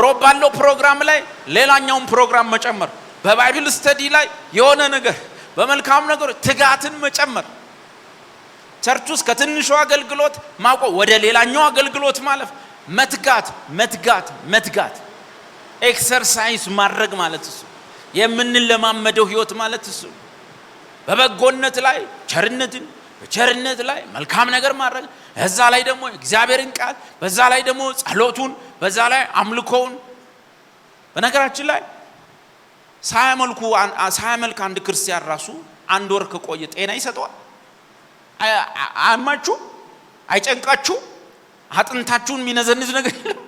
ሮብ ባለው ፕሮግራም ላይ ሌላኛውን ፕሮግራም መጨመር፣ በባይብል ስተዲ ላይ የሆነ ነገር፣ በመልካም ነገር ትጋትን መጨመር። ቸርች ውስጥ ከትንሹ አገልግሎት ማቆ ወደ ሌላኛው አገልግሎት ማለፍ፣ መትጋት ኤክሰርሳይዝ ማድረግ ማለት እሱ የምንለማመደው ህይወት ማለት እሱ። በበጎነት ላይ ቸርነትን፣ በቸርነት ላይ መልካም ነገር ማድረግ፣ በዛ ላይ ደግሞ እግዚአብሔርን ቃል፣ በዛ ላይ ደግሞ ጸሎቱን፣ በዛ ላይ አምልኮውን። በነገራችን ላይ ሳያመልክ አንድ ክርስቲያን ራሱ አንድ ወር ከቆየ ጤና ይሰጠዋል። አያማችሁ? አይጨንቃችሁ? አጥንታችሁን የሚነዘንዝ ነገር የለም።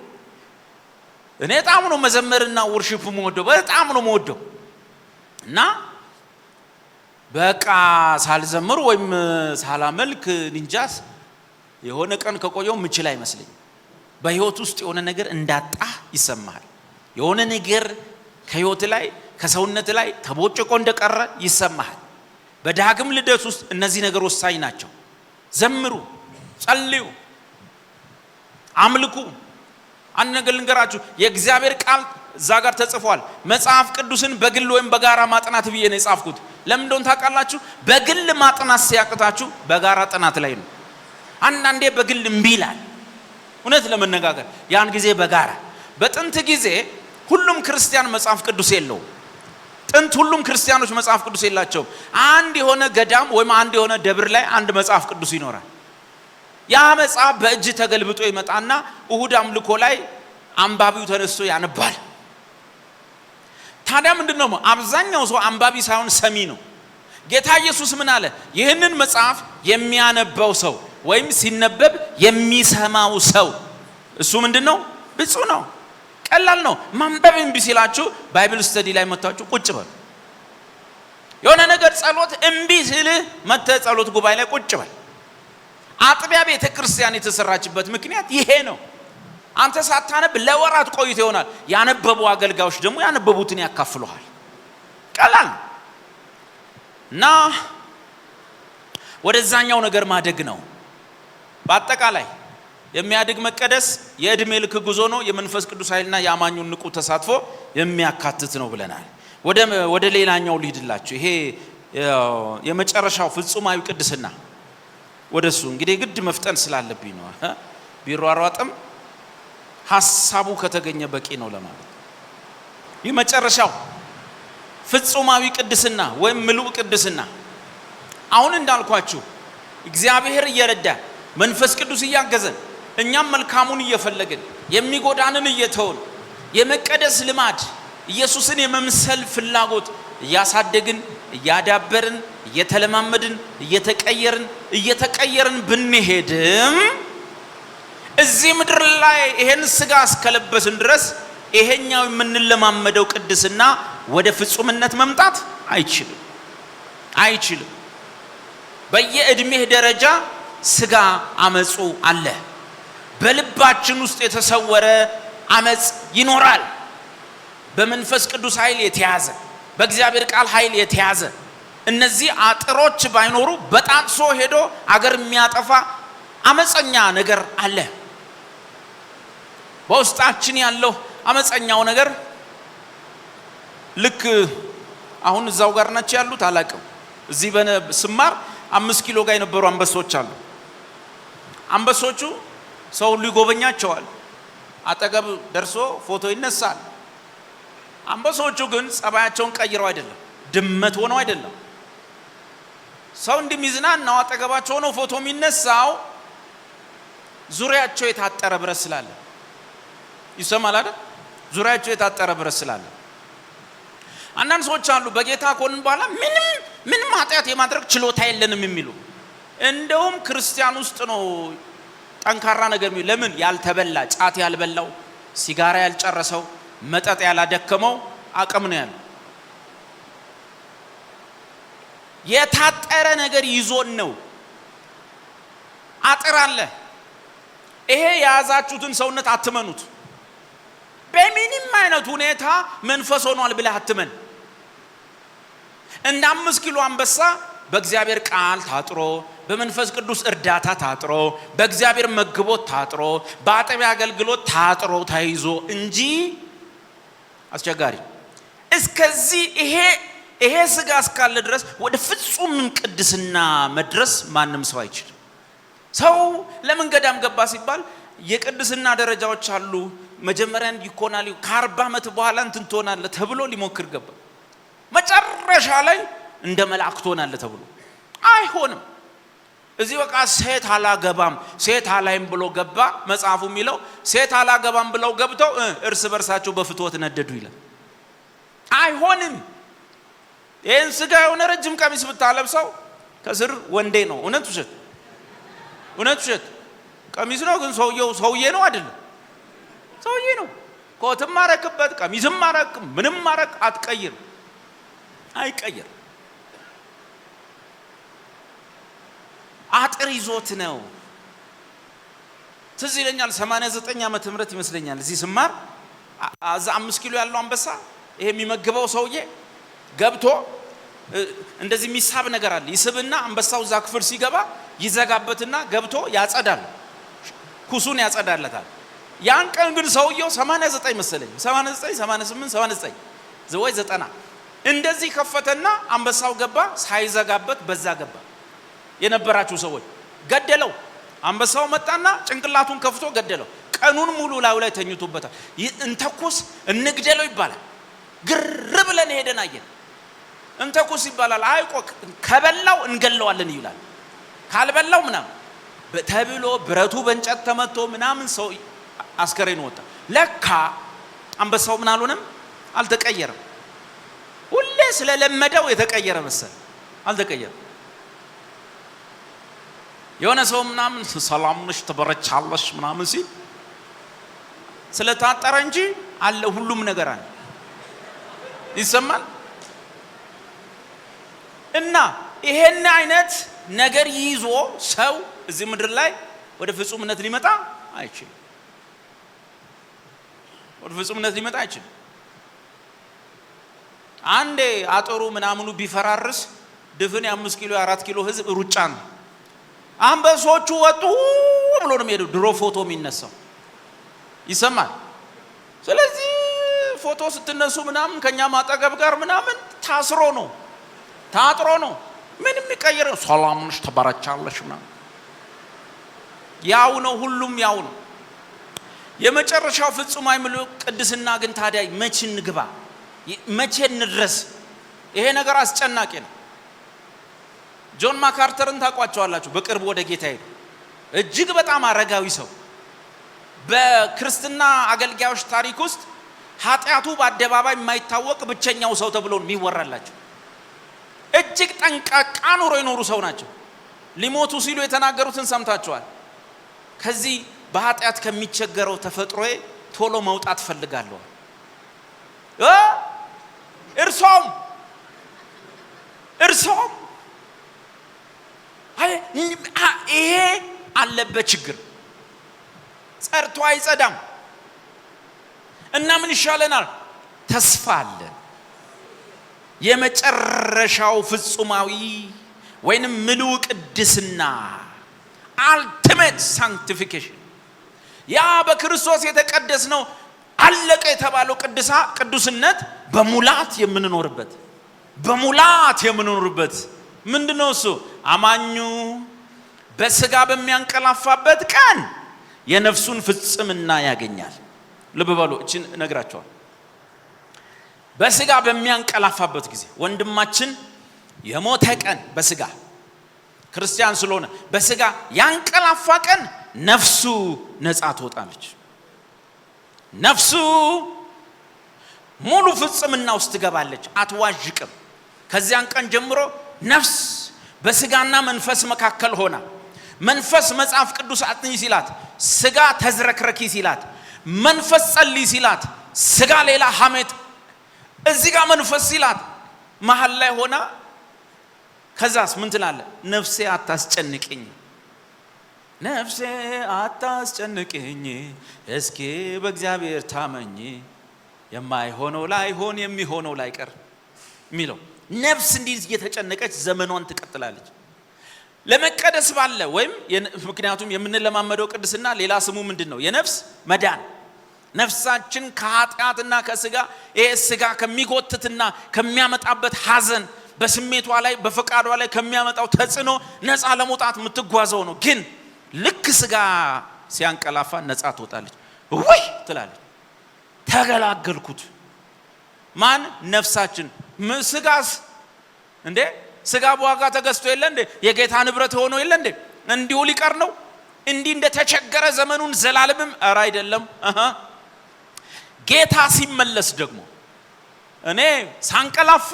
እኔ በጣም ነው መዘመርና ወርሺፕ የምወደው፣ በጣም ነው የምወደው። እና በቃ ሳልዘምር ወይም ሳላመልክ እንጃስ የሆነ ቀን ከቆየው ምችል አይመስለኝ። በህይወት ውስጥ የሆነ ነገር እንዳጣ ይሰማሃል። የሆነ ነገር ከህይወት ላይ ከሰውነት ላይ ተቦጭቆ እንደቀረ ይሰማሃል። በዳግም ልደት ውስጥ እነዚህ ነገሮች ወሳኝ ናቸው። ዘምሩ፣ ጸልዩ፣ አምልኩ። አንድ ነገር ልንገራችሁ፣ የእግዚአብሔር ቃል እዛ ጋር ተጽፏል። መጽሐፍ ቅዱስን በግል ወይም በጋራ ማጥናት ብዬ ነው የጻፍኩት። ለምን እንደሆነ ታውቃላችሁ? በግል ማጥናት ሲያቅታችሁ በጋራ ጥናት ላይ ነው። አንዳንዴ በግል እምቢ ይላል። እውነት ለመነጋገር ያን ጊዜ በጋራ በጥንት ጊዜ ሁሉም ክርስቲያን መጽሐፍ ቅዱስ የለው። ጥንት ሁሉም ክርስቲያኖች መጽሐፍ ቅዱስ የላቸው። አንድ የሆነ ገዳም ወይም አንድ የሆነ ደብር ላይ አንድ መጽሐፍ ቅዱስ ይኖራል። ያ መጽሐፍ በእጅ ተገልብጦ ይመጣና እሁድ አምልኮ ላይ አንባቢው ተነስቶ ያነባል። ታዲያ ምንድነው አብዛኛው ሰው አንባቢ ሳይሆን ሰሚ ነው። ጌታ ኢየሱስ ምን አለ? ይህንን መጽሐፍ የሚያነበው ሰው ወይም ሲነበብ የሚሰማው ሰው እሱ ምንድነው? ብፁዕ ነው። ቀላል ነው። ማንበብ እምቢ ሲላችሁ ባይብል ስተዲ ላይ መጣችሁ ቁጭ በል። የሆነ ነገር ጸሎት እምቢ ሲል መተ ጸሎት ጉባኤ ላይ ቁጭ በል። አጥቢያ ቤተ ክርስቲያን የተሰራችበት ምክንያት ይሄ ነው። አንተ ሳታነብ ለወራት ቆይቶ ይሆናል። ያነበቡ አገልጋዮች ደግሞ ያነበቡትን ያካፍሉሃል። ቀላል እና ወደዛኛው ነገር ማደግ ነው። በአጠቃላይ የሚያድግ መቀደስ የእድሜ ልክ ጉዞ ነው። የመንፈስ ቅዱስ ኃይልና የአማኙን ንቁ ተሳትፎ የሚያካትት ነው ብለናል። ወደ ሌላኛው ልሂድላችሁ። ይሄ የመጨረሻው ፍጹማዊ ቅድስና ወደሱ እንግዲህ ግድ መፍጠን ስላለብኝ ነው። ቢሯሯጥም ሐሳቡ ከተገኘ በቂ ነው ለማለት። የመጨረሻው ፍጹማዊ ቅድስና ወይም ምሉእ ቅድስና አሁን እንዳልኳችሁ እግዚአብሔር እየረዳ መንፈስ ቅዱስ እያገዘን እኛም መልካሙን እየፈለግን የሚጎዳንን እየተውን የመቀደስ ልማድ ኢየሱስን የመምሰል ፍላጎት እያሳደግን እያዳበርን እየተለማመድን እየተቀየርን ብንሄድም እዚህ ምድር ላይ ይሄን ስጋ እስከለበስን ድረስ ይሄኛው የምንለማመደው ቅድስና ወደ ፍጹምነት መምጣት አይችልም። በየእድሜህ ደረጃ ስጋ አመጹ አለ። በልባችን ውስጥ የተሰወረ አመጽ ይኖራል። በመንፈስ ቅዱስ ኃይል የተያዘ በእግዚአብሔር ቃል ኃይል የተያዘ እነዚህ አጥሮች ባይኖሩ በጣጥሶ ሄዶ አገር የሚያጠፋ አመፀኛ ነገር አለ። በውስጣችን ያለው አመፀኛው ነገር ልክ አሁን እዛው ጋር ናቸው ያሉት አላቅም። እዚህ በስማር 5 ኪሎ ጋር የነበሩ አንበሶች አሉ። አንበሶቹ ሰው ሊጎበኛቸዋል። አጠገብ ደርሶ ፎቶ ይነሳል። አንበሶቹ ግን ጸባያቸውን ቀይረው አይደለም፣ ድመት ሆነው አይደለም። ሰው እንደሚዝናናው አጠገባቸው ሆኖ ፎቶ የሚነሳው ዙሪያቸው የታጠረ ብረት ስላለ ይሰማል አይደል? ዙሪያቸው የታጠረ ብረት ስላለ። አንዳንድ ሰዎች አሉ በጌታ ኮንን በኋላ ምንም ኃጢአት የማድረግ ችሎታ የለንም የሚሉ። እንደውም ክርስቲያን ውስጥ ነው ጠንካራ ነገር የሚሉ። ለምን? ያልተበላ ጫት ያልበላው፣ ሲጋራ ያልጨረሰው፣ መጠጥ ያላደከመው አቅም ነው ያለው። የታጠረ ነገር ይዞን ነው። አጥር አለ። ይሄ የያዛችሁትን ሰውነት አትመኑት። በምንም አይነት ሁኔታ መንፈስ ሆኗል ብለህ አትመን። እንደ 5 ኪሎ አንበሳ በእግዚአብሔር ቃል ታጥሮ፣ በመንፈስ ቅዱስ እርዳታ ታጥሮ፣ በእግዚአብሔር መግቦት ታጥሮ፣ በአጥቢያ አገልግሎት ታጥሮ ተይዞ እንጂ አስቸጋሪ እስከዚህ ይሄ ስጋ እስካለ ድረስ ወደ ፍጹም ቅድስና መድረስ ማንም ሰው አይችልም። ሰው ለምን ገዳም ገባ ሲባል የቅድስና ደረጃዎች አሉ። መጀመሪያ ይኮናል፣ ከ40 ዓመት በኋላ እንትን ትሆናለህ ተብሎ ሊሞክር ገባ። መጨረሻ ላይ እንደ መልአክ ትሆናለህ ተብሎ አይሆንም። እዚህ በቃ ሴት አላገባም ሴት አላይም ብሎ ገባ። መጽሐፉ የሚለው ሴት አላገባም ብለው ገብተው እርስ በርሳቸው በፍትወት ነደዱ ይላል። አይሆንም። ይሄን ስጋ የሆነ ረጅም ቀሚስ ብታለብሰው ከስር ወንዴ ነው። እውነት ውሸት ቀሚስ ነው፣ ግን ሰውዬ ነው አይደለም? ሰውዬ ነው። ኮትም ማረክበት ቀሚስም ማረክ ምንም ማረክ አይቀየር። አጥር ይዞት ነው። ትዝ ይለኛል 89 ዓመተ ምህረት ይመስለኛል እዚህ ስማር አዛ 5 ኪሎ ያለው አንበሳ ይሄ የሚመግበው ሰውዬ ገብቶ እንደዚህ የሚሳብ ነገር አለ። ይስብና አንበሳው እዛ ክፍል ሲገባ ይዘጋበትና ገብቶ ያጸዳል፣ ኩሱን ያጸዳለታል። ያን ቀን ግን ሰውየው 89 መሰለኝ 88 ዘወይ 90 እንደዚህ ከፈተና አንበሳው ገባ፣ ሳይዘጋበት በዛ ገባ። የነበራችሁ ሰዎች ገደለው። አንበሳው መጣና ጭንቅላቱን ከፍቶ ገደለው። ቀኑን ሙሉ ላዩ ላይ ተኝቶበታል። እንተኩስ እንግደለው ይባላል። ግር ብለን ሄደን አየን። እንተኩስ ይባላል። አይቆቅ ከበላው እንገለዋለን ይላል። ካልበላው ምናምን ተብሎ ብረቱ በእንጨት ተመቶ ምናምን ሰው አስከሬን ወጣ። ለካ አንበሳው ምን አልሆነም፣ አልተቀየረም። ሁሌ ስለለመደው የተቀየረ መሰለ፣ አልተቀየረም። የሆነ ሰው ምናምን ሰላም ነሽ ተበረቻለሽ ምናምን ሲል ስለታጠረ እንጂ አለ ሁሉም ነገር አለ፣ ይሰማል። እና ይሄን አይነት ነገር ይዞ ሰው እዚህ ምድር ላይ ወደ ፍጹምነት ሊመጣ አይችልም። ወደ ፍጹምነት ሊመጣ አይችልም። አንዴ አጥሩ ምናምኑ ቢፈራርስ ድፍን 5 ኪሎ 4 ኪሎ ህዝብ ሩጫ ነው። አንበሶቹ ወጡ ብሎ ነው የሚሄደው። ድሮ ፎቶ የሚነሳው ይሰማል። ስለዚህ ፎቶ ስትነሱ ምናምን ከኛ ማጠገብ ጋር ምናምን ታስሮ ነው ታጥሮ ነው። ምንም የሚቀየር ሰላም ነሽ ተባረቻለሽ ምናምን ያው ነው፣ ሁሉም ያው ነው። የመጨረሻው ፍጹማዊ ሙሉ ቅድስና ግን ታዲያ መቼ እንግባ? መቼ እንድረስ? ይሄ ነገር አስጨናቂ ነው። ጆን ማካርተርን ታውቋቸዋላችሁ? በቅርብ ወደ ጌታ ሄዱ። እጅግ በጣም አረጋዊ ሰው። በክርስትና አገልጋዮች ታሪክ ውስጥ ኃጢአቱ በአደባባይ የማይታወቅ ብቸኛው ሰው ተብሎ የሚወራላቸው እጅግ ጠንቃቃ ኑሮ የኖሩ ሰው ናቸው። ሊሞቱ ሲሉ የተናገሩትን ሰምታችኋል። ከዚህ በኃጢአት ከሚቸገረው ተፈጥሮዬ ቶሎ መውጣት ፈልጋለሁ። እርሶም ይሄ አለበት ችግር፣ ጸርቶ አይጸዳም። እና ምን ይሻለናል? ተስፋ አለን። የመጨረሻው ፍጹማዊ ወይንም ምሉዕ ቅድስና ultimate sanctification ያ በክርስቶስ የተቀደስነው አለቀ የተባለው ቅዱስነት በሙላት የምንኖርበት ምንድነው እሱ? አማኙ በስጋ በሚያንቀላፋበት ቀን የነፍሱን ፍጽምና ያገኛል። ልብ በሉ፣ እቺን እነግራቸዋለሁ። በስጋ በሚያንቀላፋበት ጊዜ ወንድማችን የሞተ ቀን በስጋ ክርስቲያን ስለሆነ በስጋ ያንቀላፋ ቀን ነፍሱ ነፃ ትወጣለች። ነፍሱ ሙሉ ፍጽምና ውስጥ ትገባለች፣ አትዋዥቅም። ከዚያን ቀን ጀምሮ ነፍስ በስጋና መንፈስ መካከል ሆና መንፈስ መጽሐፍ ቅዱስ አጥኚ ሲላት፣ ስጋ ተዝረክረኪ ሲላት፣ መንፈስ ጸልይ ሲላት፣ ስጋ ሌላ ሐሜት እዚህ ጋር መንፈስ ሲላት መሃል ላይ ሆና ከዛስ ምን ትላለ? ነፍሴ አታስጨንቅኝ፣ ነፍሴ አታስጨንቅኝ፣ እስኪ በእግዚአብሔር ታመኝ፣ የማይሆነው ላይሆን የሚሆነው ላይቀር የሚለው ነፍስ እንዲህ እየተጨነቀች ዘመኗን ትቀጥላለች። ለመቀደስ ባለ ወይም ምክንያቱም የምንለማመደው ቅድስና ሌላ ስሙ ምንድነው? የነፍስ መዳን። ነፍሳችን ከኃጢአትና ከስጋ ይሄ ስጋ ከሚጎትትና ከሚያመጣበት ሐዘን በስሜቷ ላይ በፈቃዷ ላይ ከሚያመጣው ተጽዕኖ ነፃ ለመውጣት የምትጓዘው ነው። ግን ልክ ስጋ ሲያንቀላፋ ነፃ ትወጣለች። ወይ ትላለች፣ ተገላገልኩት። ማን? ነፍሳችን። ስጋስ እንዴ? ስጋ በዋጋ ተገዝቶ የለ እንዴ? የጌታ ንብረት ሆኖ የለ እንዴ? እንዲሁ ሊቀር ነው? እንዲህ እንደተቸገረ ዘመኑን ዘላለምም ኧረ አይደለም። ጌታ ሲመለስ ደግሞ እኔ ሳንቀላፋ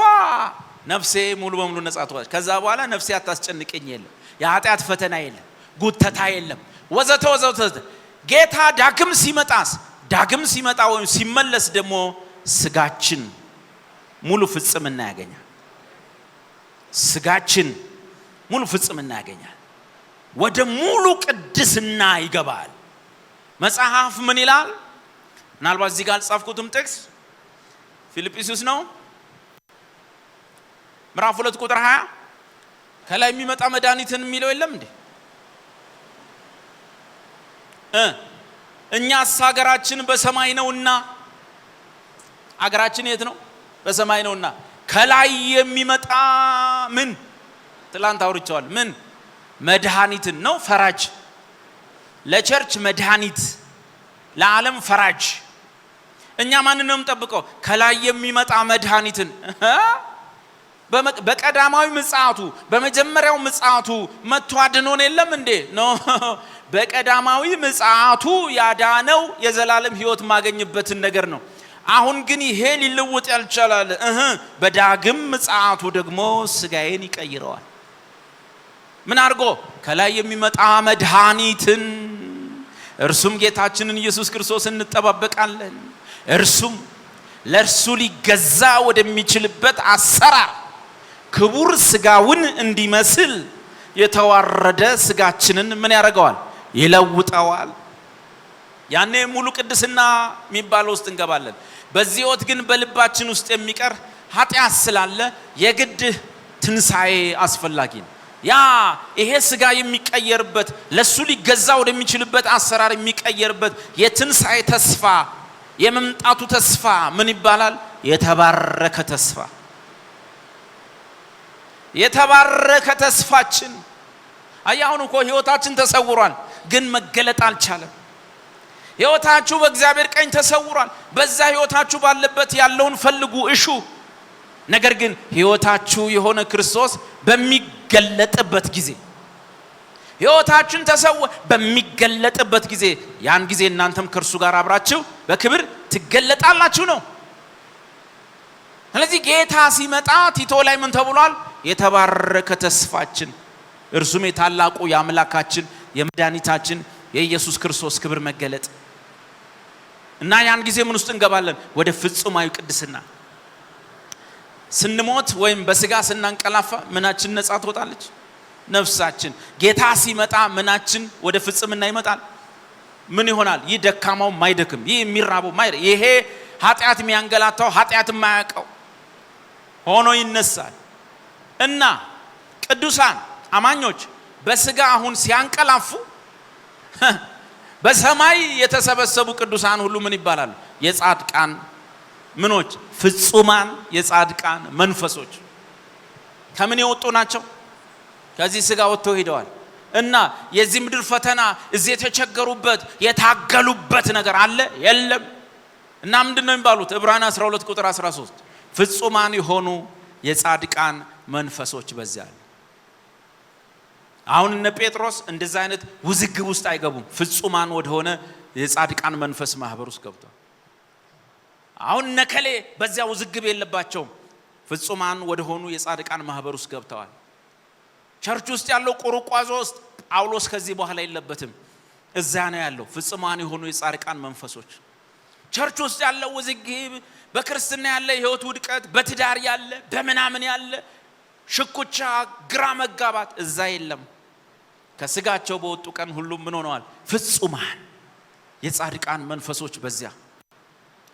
ነፍሴ ሙሉ በሙሉ ነፃ ትወጣለች። ከዛ በኋላ ነፍሴ አታስጨንቀኝ የለም፣ የኃጢአት ፈተና የለም፣ ጉተታ የለም፣ ወዘተ ወዘተ። ጌታ ዳግም ሲመጣ ወይም ሲመለስ ደግሞ ስጋችን ሙሉ ፍጽምና ያገኛል። ስጋችን ሙሉ ፍጽምና ያገኛል። ወደ ሙሉ ቅድስና ይገባል። መጽሐፍ ምን ይላል? ምናልባት እዚህ ጋር ጻፍኩትም ጥቅስ ፊልጵስዩስ ነው ምዕራፍ 2 ቁጥር 20 ከላይ የሚመጣ መድኃኒትን የሚለው የለም እንዴ? እኛስ ሀገራችን በሰማይ ነውና። ሀገራችን የት ነው? በሰማይ ነውና ከላይ የሚመጣ ምን ትላንት አውርቻለሁ። ምን መድኃኒትን ነው? ፈራጅ ለቸርች መድኃኒት፣ ለዓለም ፈራጅ። እኛ ማንን ነው የምንጠብቀው? ከላይ የሚመጣ መድኃኒትን። በቀዳማዊ ምጽአቱ በመጀመሪያው ምጽአቱ መጥቶ አድኖን የለም እንዴ? ኖ በቀዳማዊ ምጽአቱ ያዳነው የዘላለም ሕይወት ማገኝበትን ነገር ነው። አሁን ግን ይሄ ሊለወጥ ያልቻላል። በዳግም ምጽአቱ ደግሞ ስጋዬን ይቀይረዋል። ምን አድርጎ? ከላይ የሚመጣ መድኃኒትን፣ እርሱም ጌታችንን ኢየሱስ ክርስቶስን እንጠባበቃለን። እርሱም ለእርሱ ሊገዛ ወደሚችልበት አሰራር ክቡር ስጋውን እንዲመስል የተዋረደ ስጋችንን ምን ያደርገዋል? ይለውጠዋል። ያኔ ሙሉ ቅድስና የሚባለው ውስጥ እንገባለን። በዚህ ሕይወት ግን በልባችን ውስጥ የሚቀር ኃጢአት ስላለ የግድ ትንሣኤ አስፈላጊ ነው። ይሄ ስጋ የሚቀየርበት ለሱ ሊገዛ ወደሚችልበት አሰራር የሚቀየርበት የትንሣኤ ተስፋ፣ የመምጣቱ ተስፋ ምን ይባላል? የተባረከ ተስፋ። የተባረከ ተስፋችን። አሁን እኮ ሕይወታችን ተሰውሯል፣ ግን መገለጥ አልቻለም። ሕይወታችሁ በእግዚአብሔር ቀኝ ተሰውሯል። በዛ ሕይወታችሁ ባለበት ያለውን ፈልጉ፣ እሹ። ነገር ግን ሕይወታችሁ የሆነ ክርስቶስ በሚገለጥበት ጊዜ፣ ሕይወታችሁን በሚገለጥበት ጊዜ፣ ያን ጊዜ እናንተም ከእርሱ ጋር አብራችሁ በክብር ትገለጣላችሁ ነው። ስለዚህ ጌታ ሲመጣ ቲቶ ላይ ምን ተብሏል? የተባረከ ተስፋችን፣ እርሱም የታላቁ የአምላካችን የመድኃኒታችን የኢየሱስ ክርስቶስ ክብር መገለጥ እና ያን ጊዜ ምን ውስጥ እንገባለን? ወደ ፍጹማዊ ቅድስና። ስንሞት ወይም በስጋ ስናንቀላፋ ምናችን ነጻ ትወጣለች? ነፍሳችን። ጌታ ሲመጣ ምናችን ወደ ፍጽምና ይመጣል? ምን ይሆናል? ይህ ደካማው ማይደክም፣ ይህ የሚራበው ማይደክም፣ ይሄ ኃጢአት የሚያንገላታው ኃጢአት የማያውቀው ሆኖ ይነሳል። እና ቅዱሳን አማኞች በስጋ አሁን ሲያንቀላፉ በሰማይ የተሰበሰቡ ቅዱሳን ሁሉ ምን ይባላሉ? የጻድቃን ምኖች? ፍጹማን የጻድቃን መንፈሶች። ከምን የወጡ ናቸው? ከዚህ ስጋ ወጥተው ሄደዋል። እና የዚህ ምድር ፈተና እዚህ የተቸገሩበት የታገሉበት ነገር አለ? የለም። እና ምንድነው የሚባሉት? ዕብራውያን 12 ቁጥር 13 ፍጹማን የሆኑ የጻድቃን መንፈሶች በዚያ አሉ። አሁን እነ ጴጥሮስ እንደዛ አይነት ውዝግብ ውስጥ አይገቡም። ፍጹማን ወደሆነ የጻድቃን መንፈስ ማህበር ውስጥ ገብተዋል። አሁን ነከሌ በዚያ ውዝግብ የለባቸውም። ፍጹማን ወደሆኑ የጻድቃን ማህበር ውስጥ ገብተዋል። ቸርች ውስጥ ያለው ቁርቋዞ ውስጥ ጳውሎስ ከዚህ በኋላ የለበትም። እዛ ነው ያለው ፍጹማን የሆኑ የጻድቃን መንፈሶች። ቸርች ውስጥ ያለው ውዝግብ፣ በክርስትና ያለ የህይወት ውድቀት፣ በትዳር ያለ በምናምን ያለ ሽኩቻ፣ ግራ መጋባት እዛ የለም። ከስጋቸው በወጡ ቀን ሁሉም ምን ሆነዋል? ፍጹማን የጻድቃን መንፈሶች በዚያ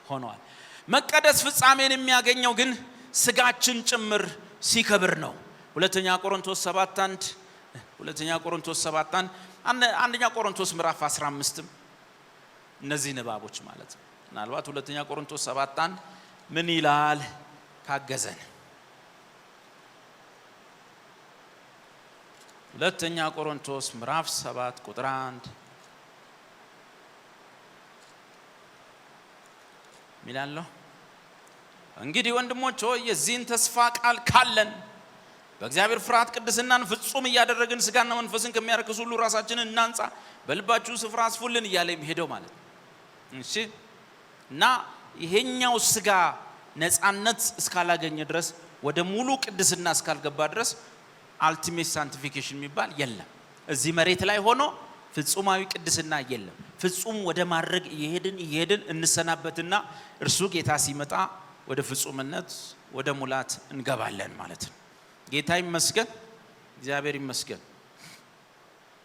ሆነዋል። መቀደስ ፍጻሜን የሚያገኘው ግን ስጋችን ጭምር ሲከብር ነው። ሁለተኛ ቆሮንቶስ 7:1 ሁለተኛ ቆሮንቶስ 7:1 አንደኛ ቆሮንቶስ ምዕራፍ 15 እነዚህ ንባቦች ማለት ነው። ምናልባት ሁለተኛ ቆሮንቶስ 7:1 ምን ይላል ካገዘን? ሁለተኛ ቆሮንቶስ ምዕራፍ 7 ቁጥር 1 ሚላለው እንግዲህ ወንድሞች ሆይ የዚህን ተስፋ ቃል ካለን በእግዚአብሔር ፍርሃት ቅድስናን ፍጹም እያደረግን ስጋና መንፈስን ከሚያረክሱ ሁሉ ራሳችንን እናንጻ፣ በልባችሁ ስፍራ አስፉልን እያለ የሚሄደው ማለት ነው። እሺ። እና ይሄኛው ስጋ ነፃነት እስካላገኘ ድረስ ወደ ሙሉ ቅድስና እስካልገባ ድረስ አልቲሜት ሳንቲፊኬሽን የሚባል የለም። እዚህ መሬት ላይ ሆኖ ፍጹማዊ ቅድስና የለም። ፍጹም ወደ ማድረግ እየሄድን እንሰናበትና እርሱ ጌታ ሲመጣ ወደ ፍጹምነት ወደ ሙላት እንገባለን ማለት ነው። ጌታ ይመስገን፣ እግዚአብሔር ይመስገን።